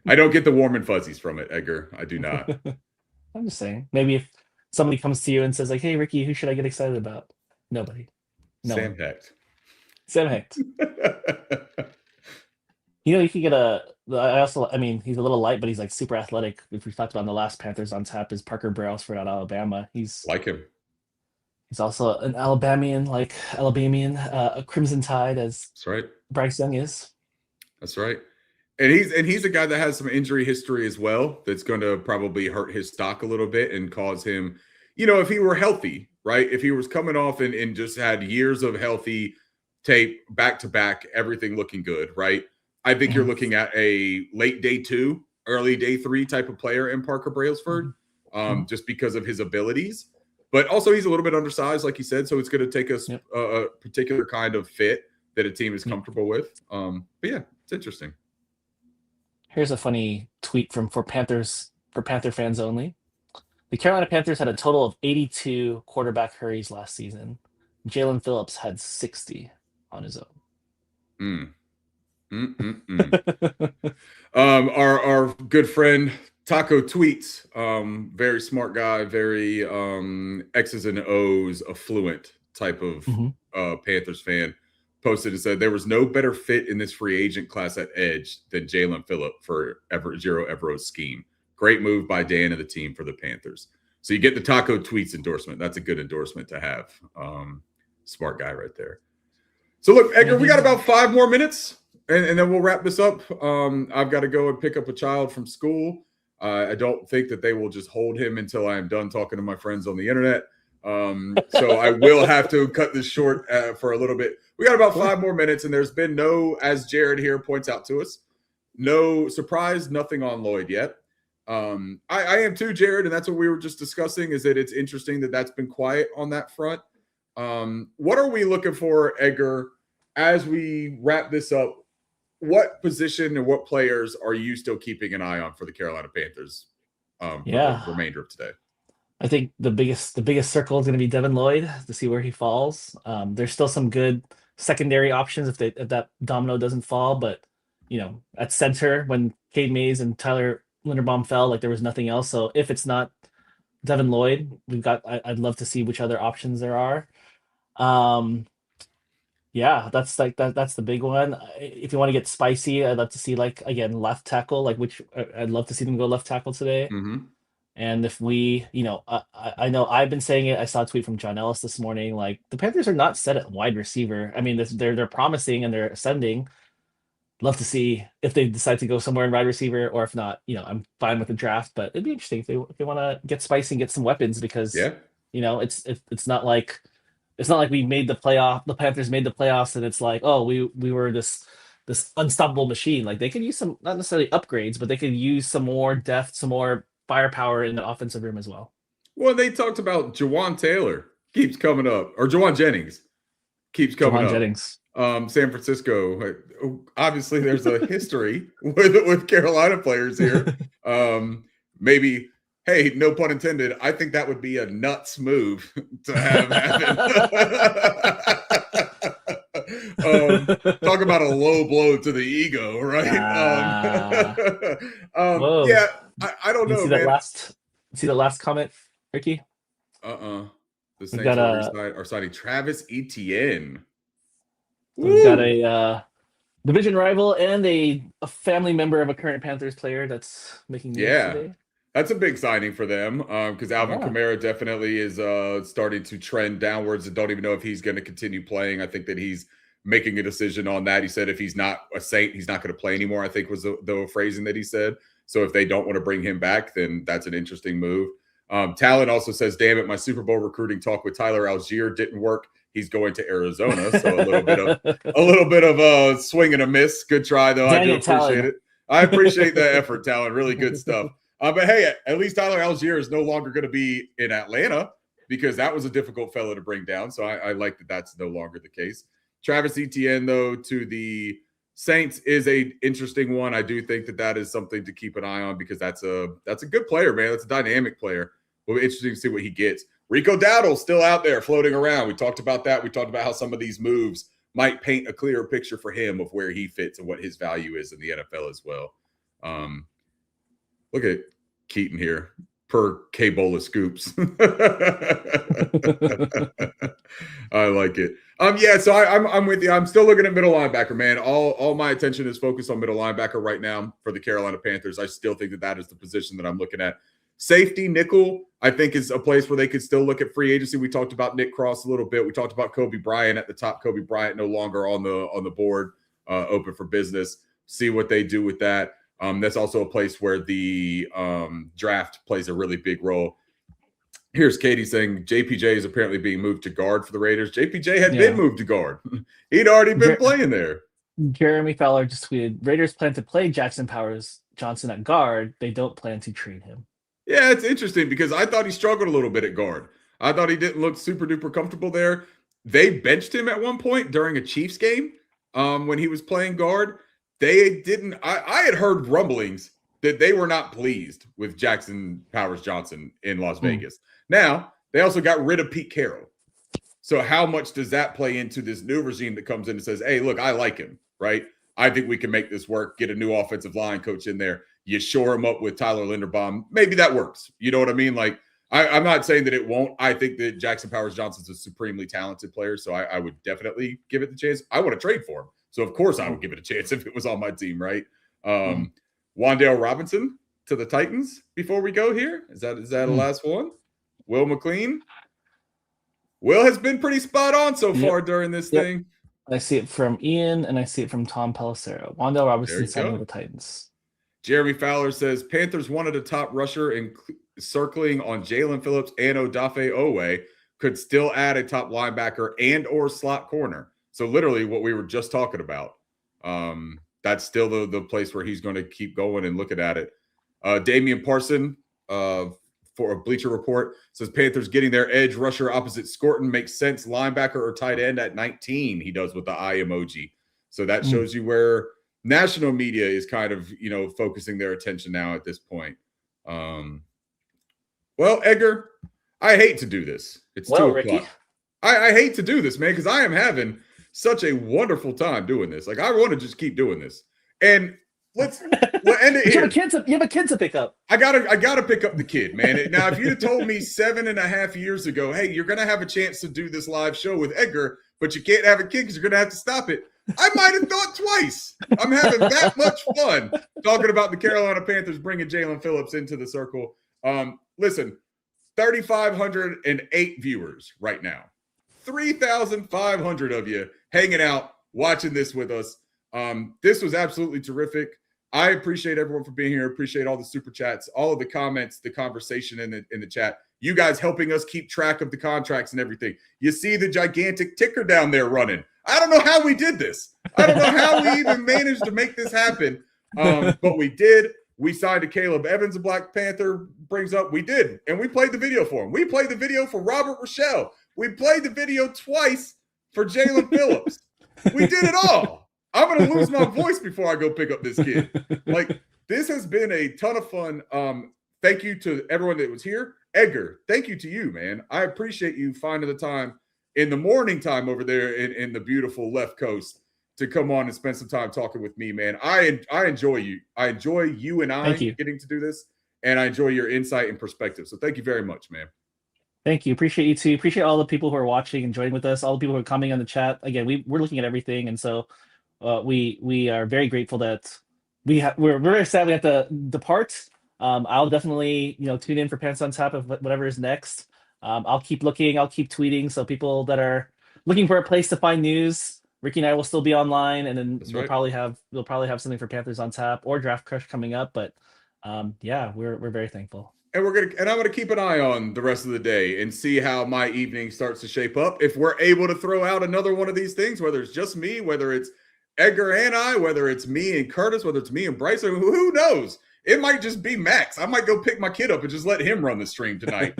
I don't get the warm and fuzzies from it, Edgar. I do not. I'm just saying, maybe if somebody comes to you and says like, "Hey, Ricky, who should I get excited about?" Nobody. Sam Hecht. Sam Hecht. You could get he's a little light, but he's like super athletic. If we talked about in the last Panthers on tap, is Parker Brailsford out of Alabama. He's like him. He's also an Alabamian, a Crimson Tide, as that's right. Bryce Young is. That's right. And he's a guy that has some injury history as well. That's going to probably hurt his stock a little bit and cause him, if he were healthy, right? If he was coming off and just had years of healthy tape back to back, everything looking good, right? I think you're looking at a late day 2, early day 3 type of player in Parker Brailsford, just because of his abilities. But also he's a little bit undersized, like you said, so it's going to take us a particular kind of fit that a team is comfortable with. But yeah, it's interesting. Here's a funny tweet for Panther fans only. The Carolina Panthers had a total of 82 quarterback hurries last season. Jalen Phillips had 60 on his own. Our good friend Taco Tweets, very smart guy, very X's and O's affluent type of Panthers fan, posted and said there was no better fit in this free agent class at edge than Jalen Phillip for Zero Evero's scheme. Great move by Dan and the team for the Panthers. So you get the Taco Tweets endorsement. That's a good endorsement to have. Smart guy right there. So look, Edgar, we got about 5 more minutes and then we'll wrap this up. I've got to go and pick up a child from school. I don't think that they will just hold him until I am done talking to my friends on the internet. So I will have to cut this short for a little bit. We got about 5 more minutes, and there's been no, as Jared here points out to us, no surprise, nothing on Lloyd yet. I am too, Jared, and that's what we were just discussing, is that it's interesting that that's been quiet on that front. What are we looking for, Edgar, as we wrap this up? What position and what players are you still keeping an eye on for the Carolina Panthers for the remainder of today? I think the biggest circle is going to be Devin Lloyd to see where he falls. There's still some good secondary options if that domino doesn't fall, but at center when Cade Mays and Tyler Linderbaum fell, there was nothing else. So if it's not Devin Lloyd, I'd love to see which other options there are. That's that's the big one. If you want to get spicy, I'd love to see again left tackle, which I'd love to see them go left tackle today. And if we, I know I've been saying it. I saw a tweet from John Ellis this morning. The Panthers are not set at wide receiver. I mean, they're promising and they're ascending. Love to see if they decide to go somewhere in wide receiver, or if not, I'm fine with the draft. But it'd be interesting if they want to get spicy and get some weapons, because It's not like we made the playoff. The Panthers made the playoffs, and it's like, oh, we were this unstoppable machine. Like they could use some, not necessarily upgrades, but they could use some more depth, some more firepower in the offensive room as well. Well, they talked about Jawan Taylor keeps coming up, or Jawan Jennings keeps coming Jawan up. Jennings. San Francisco. Obviously, there's a history with Carolina players here. Maybe, hey, no pun intended. I think that would be a nuts move to have happen. Talk about a low blow to the ego, right? Yeah, I don't know, man. See the last comment, Ricky? The Saints are signing Travis Etienne. So we've got a division rival and a family member of a current Panthers player that's making news today. That's a big signing for them because Alvin Kamara definitely is starting to trend downwards and don't even know if he's going to continue playing. I think that he's making a decision on that. He said if he's not a Saint, he's not going to play anymore, I think was the phrasing that he said. So if they don't want to bring him back, then that's an interesting move. Talon also says, damn it, my Super Bowl recruiting talk with Tyler Algier didn't work. He's going to Arizona. So a little bit of a swing and a miss. Good try, though. I do appreciate it. I appreciate the effort, Talon. Really good stuff. But hey, at least Tyler Algier is no longer going to be in Atlanta because that was a difficult fellow to bring down. So I like that that's no longer the case. Travis Etienne, though, to the Saints is a interesting one. I do think that is something to keep an eye on because that's a good player, man. That's a dynamic player. It'll be interesting to see what he gets. Rico Dowdle's still out there floating around. We talked about that. We talked about how some of these moves might paint a clearer picture for him of where he fits and what his value is in the NFL as well. Look at Keaton here per K-Bola Scoops. I like it. Yeah, so I'm with you. I'm still looking at middle linebacker, man. All my attention is focused on middle linebacker right now for the Carolina Panthers. I still think that is the position that I'm looking at. Safety, nickel, I think is a place where they could still look at free agency. We talked about Nick Cross a little bit. We talked about Kobe Bryant at the top. Kobe Bryant no longer on the board, open for business. See what they do with that. That's also a place where the draft plays a really big role. Here's Katie saying JPJ is apparently being moved to guard for the Raiders. JPJ had been moved to guard. He'd already been playing there. Jeremy Fowler just tweeted, Raiders plan to play Jackson Powers Johnson at guard. They don't plan to trade him. Yeah, it's interesting because I thought he struggled a little bit at guard. I thought he didn't look super duper comfortable there. They benched him at one point during a Chiefs game when he was playing guard. They didn't. I had heard rumblings that they were not pleased with Jackson Powers Johnson in Las Vegas. Now, they also got rid of Pete Carroll. So how much does that play into this new regime that comes in and says, hey, look, I like him, right? I think we can make this work, get a new offensive line coach in there. You shore him up with Tyler Linderbaum. Maybe that works. You know what I mean? Like, I'm not saying that it won't. I think that Jackson Powers Johnson's a supremely talented player, so I would definitely give it the chance. I want to trade for him. So, of course, I would give it a chance if it was on my team, right? Wan'Dale Robinson to the Titans before we go here. Is that the last one? Will McLean. Will has been pretty spot on so far during this thing. I see it from Ian, and I see it from Tom Pelissero. Wan'Dale Robinson signing with the Titans. Jeremy Fowler says, Panthers wanted a top rusher and circling on Jalen Phillips and Odafe Owe could still add a top linebacker and or slot corner. So literally what we were just talking about. That's still the place where he's going to keep going and looking at it. Damian Parson for a Bleacher Report says Panthers getting their edge rusher opposite Scorton makes sense. Linebacker or tight end at 19. He does with the eye emoji. So that shows you where national media is kind of, focusing their attention now at this point. Well, Edgar, I hate to do this. It's 2 o'clock. Ricky? I hate to do this, man, because I am having such a wonderful time doing this. Like, I want to just keep doing this. And we'll end it here. You have a kid to pick up. I gotta pick up the kid, man. Now, if you'd have told me 7.5 years ago, hey, you're gonna have a chance to do this live show with Edgar, but you can't have a kid because you're gonna have to stop it, I might have thought twice. I'm having that much fun talking about the Carolina Panthers bringing Jalen Phillips into the circle. Listen, 3,508 viewers right now. 3,500 of you hanging out, watching this with us. This was absolutely terrific. I appreciate everyone for being here. Appreciate all the super chats, all of the comments, the conversation in the chat. you guys helping us keep track of the contracts and everything. You see the gigantic ticker down there running. I don't know how we did this. I don't know how we even managed to make this happen. But we did. We signed to Caleb Evans, a Black Panther brings up. We did. And we played the video for him. We played the video for Robert Rochelle. We played the video twice for Jalen Phillips. We did it all. I'm going to lose my voice before I go pick up this kid. Like, this has been a ton of fun. Thank you to everyone that was here. Edgar, thank you to you, man. I appreciate you finding the time in the morning time over there in the beautiful left coast to come on and spend some time talking with me, man. I enjoy you. I enjoy you and I getting to do this, and I enjoy your insight and perspective. So thank you very much, man. Thank you. Appreciate you too. Appreciate all the people who are watching and joining with us, all the people who are commenting on the chat. Again, we're looking at everything, and so we are very grateful that we're very sad we have to depart. I'll definitely tune in for Pants on Tap of whatever is next. I'll keep looking. I'll keep tweeting. So people that are looking for a place to find news, Ricky and I will still be online, and then we'll probably have something for Panthers on Tap or Draft Crush coming up. But yeah, we're very thankful. And I'm gonna keep an eye on the rest of the day and see how my evening starts to shape up. If we're able to throw out another one of these things, whether it's just me, whether it's Edgar and I, whether it's me and Curtis, whether it's me and Bryce, who knows? It might just be Max. I might go pick my kid up and just let him run the stream tonight.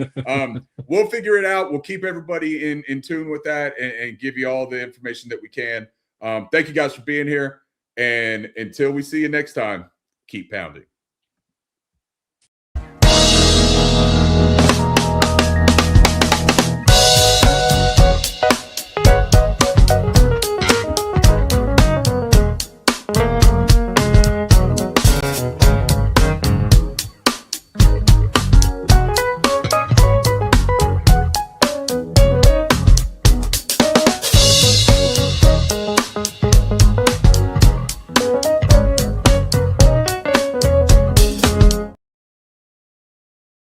We'll figure it out. We'll keep everybody in tune with that and give you all the information that we can. Thank you guys for being here. And until we see you next time, keep pounding.